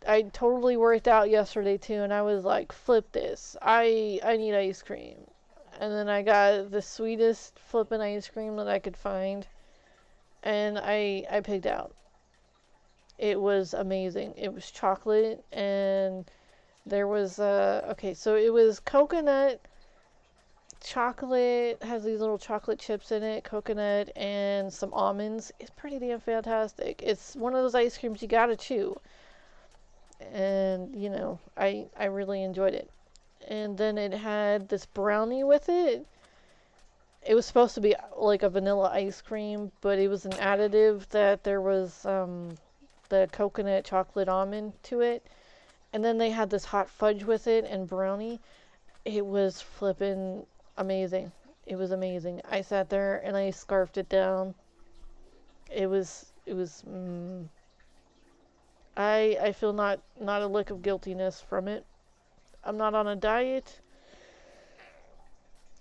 I totally worked out yesterday too, and I was like, flip this. I need ice cream. And then I got the sweetest flippin' ice cream that I could find, and I picked out. It was amazing. It was chocolate, and there was okay, so it was coconut chocolate, has these little chocolate chips in it, coconut, and some almonds. It's pretty damn fantastic. It's one of those ice creams you gotta chew. And, you know, I really enjoyed it. And then it had this brownie with it. It was supposed to be like a vanilla ice cream, but it was an additive that there was the coconut chocolate almond to it. And then they had this hot fudge with it and brownie. It was flippin' amazing. It was amazing. I sat there and I scarfed it down. It was I feel not a lick of guiltiness from it. I'm not on a diet.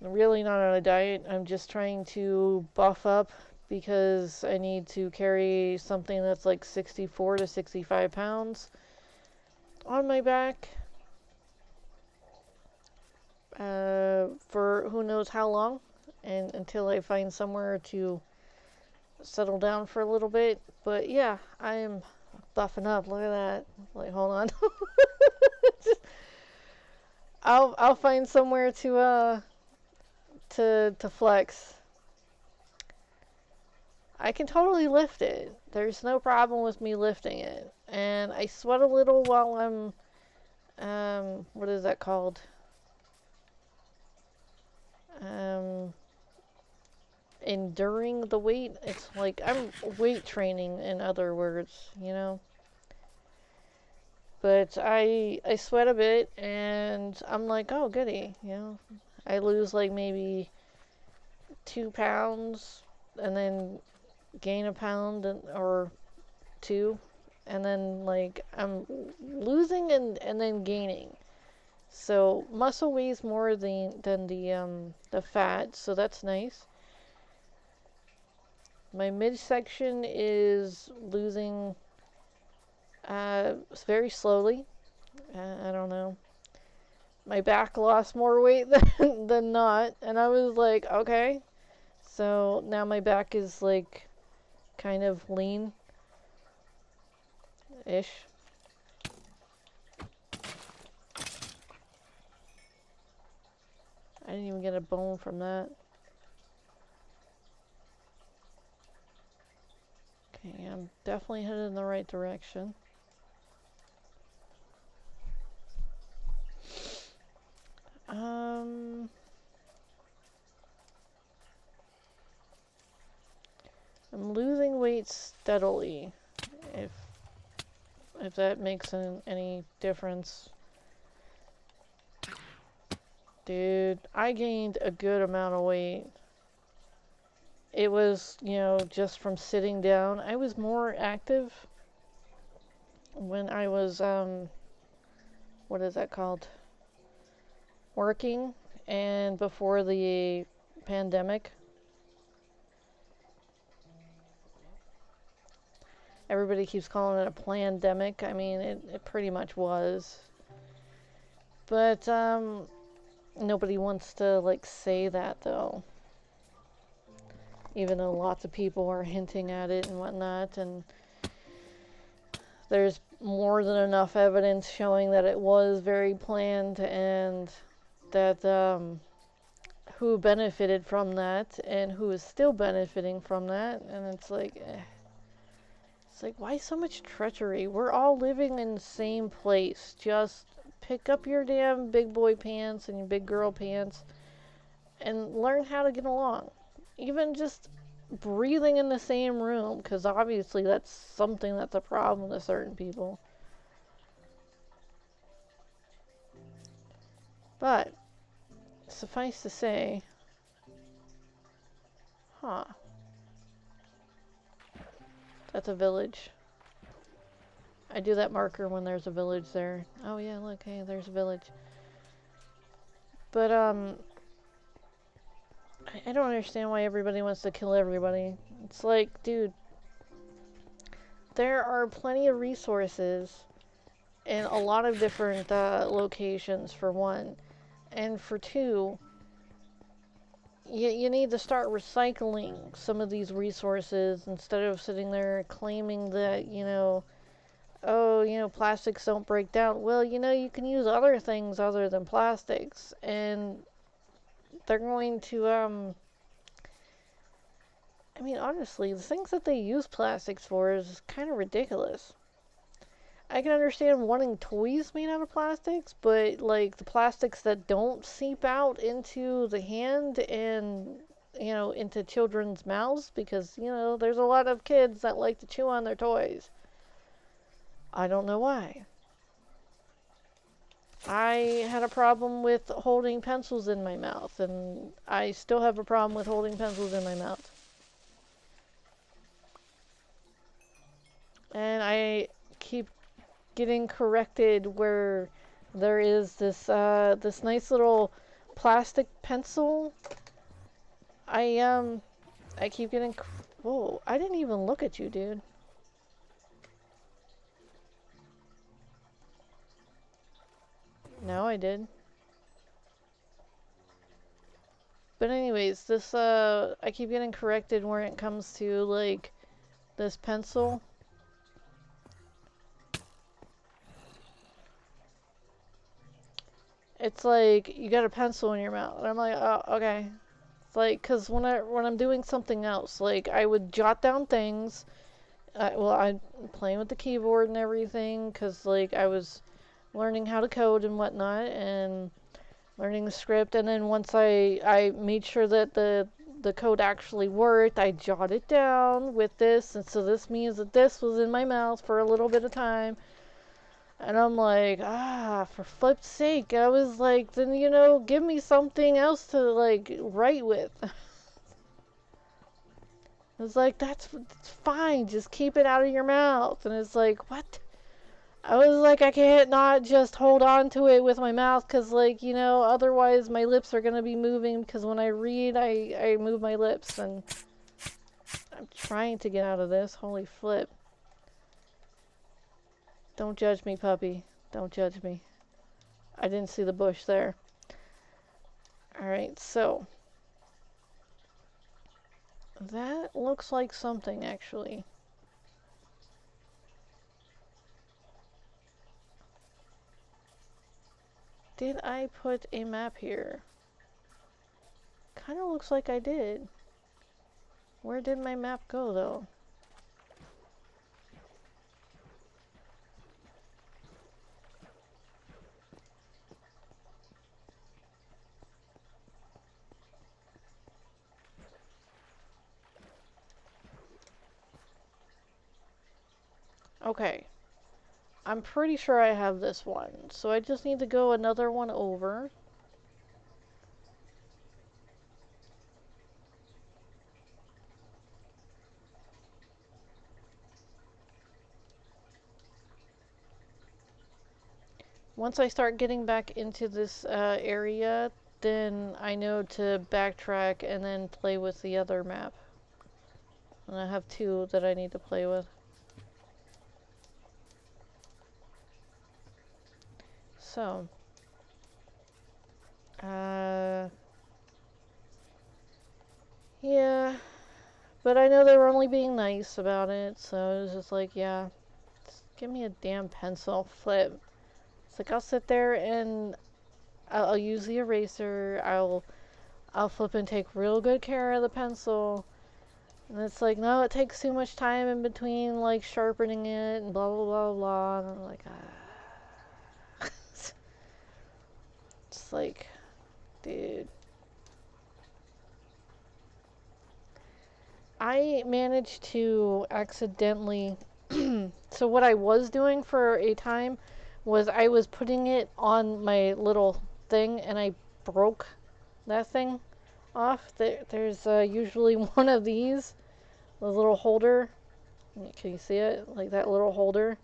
I'm really not on a diet. I'm just trying to buff up because I need to carry something that's like 64 to 65 pounds on my back for who knows how long, and until I find somewhere to settle down for a little bit. But yeah, I am buffing up. Look at that. Like, hold on. I'll find somewhere to flex. I can totally lift it. There's no problem with me lifting it. And I sweat a little while I'm what is that called? Enduring the weight. It's like I'm weight training, in other words, you know. But I sweat a bit, and I'm like, oh goody, you know. I lose like maybe 2 pounds, and then gain a pound or two, and then like I'm losing and then gaining. So muscle weighs more than the fat, so that's nice. My midsection is losing very slowly. I don't know. My back lost more weight than not, and I was like, okay. So now my back is like kind of lean-ish. I didn't even get a bone from that. Okay, I'm definitely headed in the right direction. I'm losing weight steadily, if that makes any difference. Dude, I gained a good amount of weight. It was, you know, just from sitting down. I was more active when I was, what is that called? Working, and before the pandemic. Everybody keeps calling it a plandemic. I mean, it pretty much was. But, nobody wants to, like, say that, though. Even though lots of people are hinting at it and whatnot, and there's more than enough evidence showing that it was very planned, and that, who benefited from that, and who is still benefiting from that, and it's like, It's like, why so much treachery? We're all living in the same place, just pick up your damn big boy pants and your big girl pants and learn how to get along. Even just breathing in the same room, because obviously that's something that's a problem to certain people. But, suffice to say, huh, that's a village. I do that marker when there's a village there. Oh yeah, look, hey, there's a village. But, I don't understand why everybody wants to kill everybody. It's like, dude, there are plenty of resources in a lot of different locations, for one. And for two, you need to start recycling some of these resources instead of sitting there claiming that, oh, plastics don't break down. Well, you can use other things other than plastics. And they're going to, I mean, honestly, the things that they use plastics for is kind of ridiculous. I can understand wanting toys made out of plastics, but like the plastics that don't seep out into the hand and, into children's mouths, because, there's a lot of kids that like to chew on their toys. I don't know why. I had a problem with holding pencils in my mouth, and I still have a problem with holding pencils in my mouth. And I keep getting corrected where there is this nice little plastic pencil. I keep getting. Whoa! I didn't even look at you, dude. No, I did. But anyways, this I keep getting corrected when it comes to like this pencil. It's like you got a pencil in your mouth, and I'm like, oh, okay. It's like, cause when I'm doing something else, like I would jot down things. I'm playing with the keyboard and everything, cause like I was learning how to code and whatnot, and learning the script. And then once I made sure that the code actually worked, I jotted it down with this, and so this means that this was in my mouth for a little bit of time. And I'm like, for flip's sake. I was like, then, give me something else to, like, write with. It's like, that's fine. Just keep it out of your mouth. And it's like, what? I was like, I can't not just hold on to it with my mouth because, like, otherwise my lips are going to be moving because when I read, I move my lips. And I'm trying to get out of this. Holy flip. Don't judge me, puppy. Don't judge me. I didn't see the bush there. Alright, so. That looks like something, actually. Did I put a map here? Kind of looks like I did. Where did my map go, though? Okay. I'm pretty sure I have this one. So I just need to go another one over. Once I start getting back into this area, then I know to backtrack and then play with the other map. And I have two that I need to play with. So, yeah, but I know they were only being nice about it, so it was just like, yeah, just give me a damn pencil, flip. It's like I'll sit there and I'll use the eraser, I'll flip and take real good care of the pencil. And it's like, no, it takes too much time in between, like, sharpening it and blah, blah, blah, blah. And I'm like, It's like, dude. I managed to accidentally. So, what I was doing for a time was I was putting it on my little thing and I broke that thing off. There's usually one of these, the little holder. Can you see it? Like that little holder.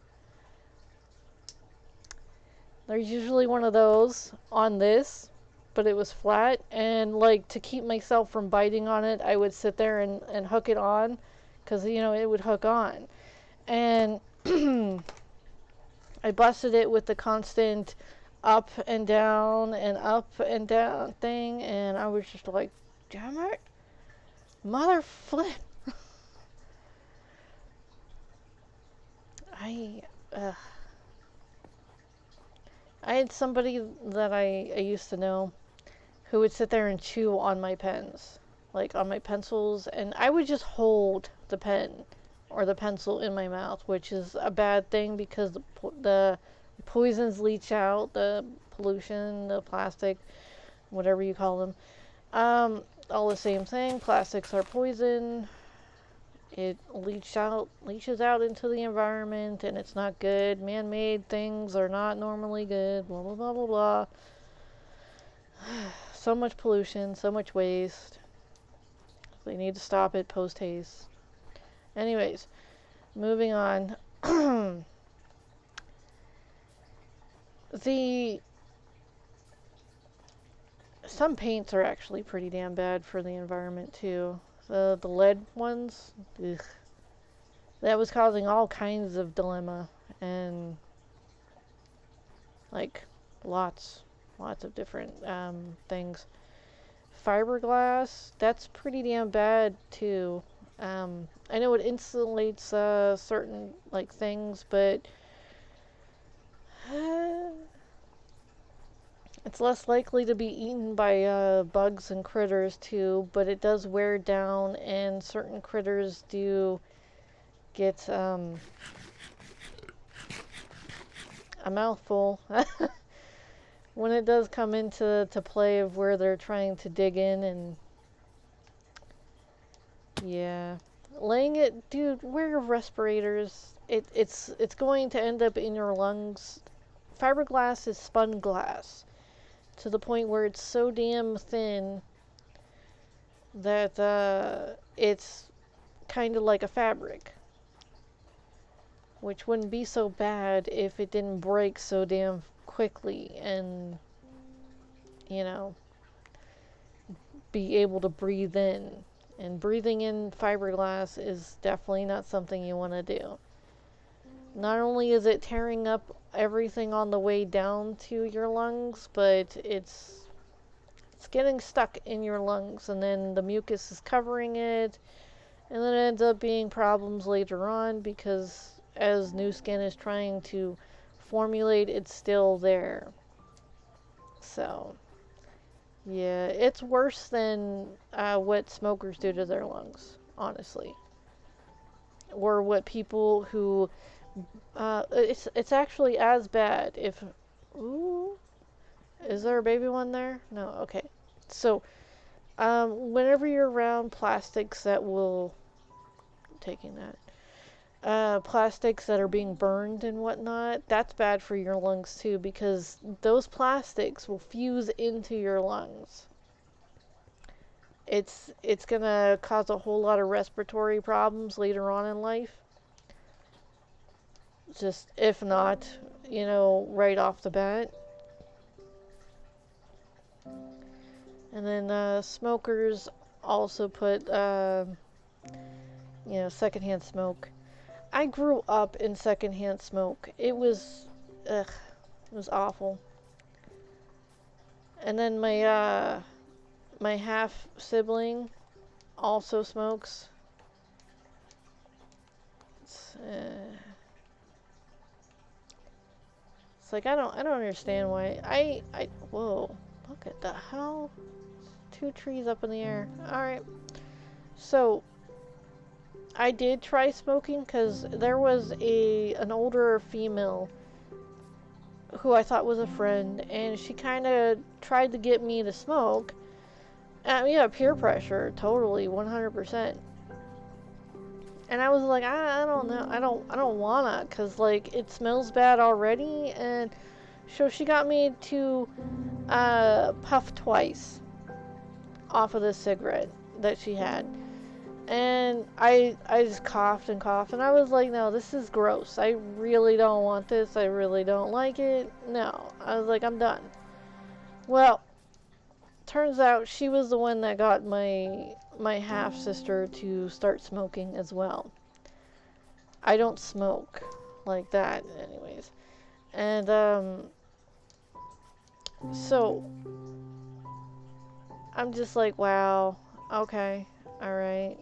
There's usually one of those on this, but it was flat. And like to keep myself from biting on it, I would sit there and hook it on because, you know, it would hook on. And I busted it with the constant up and down thing. And I was just like, damn it, mother flip. I, uh, I had somebody that I used to know who would sit there and chew on my pens, like on my pencils, and I would just hold the pen or the pencil in my mouth, which is a bad thing because the poisons leach out, the pollution, the plastic, whatever you call them. All the same thing. Plastics are poison. It leaches out into the environment, and it's not good. Man-made things are not normally good. Blah blah blah blah blah. So much pollution, so much waste. They need to stop it post haste. Anyways, moving on. Some paints are actually pretty damn bad for the environment too. The lead ones, ugh, that was causing all kinds of dilemma and like lots of different things. Fiberglass, that's pretty damn bad too. I know it insulates certain like things, but it's less likely to be eaten by bugs and critters too, but it does wear down, and certain critters do get a mouthful when it does come into play of where they're trying to dig in. And yeah, laying it, dude, wear respirators. It's going to end up in your lungs. Fiberglass is spun glass to the point where it's so damn thin that it's kind of like a fabric, which wouldn't be so bad if it didn't break so damn quickly and, you know, be able to breathe in. And breathing in fiberglass is definitely not something you want to do. Not only is it tearing up everything on the way down to your lungs, but it's getting stuck in your lungs, and then the mucus is covering it, and then it ends up being problems later on because as new skin is trying to formulate, it's still there. So yeah, it's worse than what smokers do to their lungs, honestly, or what people who it's actually as bad if. Ooh, is there a baby one there? No. Okay. So whenever you're around plastics that will taking that plastics that are being burned and whatnot, that's bad for your lungs too, because those plastics will fuse into your lungs. It's gonna cause a whole lot of respiratory problems later on in life. Just if not, you know, right off the bat. And then smokers also put, you know, secondhand smoke. I grew up in secondhand smoke. It was awful. And then my half sibling also smokes. It's like I don't understand why whoa, look at the hell. 2 trees up in the air. Alright. So I did try smoking because there was an older female who I thought was a friend, and she kind of tried to get me to smoke. Yeah, peer pressure, totally, 100%. And I was like, I don't know, I don't wanna, cause like it smells bad already. And so she got me to puff twice off of the cigarette that she had. And I just coughed and coughed, and I was like, no, this is gross. I really don't want this. I really don't like it. No. I was like, I'm done. Well, turns out she was the one that got my half sister to start smoking as well. I don't smoke like that anyways. And so I'm just like, wow, okay, all right.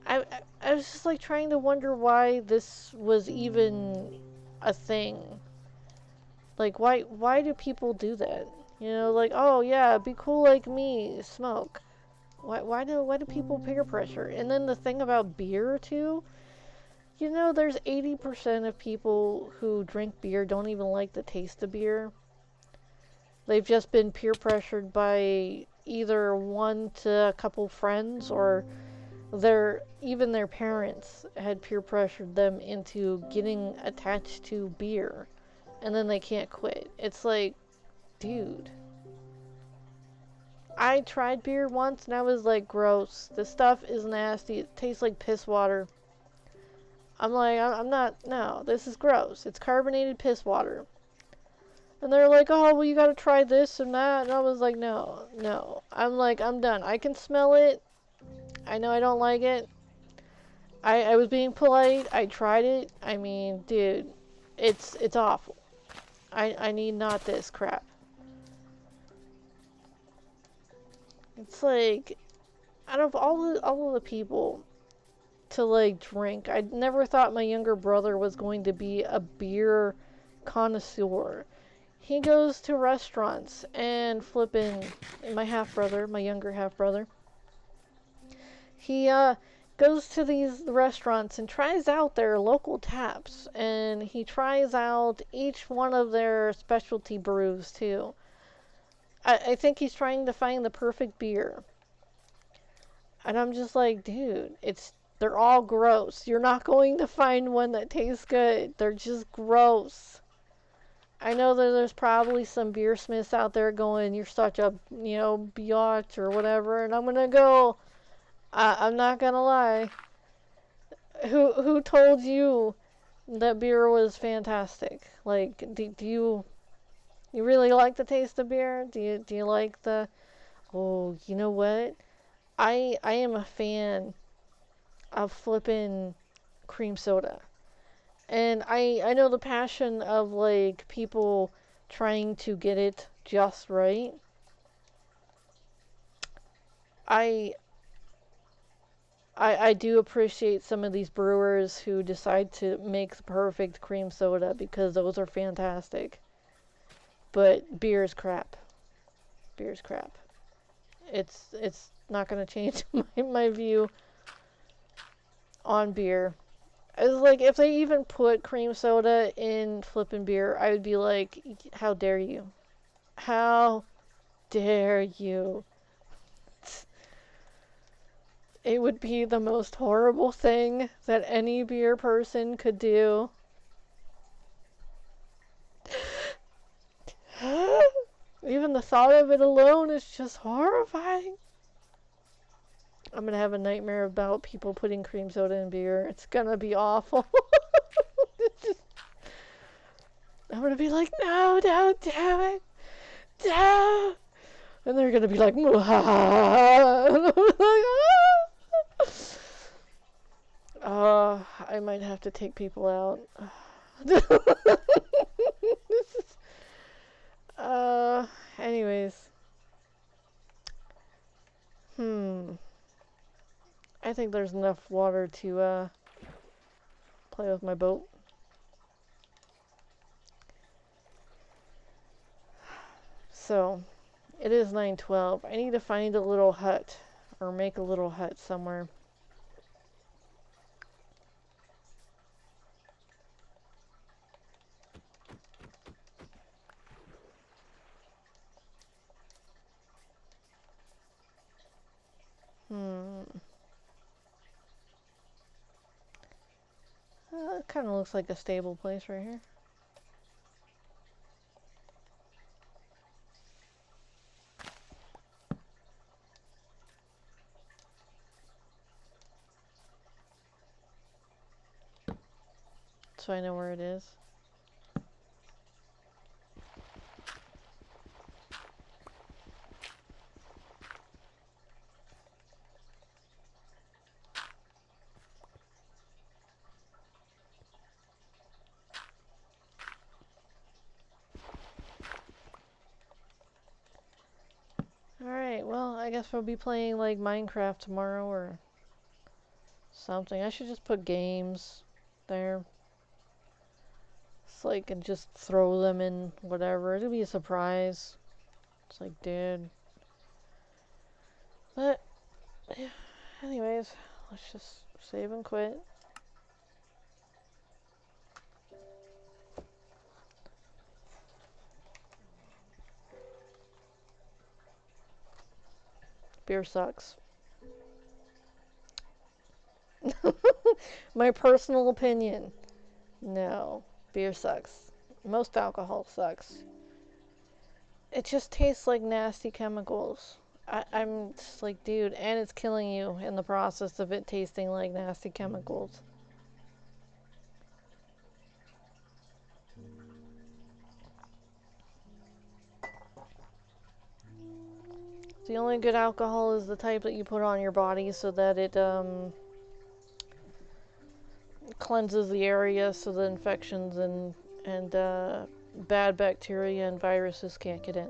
I, I was just like trying to wonder why this was even a thing. Like why do people do that? You know, like, oh yeah, be cool like me, smoke. Why do people peer pressure? And then the thing about beer too, you know, there's 80% of people who drink beer don't even like the taste of beer. They've just been peer pressured by either one to a couple friends, or even their parents had peer pressured them into getting attached to beer, and then they can't quit. It's like, dude, I tried beer once and I was like, gross, this stuff is nasty, it tastes like piss water. I'm like, I'm not, no, this is gross, it's carbonated piss water. And they're like, oh, well, you gotta try this and that. And I was like, no. I'm like, I'm done. I can smell it. I know I don't like it. I was being polite. I tried it. I mean, dude, it's awful. I need not this crap. It's like, out of all of the people to like drink, I never thought my younger brother was going to be a beer connoisseur. He goes to restaurants and flipping, my half brother, my younger half brother, he goes to these restaurants and tries out their local taps, and he tries out each one of their specialty brews too. I think he's trying to find the perfect beer. And I'm just like, dude, they're all gross. You're not going to find one that tastes good. They're just gross. I know that there's probably some beer smiths out there going, you're such a, biatch or whatever, and I'm gonna go, I'm not gonna lie. Who told you that beer was fantastic? Like, do you really like the taste of beer? Do you like the, oh, you know what? I am a fan of flippin' cream soda. And I know the passion of like people trying to get it just right. I I do appreciate some of these brewers who decide to make the perfect cream soda, because those are fantastic. But beer is crap. Beer is crap. It's not gonna change my view on beer. It's like, if they even put cream soda in flippin' beer, I would be like, how dare you? How dare you? It would be the most horrible thing that any beer person could do. Even the thought of it alone is just horrifying. I'm gonna have a nightmare about people putting cream soda in beer. It's gonna be awful. I'm gonna be like, no, don't do it. Don't. And they're gonna be like, I might have to take people out. Anyways. I think there's enough water to, play with my boat. So, it is 9:12. I need to find a little hut, or make a little hut somewhere. kind of looks like a stable place right here. So I know where it is. Alright, well, I guess we'll be playing like Minecraft tomorrow or something. I should just put games there. It's like, and just throw them in whatever. It'll be a surprise. It's like, dude. But, yeah, anyways, let's just save and quit. Beer sucks. My personal opinion. No, beer sucks. Most alcohol sucks. It just tastes like nasty chemicals. I'm just like, dude, and it's killing you in the process of it tasting like nasty chemicals. The only good alcohol is the type that you put on your body so that it cleanses the area so that infections and bad bacteria and viruses can't get in.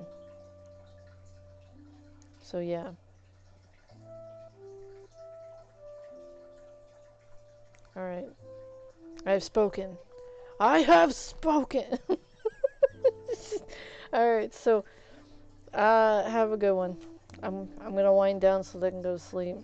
So yeah. Alright. I've spoken. I have spoken! Alright, so have a good one. I'm gonna wind down so they can go to sleep.